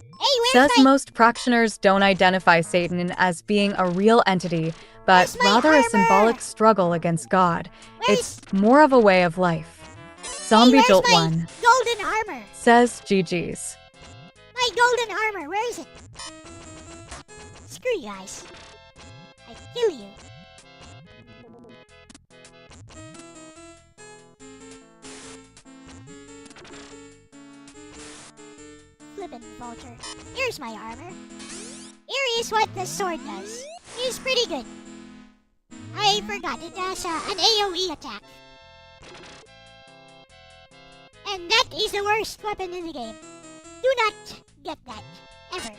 says where's my... most practitioners don't identify Satan as being a real entity, but Where's my rather a armor? symbolic struggle against God. Where's... It's more of a way of life. Zombie where's Jolt my 1 golden armor? says GG's. My golden armor, where is it? Screw you guys. I kill you. Flippin' vulture. Here's my armor. Here is what the sword does. It's pretty good. I forgot it has an AoE attack. And that is the worst weapon in the game. Do not get that, ever.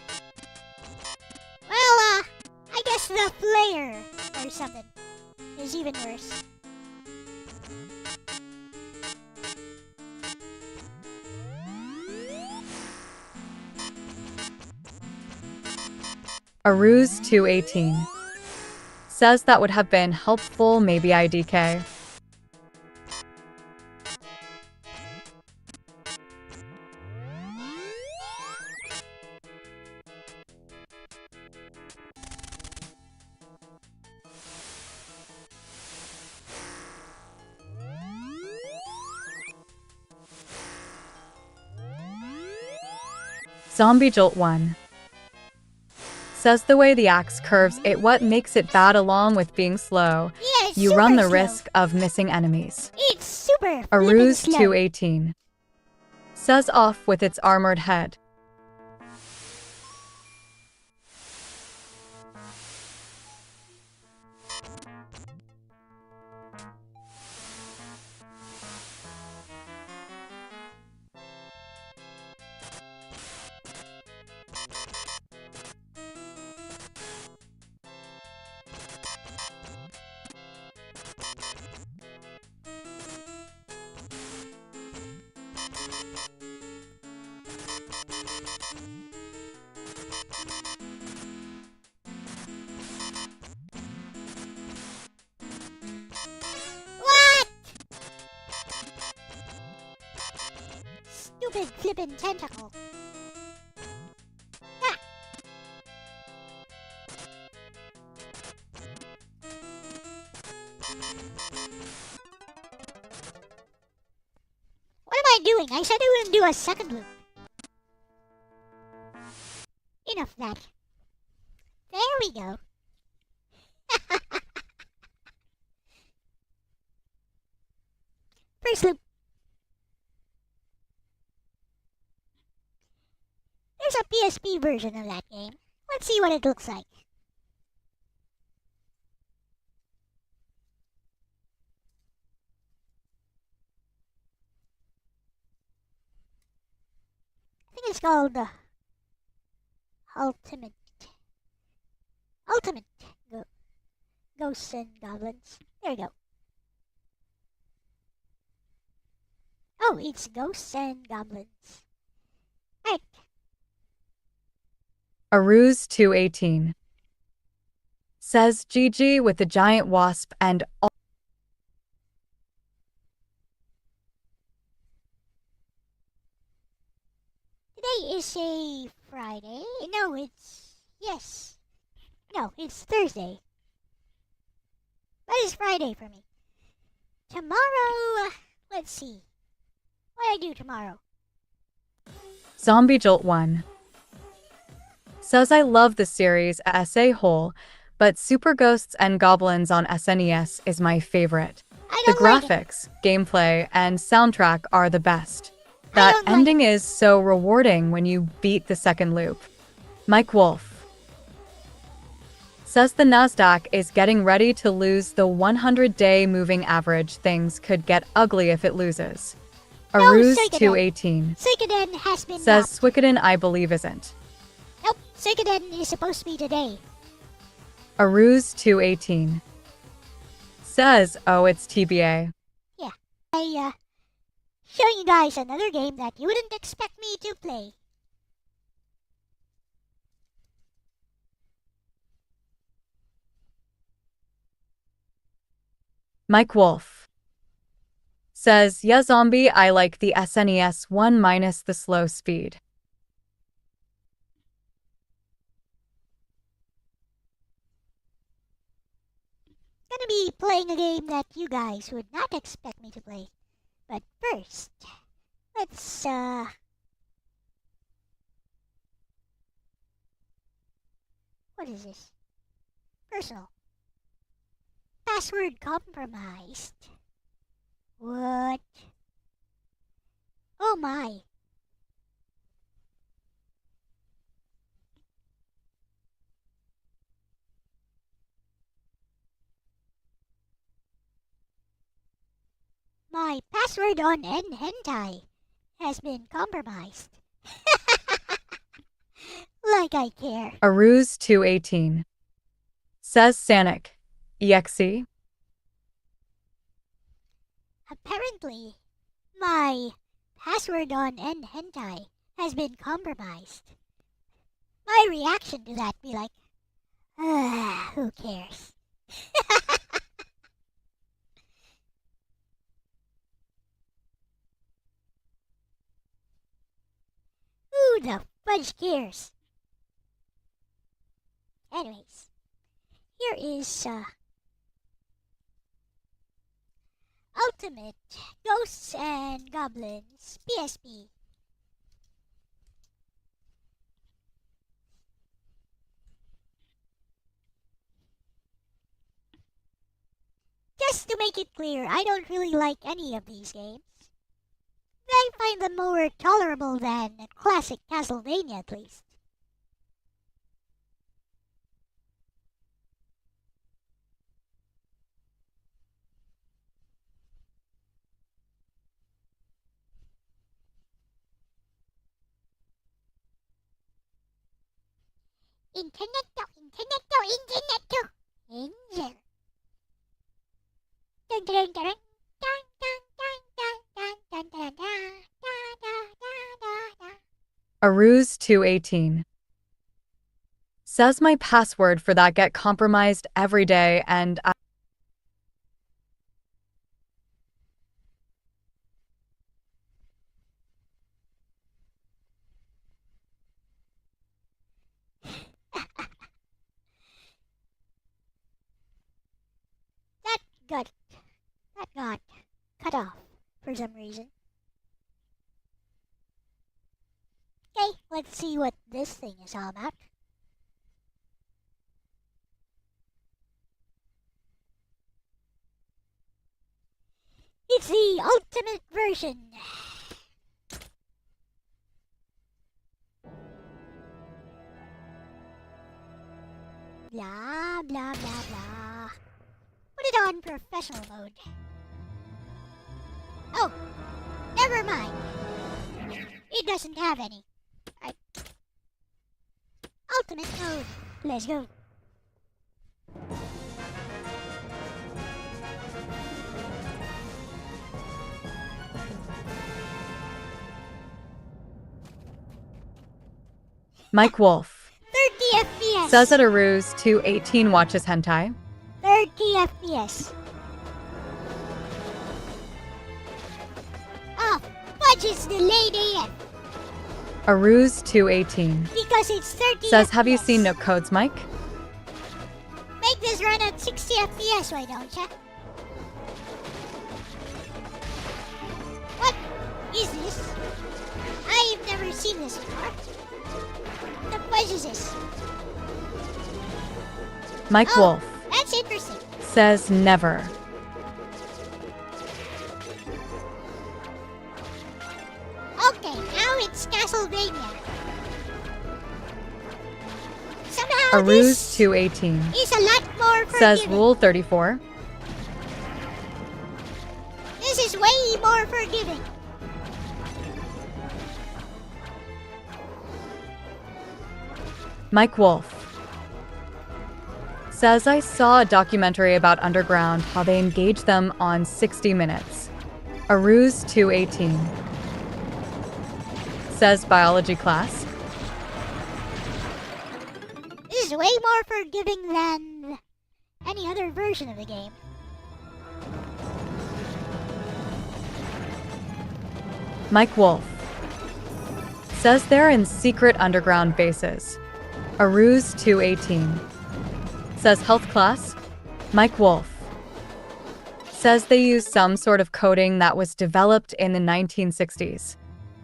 Well, I guess the flare or something is even worse. Aruse218 says that would have been helpful, maybe IDK. Zombie Jolt 1 says the way the axe curves it what makes it bad along with being slow. Yeah, it's You super run the slow. risk of missing enemies. It's super flippin' slow. Aruse218 says off with its armored head. stupid flippin' tentacle. Ah! What am I doing? I said I wouldn't do a second loop. Enough of that. There we go. First loop. There's a PSP version of that game. Let's see what it looks like. I think it's called Ultimate Ghosts and Goblins. There we go. Oh, it's Ghosts and Goblins. Alright. Aruz 218 says GG with the giant wasp and all. Today is a Friday. No, it's... Yes. No, it's Thursday. That is Friday for me. Tomorrow... Let's see. What do I do tomorrow? Zombie Jolt 1 says I love the series as a whole, but Super Ghosts and Goblins on SNES is my favorite. I The don't like it. graphics, gameplay, and soundtrack are the best. I That don't like ending is so rewarding when you beat the second loop. Mike Wolf says the Nasdaq is getting ready to lose the 100-day moving average. Things could get ugly if it loses. No, Aruz Suikoden. 218 Suikoden has been says dropped. Suikoden I believe isn't. Nope, Suikoden is supposed to be today. Aruz 218 says, oh, it's TBA. I, showing you guys another game that you wouldn't expect me to play. Mike Wolf says, yeah, zombie, I like the SNES one minus the slow speed. Gonna be playing a game that you guys would not expect me to play. But first, let's, what is this? Personal. Password compromised. What? Oh my. My password on Hentai has been compromised. Like I care. Aruz 218 says Sanic, EXE. Apparently, my password on Hentai has been compromised. My reaction to that be like, who cares? Who the fudge cares? Anyways, here is Ultimate Ghosts and Goblins PSP. Just to make it clear, I don't really like any of these games. I find them more tolerable than classic Castlevania, at least. Interneto, interneto. Angel. Dun dun dun dun dun dun dun dun dun dun dun dun. Aruz 218 says my password for that get compromised every day and got cut off for some reason. Okay, let's see what this thing is all about. It's the ultimate version. Blah, blah, blah, blah. Put it on professional mode. Oh, never mind. It doesn't have any. Right. Ultimate mode. Let's go. Mike Wolf 30 FPS. says that Aruz 218 watches hentai. 30 FPS. Oh, fudge is delayed AF. Aruz 218 Because it's 30 says, FPS. have you seen Nook Codes, Mike? Make this run at 60 FPS, why don't ya? What is this? I've never seen this before. The fudge is this? Mike Oh, Wolf that's interesting. says never. Okay, now it's Castlevania. Somehow Aruz this 218 is a lot more says forgiving. Rule 34. This is way more forgiving. Mike Wolf says, I saw a documentary about Underground, how they engage them on 60 Minutes. Aruz 218 says biology class. This is way more forgiving than any other version of the game. Mike Wolf says they're in secret underground bases. Aruz 218 says health class. Mike Wolf says they use some sort of coding that was developed in the 1960s.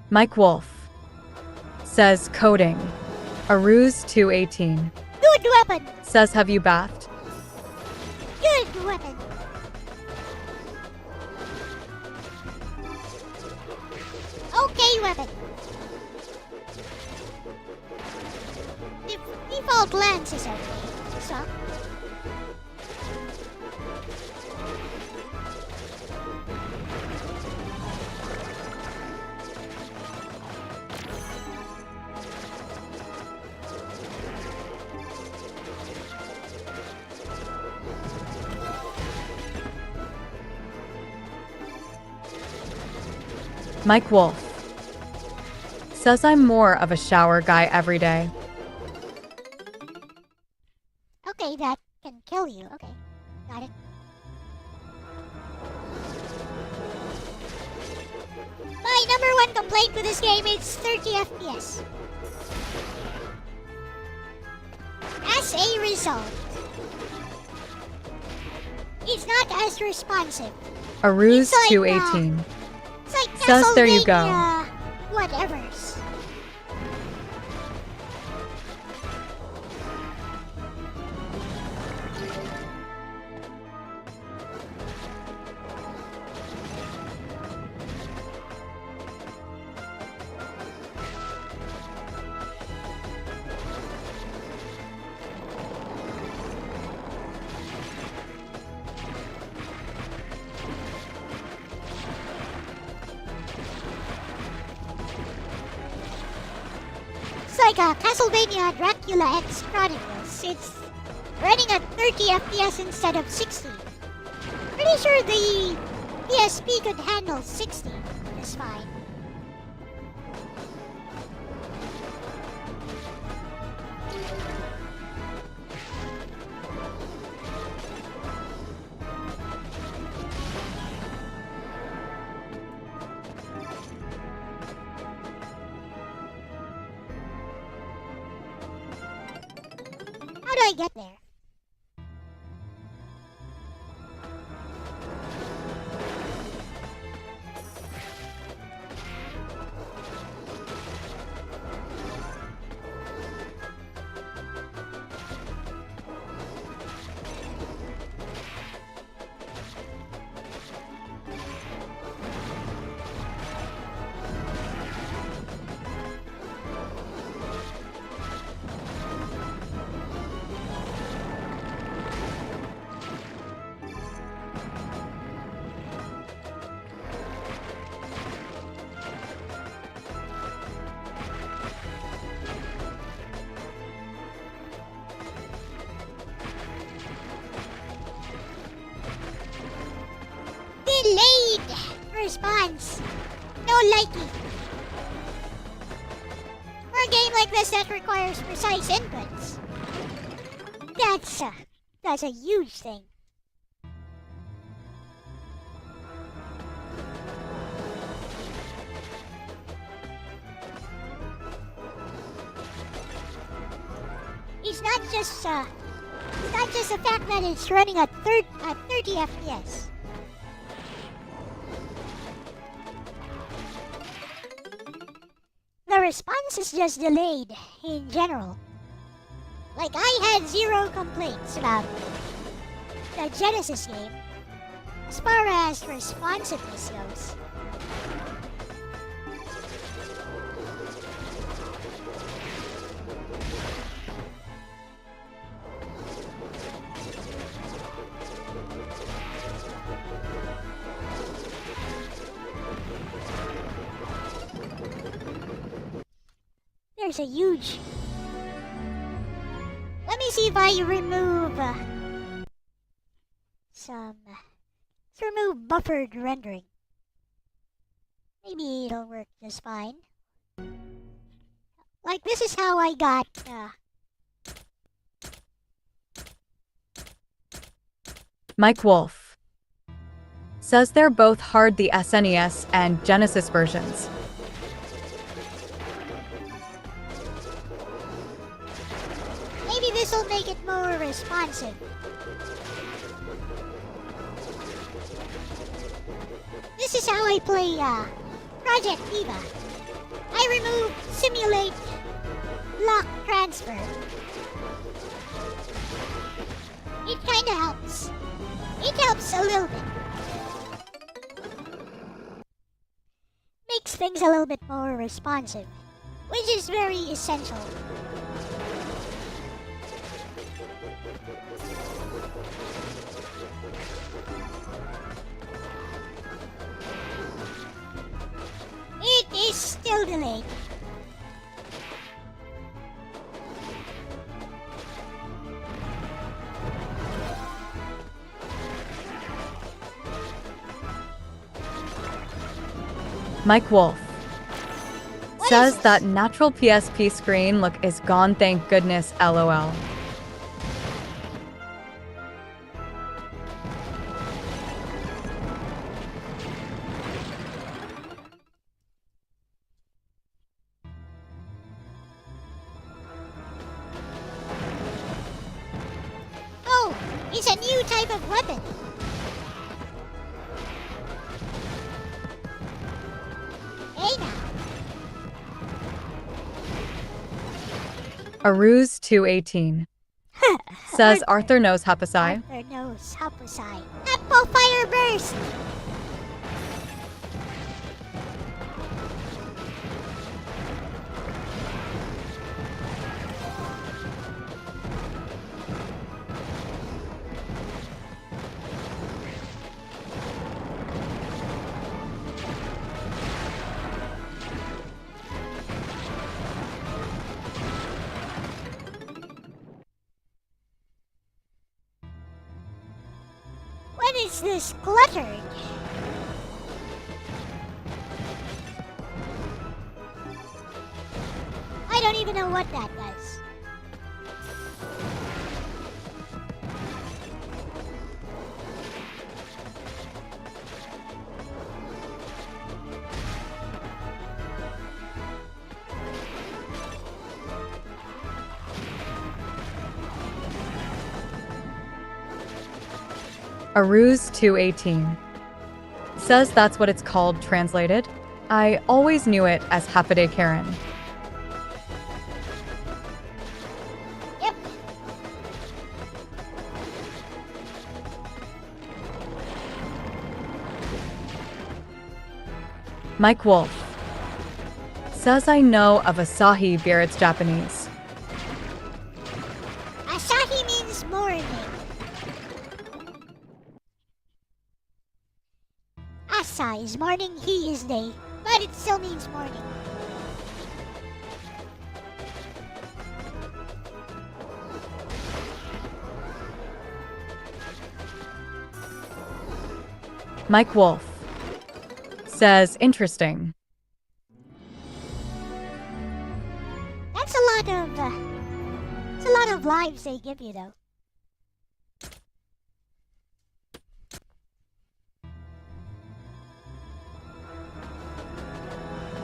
Mike Wolf says coding. Aruz 218 Good weapon. says, have you bathed? Good weapon. Okay, weapon. The default lens is okay, so. Mike Wolf says, I'm more of a shower guy every day. Okay, that can kill you. Okay, got it. My number one complaint with this game is 30 FPS. As a result, it's not as responsive. Aruz It's like, 218 It's like says, there you go. Castlevania whatevers. It's like a Castlevania Dracula X Chronicles. It's running at 30 FPS instead of 60. Pretty sure the PSP could handle 60 just fine. How do I get there? response. No likey. For a game like this that requires precise inputs, that's a huge thing. It's not just the fact that it's running at 30 FPS. The response is just delayed in general. Like, I had zero complaints about the Genesis game as far as responsiveness goes. There's a huge... Let me see if I remove let's remove buffered rendering. Maybe it'll work just fine. Like, this is how I got Mike Wolf says they're both hard, the SNES and Genesis versions. Maybe this'll make it more responsive. This is how I play Project Viva. I remove simulate lock transfer. It kinda helps. It helps a little bit. Makes things a little bit more responsive, which is very essential. It is still delayed. Mike Wolf What says is this? that natural PSP screen look is gone, thank goodness, LOL. Oh, it's a new type of weapon. Hey now. Aruz 218 says Arthur knows Hapasai. Arthur knows Hapusai. Apple Fire Burst! What is this cluttered? I don't even know what that does. Aruz 218 says that's what it's called translated. I always knew it as Hapade Karen. Yep. Mike Wolf says I know of Asahi beer, it's Japanese. Asahi means morning. Asa is morning, he is day, but it still means morning. Mike Wolf says interesting. That's it's a lot of lives they give you though.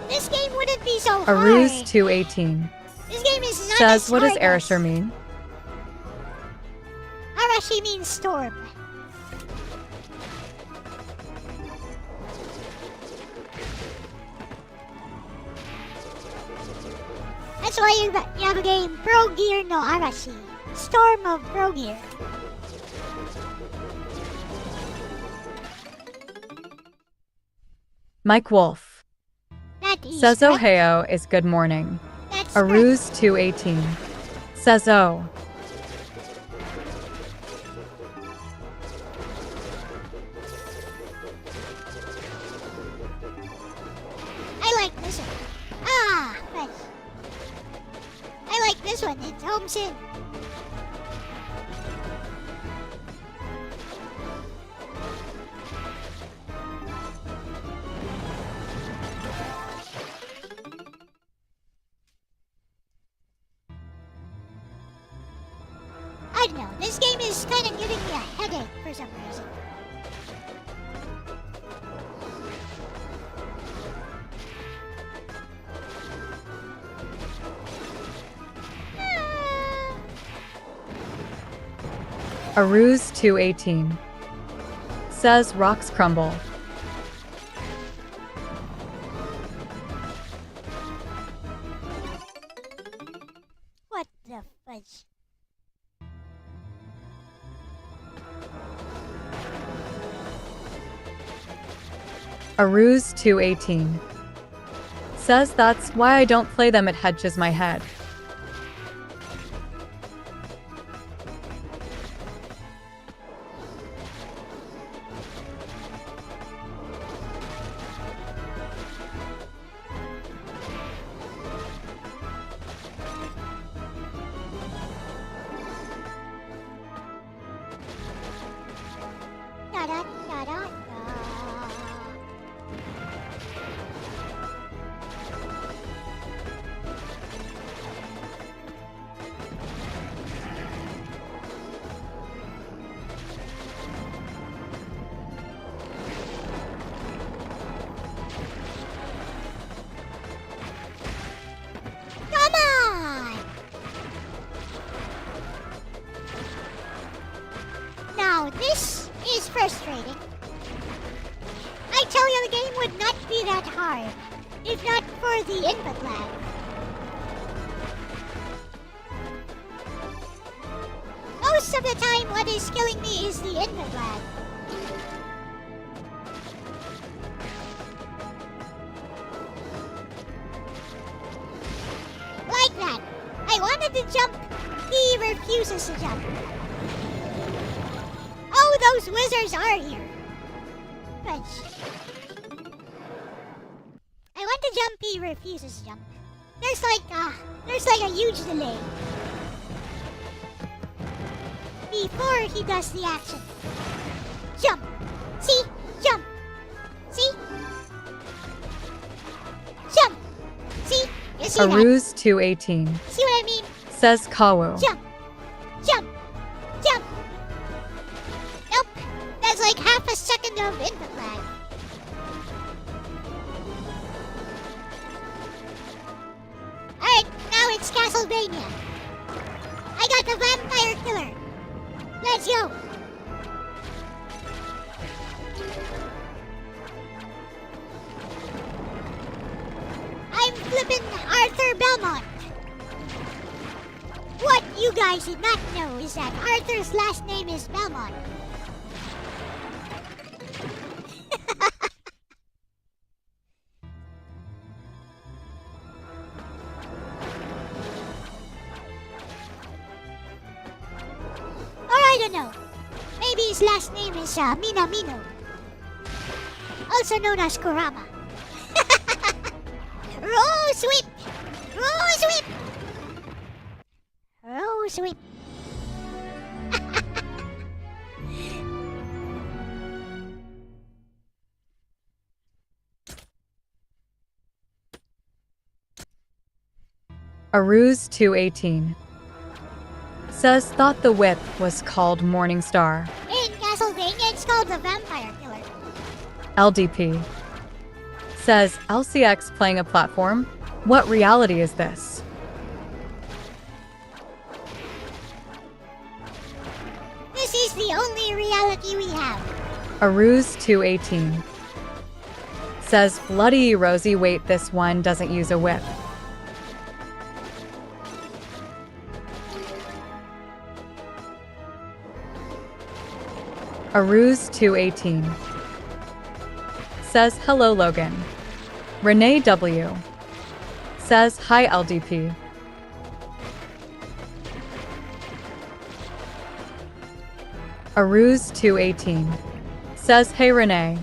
This game wouldn't be so hard. Aruz 218 This game is not says, as what does hard as- Arashir mean? Arashi means storm. That's why you have a game, Pro Gear no Arashi. Storm of Pro Gear. Mike Wolf That is says correct. Ohio is good morning. That's correct. Aruz 218 says oh. I like this one. Ah, right. I like this one. It's Home Sin. I don't know. This game is kind of giving me a headache for some reason. Aruz 218 says rocks crumble. What the fudge? Aruz 218 says that's why I don't play them, it hedges my head. Da da da da da. Come on! Now this is frustrating. I tell you, the game would not be that hard if not for the input lag. Most of the time, what is killing me is the input lag. Like that. I wanted to jump. He refuses to jump. Oh, those wizards are here. Fudge. I want to jump. He refuses to jump. There's like a huge delay before he does the action. Jump. See? Jump. See? Jump. See? You see that? Aruz 218 See what I mean? says Kawu. Jump! Jump! Jump! Nope. That's like half a second of input lag. Alright, now it's Castlevania. I got the vampire killer. Let's go. I'm flipping Arthur Belmont. What you guys did not know is that Arthur's last name is Belmont. Or I don't know. Maybe his last name is Minamino. Also known as Kurama. Roll sweep! Roll sweep! Roll sweep. Aruse 218 says thought the whip was called Morningstar. In Castlevania, it's called the Vampire Killer. LDP says LCX playing a platform? What reality is this? This is the only reality we have. Aruse 218 says bloody Rosie, wait, this one doesn't use a whip. Aruse 218 says hello Logan. Renee W says hi LDP. Aruse 218 says hey Renee.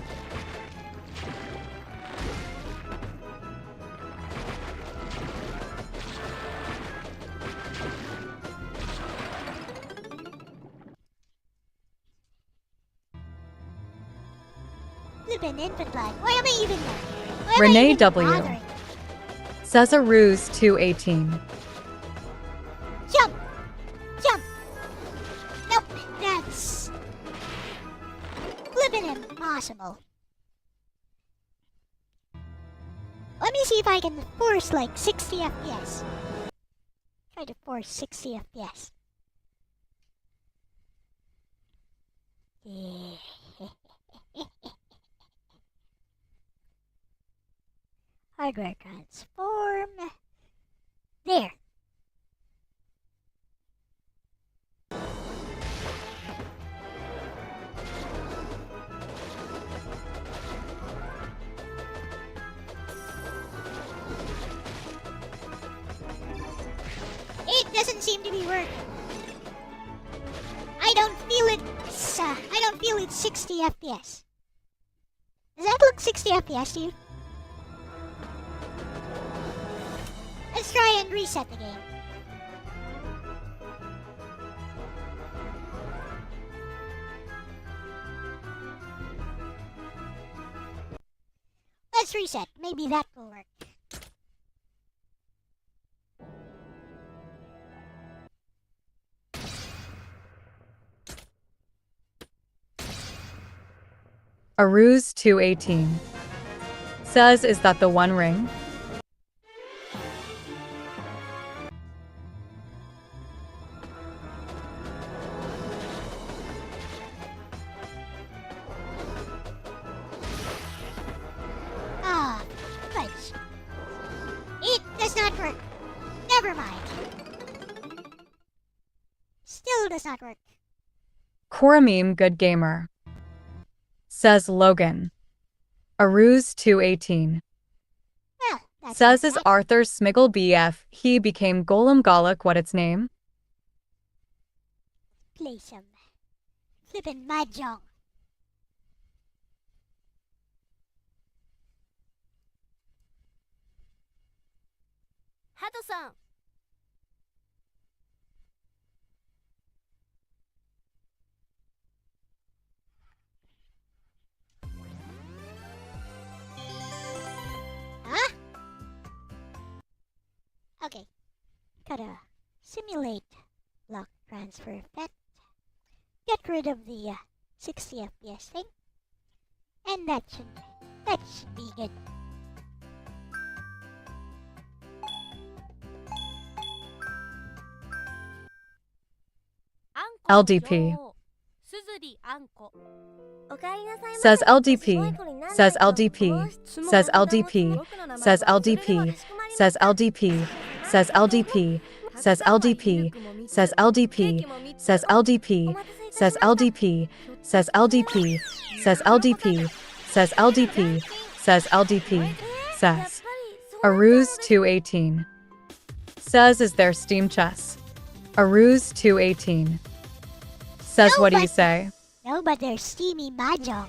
Flippin' infant lag. Why am I even there? Why am I Renee even W bothering? says Aruse 218. Jump! Jump! Nope, that's flippin' impossible. Let me see if I can force like 60 FPS. Try to force 60 FPS. Yeah. Hardware transform. There. It doesn't seem to be working. I don't feel it. I don't feel it's 60 FPS. Does that look 60 FPS to you? Let's try and reset the game. Let's reset. Maybe that will work. Aruse 218 says is that the One Ring? Ah, fudge. It does not work. Never mind. Still does not work. Korameme Good Gamer says Logan. Aruse 218 Well, that's says not is bad. Arthur Smiggle BF he became Golem Gallic what its name? Play some flippin' mahjong. Hato-san. Huh? Okay. Gotta simulate block transfer effect. Get rid of the 60 FPS thing. And that should be good. LDP says LDP says LDP says LDP says LDP says LDP says LDP says LDP says LDP says LDP says LDP says LDP says LDP says LDP says LDP says Aruse 218 says is there Steam Chess? Aruse 218 says No, what do you but- say? No, but there's steamy mahjong.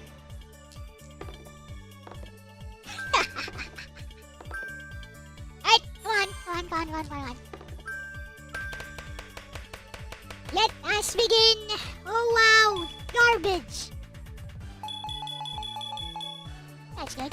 Alright, come on. Let us begin. Oh wow, garbage. That's good.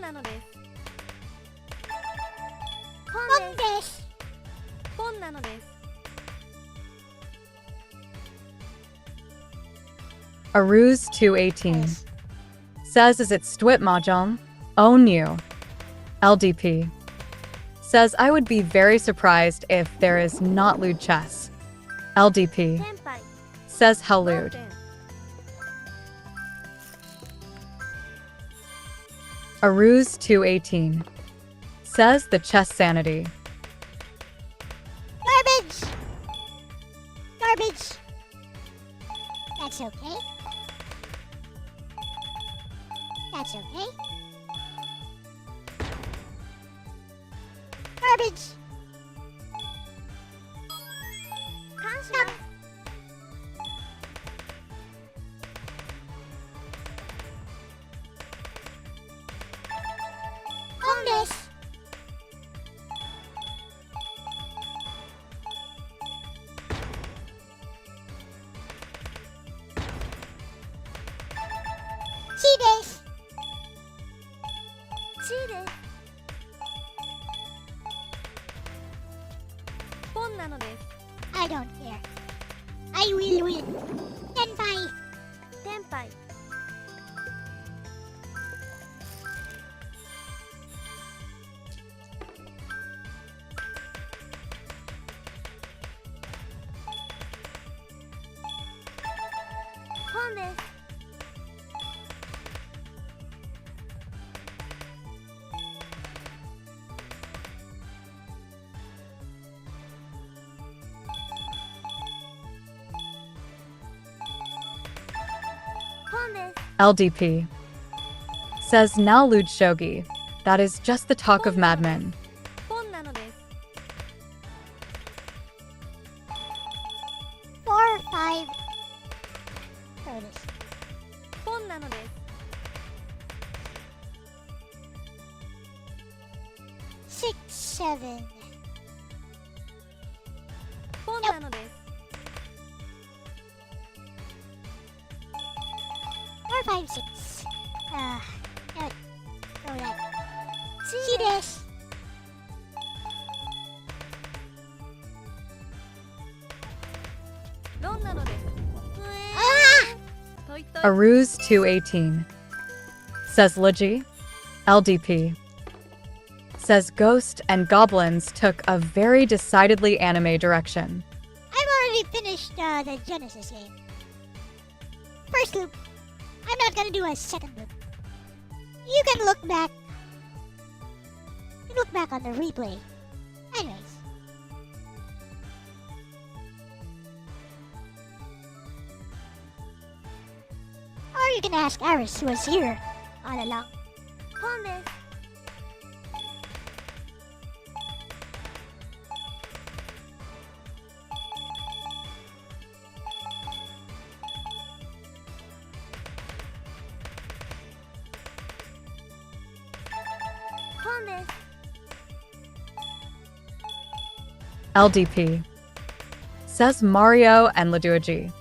なのです。本です。本なのです。 Aruz 218 says, is it Stwit Mahjong? Oh, new. LDP says, I would be very surprised if there is not lewd chess. LDP 先輩 says, how lewd. Aruz 218 says, the chess sanity. Garbage! Garbage! That's okay. That's okay. Garbage! 感謝 本です。C です。 C です。本なのです。 I don't care. I will win. 先輩。先輩 本です。 本です。 LDP says, now lewd shogi. That is just the talk of madmen. 本なのです。 4, 5. Throw this. 本なのです。 6, 7. 本なのです。 4, 5, 6. Throw that. C C です。論なのです。あといっとい Aruz 218 says, Liji. LDP says, Ghost and Goblins took a very decidedly anime direction. I've already finished the Genesis game. First loop. I'm not gonna do a second loop. You can look back. You look back on the replay. Anyways. Or you can ask Aris, who was here all along. 本です。 本です。 LDP says, Mario and Laduaji.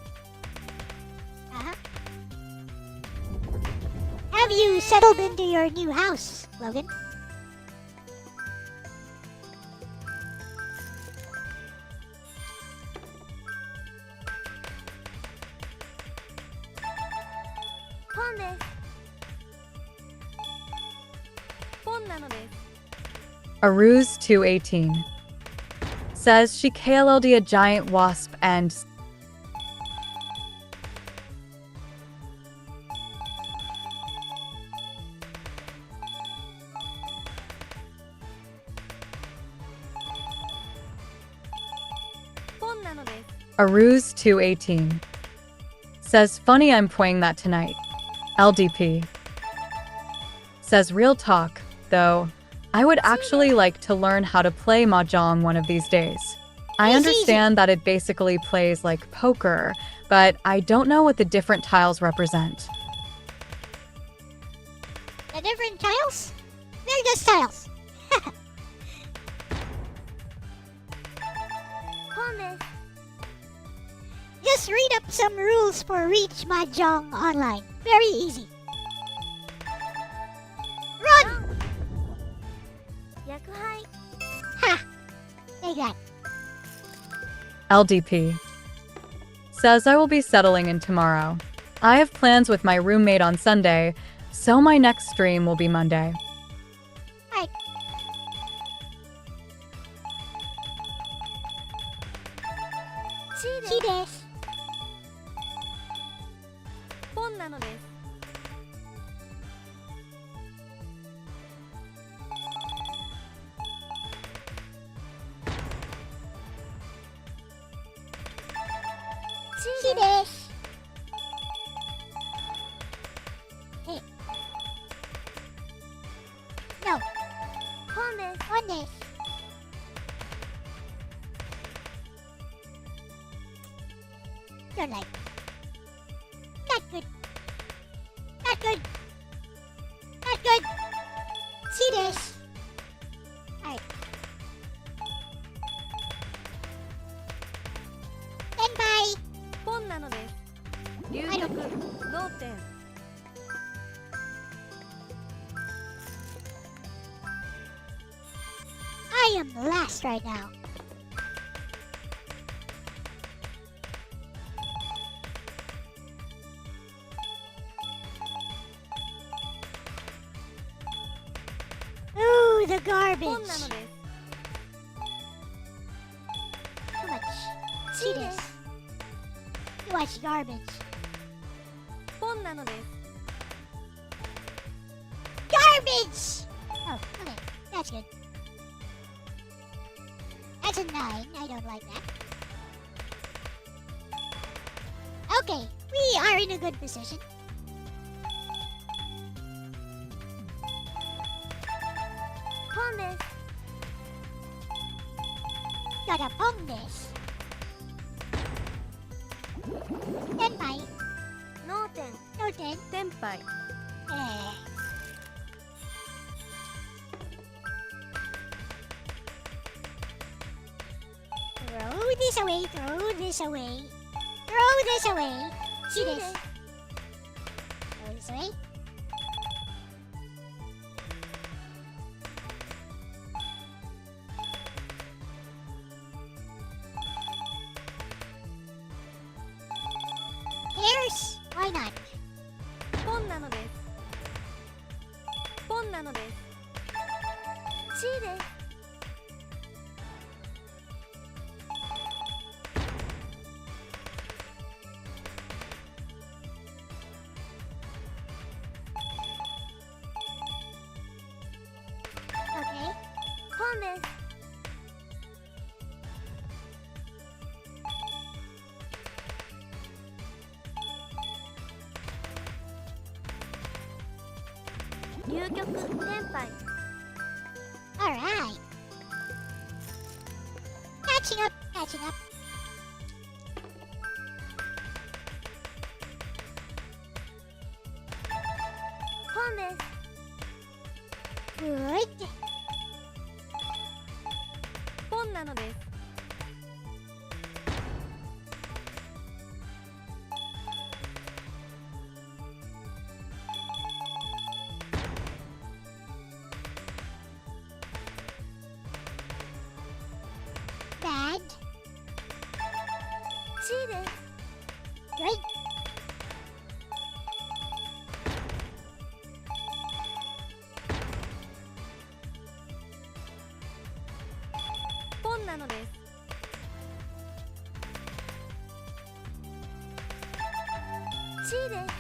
Uh-huh. Have you settled into your new house, Logan?本です。本なのです。 Aruz 218 says, she KLL'd a giant wasp and 本なのです。 Aruz 218 says, funny I'm playing that tonight. LDP says, real talk, though, I would actually like to learn how to play Mahjong one of these days. I understand that it basically plays like poker, but I don't know what the different tiles represent. The different tiles? They're just tiles. 本です。 Just read up some rules for Reach Mahjong Online. Very easy. Run! Take that. LDP. Says I will be settling in tomorrow. I have plans with my roommate on Sunday, so my next stream will be Monday. Alright. See this. 本なのです。See this. Hey. No. 本です。 On this. Don't like. Not good. Not good. Not good. See this. Alright. Stand by. 本なのです。流はい局脳天。 I am last right now. Ooh, the garbage. 本なのです。 Too much. See this. Too much garbage. 本なのです。 Garbage! Oh, okay. That's good. That's a 9. I don't like that. Okay, we are in a good position. Pon this. Gotta pong this. Then my No ten. no 10. 天杯。 Eh. Throw this away, throw this away. Throw this away. See this. Throw this away. Hairs? Why not? 本なのです。本なのです。C です。 Okay. 本です。 流局天杯。 Alright. Catching up, catching up. Pon this. Good. Pon なのです。 Bad. C です。 Great. Pon なのです。 C です。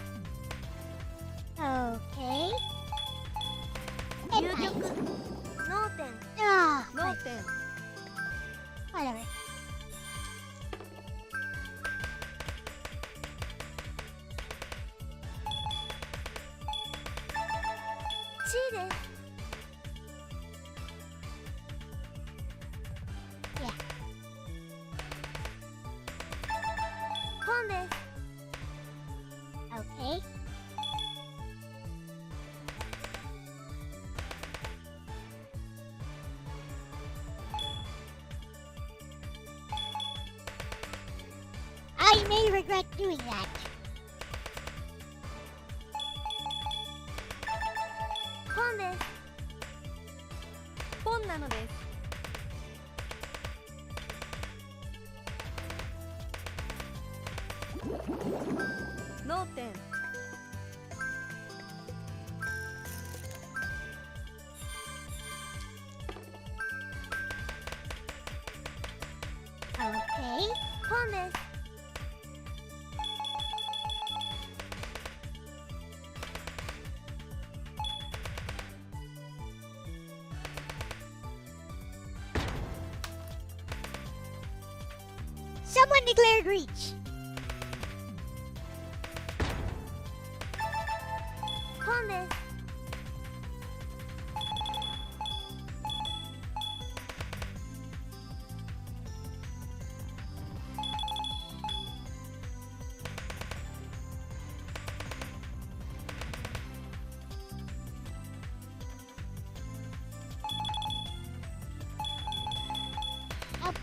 Okay. 流 And 局 I. 脳天。 Ah, 脳天。 whatever. C です。 Yeah. 本です。 Okay. I may regret doing that. 本です。本なのです。脳天 Okay. 本です Someone declared reach. 本です Up.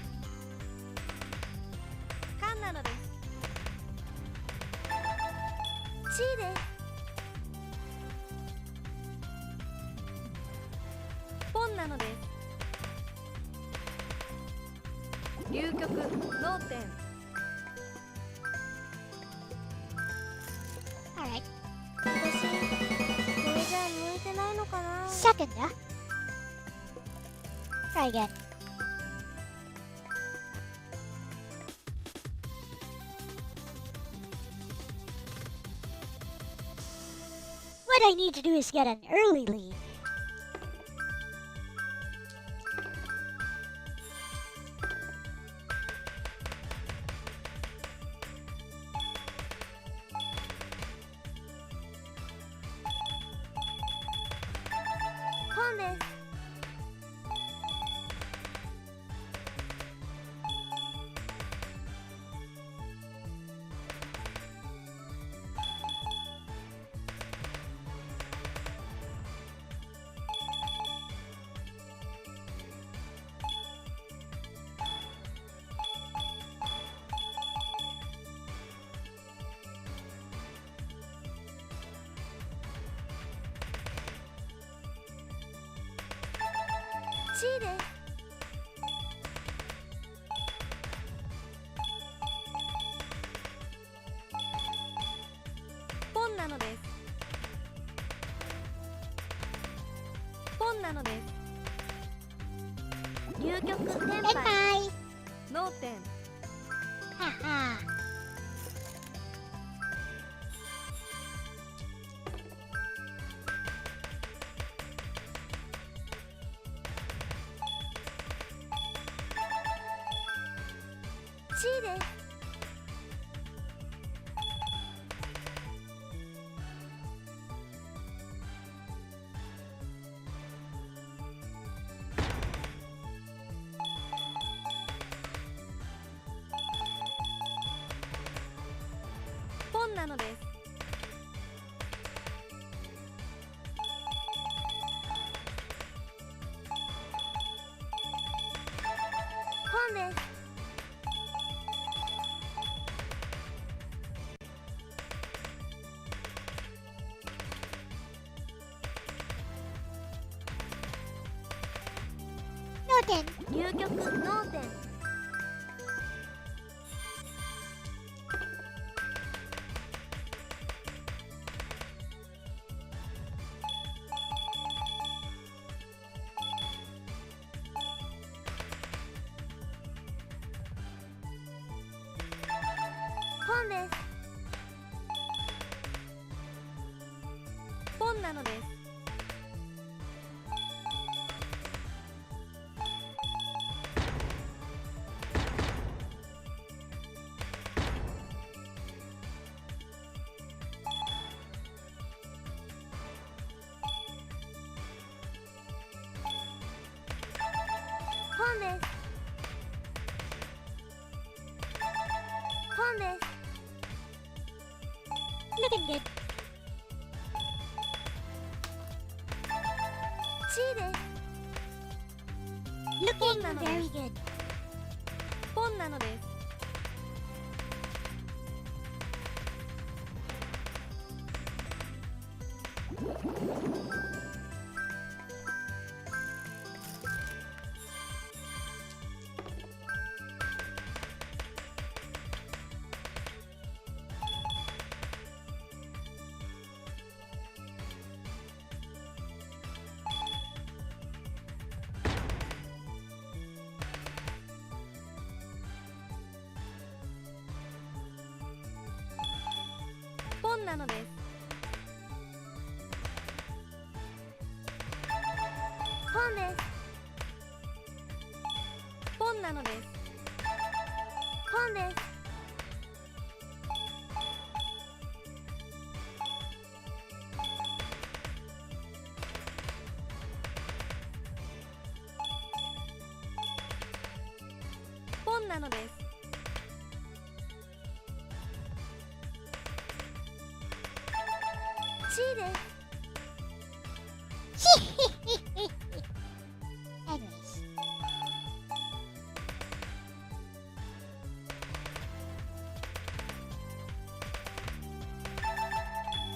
カンなのですチーですポンなのです流極脳天 Alright. 私これじゃ向いてないのかな Second, Try again. What I need to do is get an early lead. Pon です チーですポンなのですポンなのです流極天 Goodbye. 杯脳天 Haha. チーですポンなのですポンです Noted. 流極脳天 ポンですポンなのですポンですポンです Looking good. チーです Looking Nano very desu. good. ポンなのです ポなのです。ポンです。ポンなのです。ポンです。ポンなのです。チーです。Anyways.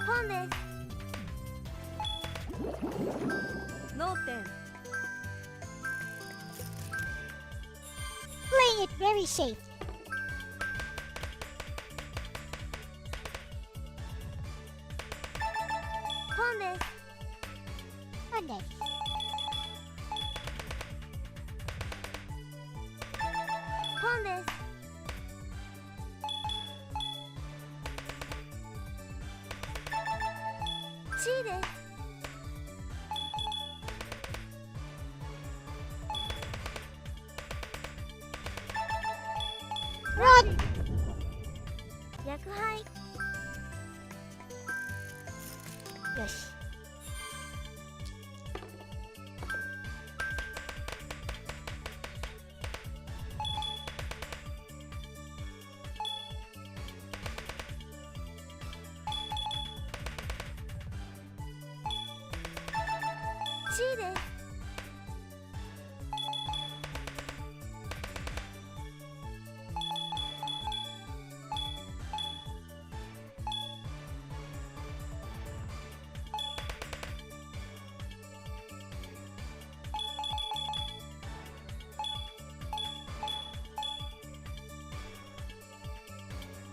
ポンです。脳天。Playing it very safe. ポンです。 Fun day. ポンです。チーです。 Run! 薬杯。よし。チーです。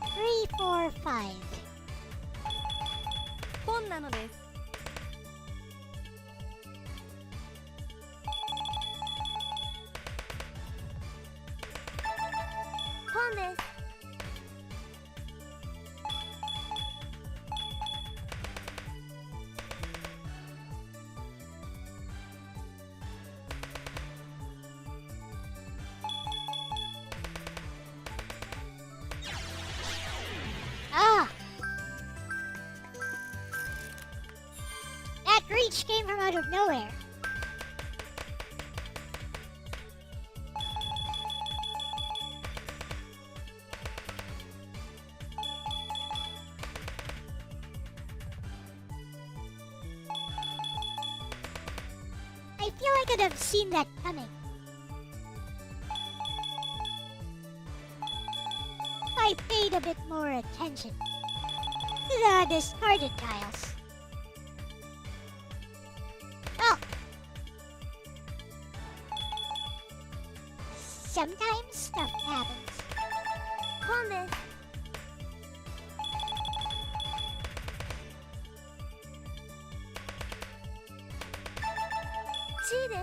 3, 4, 5. ポンなのです。ポンです。 Ah! That reach came from out of nowhere. I feel I could have seen that coming. I paid a bit more attention to the discarded tiles. Well, sometimes stuff happens. ポンです。 チーです。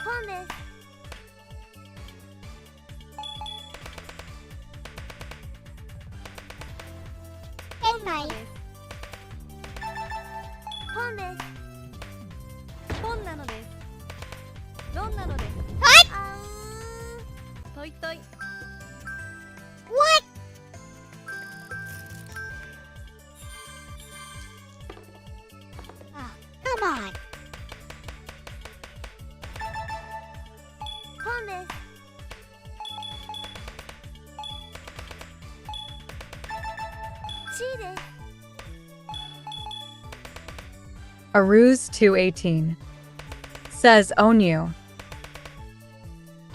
ポンです。 And my ポンです。ポンなのです。ロンなのです。 what? あーん。トイトイ。 What? Oh, come on. ポンです。 チーです。 Aruz 218 says own you.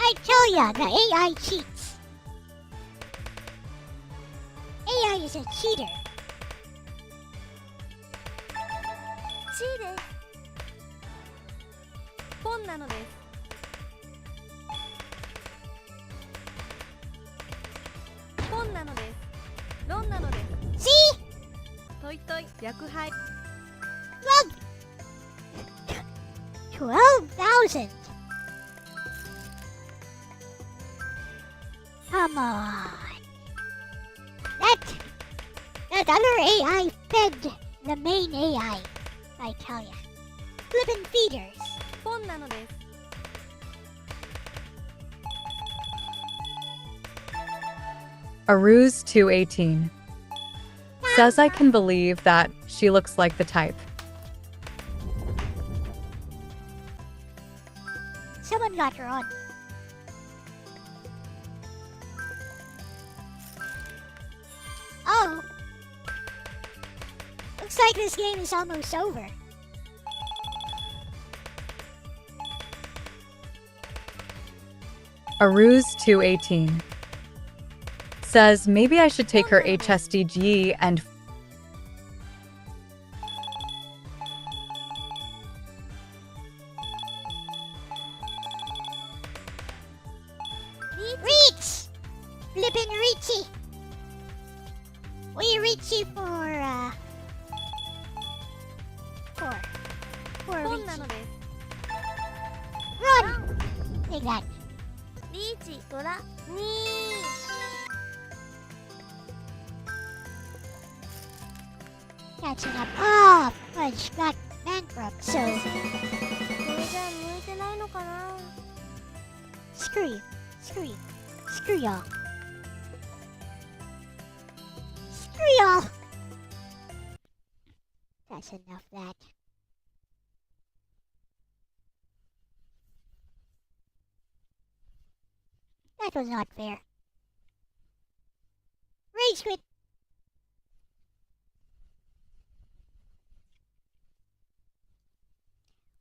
I tell ya, the AI cheats. AI is a cheater. チーです。ポンなのです。ポンなのです。ロンなのです。 See? トイトイ。薬杯。 12,000. Come on. That other AI fed the main AI. I tell ya. Flippin' feeders. 本なのです Aruz 218 says I can believe that she looks like the type. Someone got her on. Oh. Looks like this game is almost over. Aruz 218 says maybe I should take her HSDG and Reach! Flippin' Reachy! We Reachy for本なの Reachy. です Run! Take that. リーチドラに Catching up. Oh, Fudge got bankrupt, so これじゃ向いてないのかな screw you. Screw you. Screw y'all. Screw y'all! That's enough of that. That was not fair. Rage quit!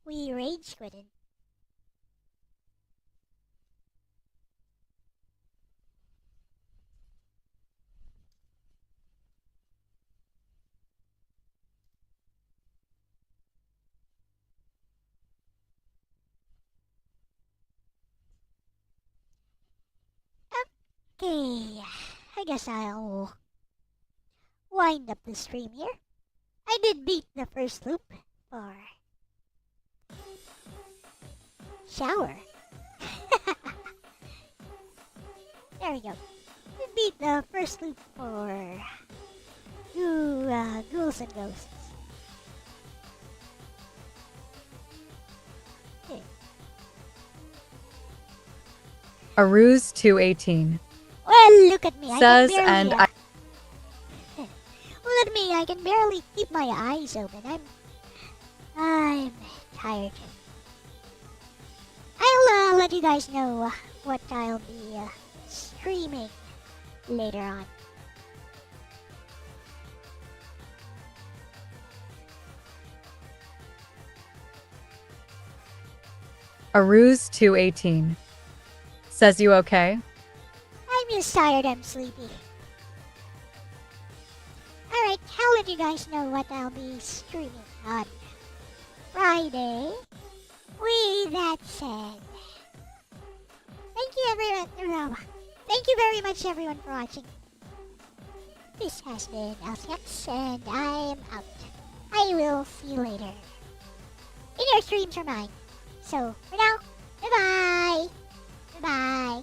We rage quitted. Okay, I guess I'll wind up the stream here. I did beat the first loop for shower. There we go. We beat the first loop for Ghouls and Ghosts. Okay. Aruz 218 Well, look at me. says I can barely, and I Look at me. I can barely keep my eyes open. I'm tired. I'll let you guys know what I'll be streaming later on. Aruz 218 says you okay? I'm just tired. I'm sleepy. Alright, I'll let you guys know what I'll be streaming on Friday. With that said, thank you everyone. Thank you very much everyone for watching. This has been Elle-C and I am out. I will see you later. In your streams or mine. So, for now, bye-bye. Bye-bye.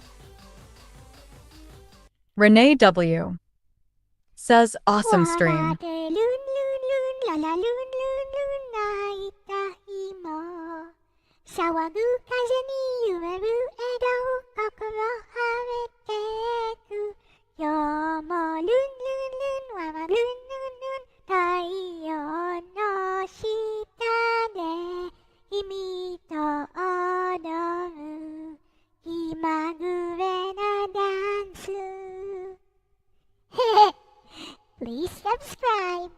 Renee W says awesome stream. わらてルンルンルンララルンルンルン泣いた日も騒ぐ風に揺れる江戸心晴れてく今日もルンルンルンわわルンルンルン太陽の下で君と踊る気まぐれなダンスPlease subscribe.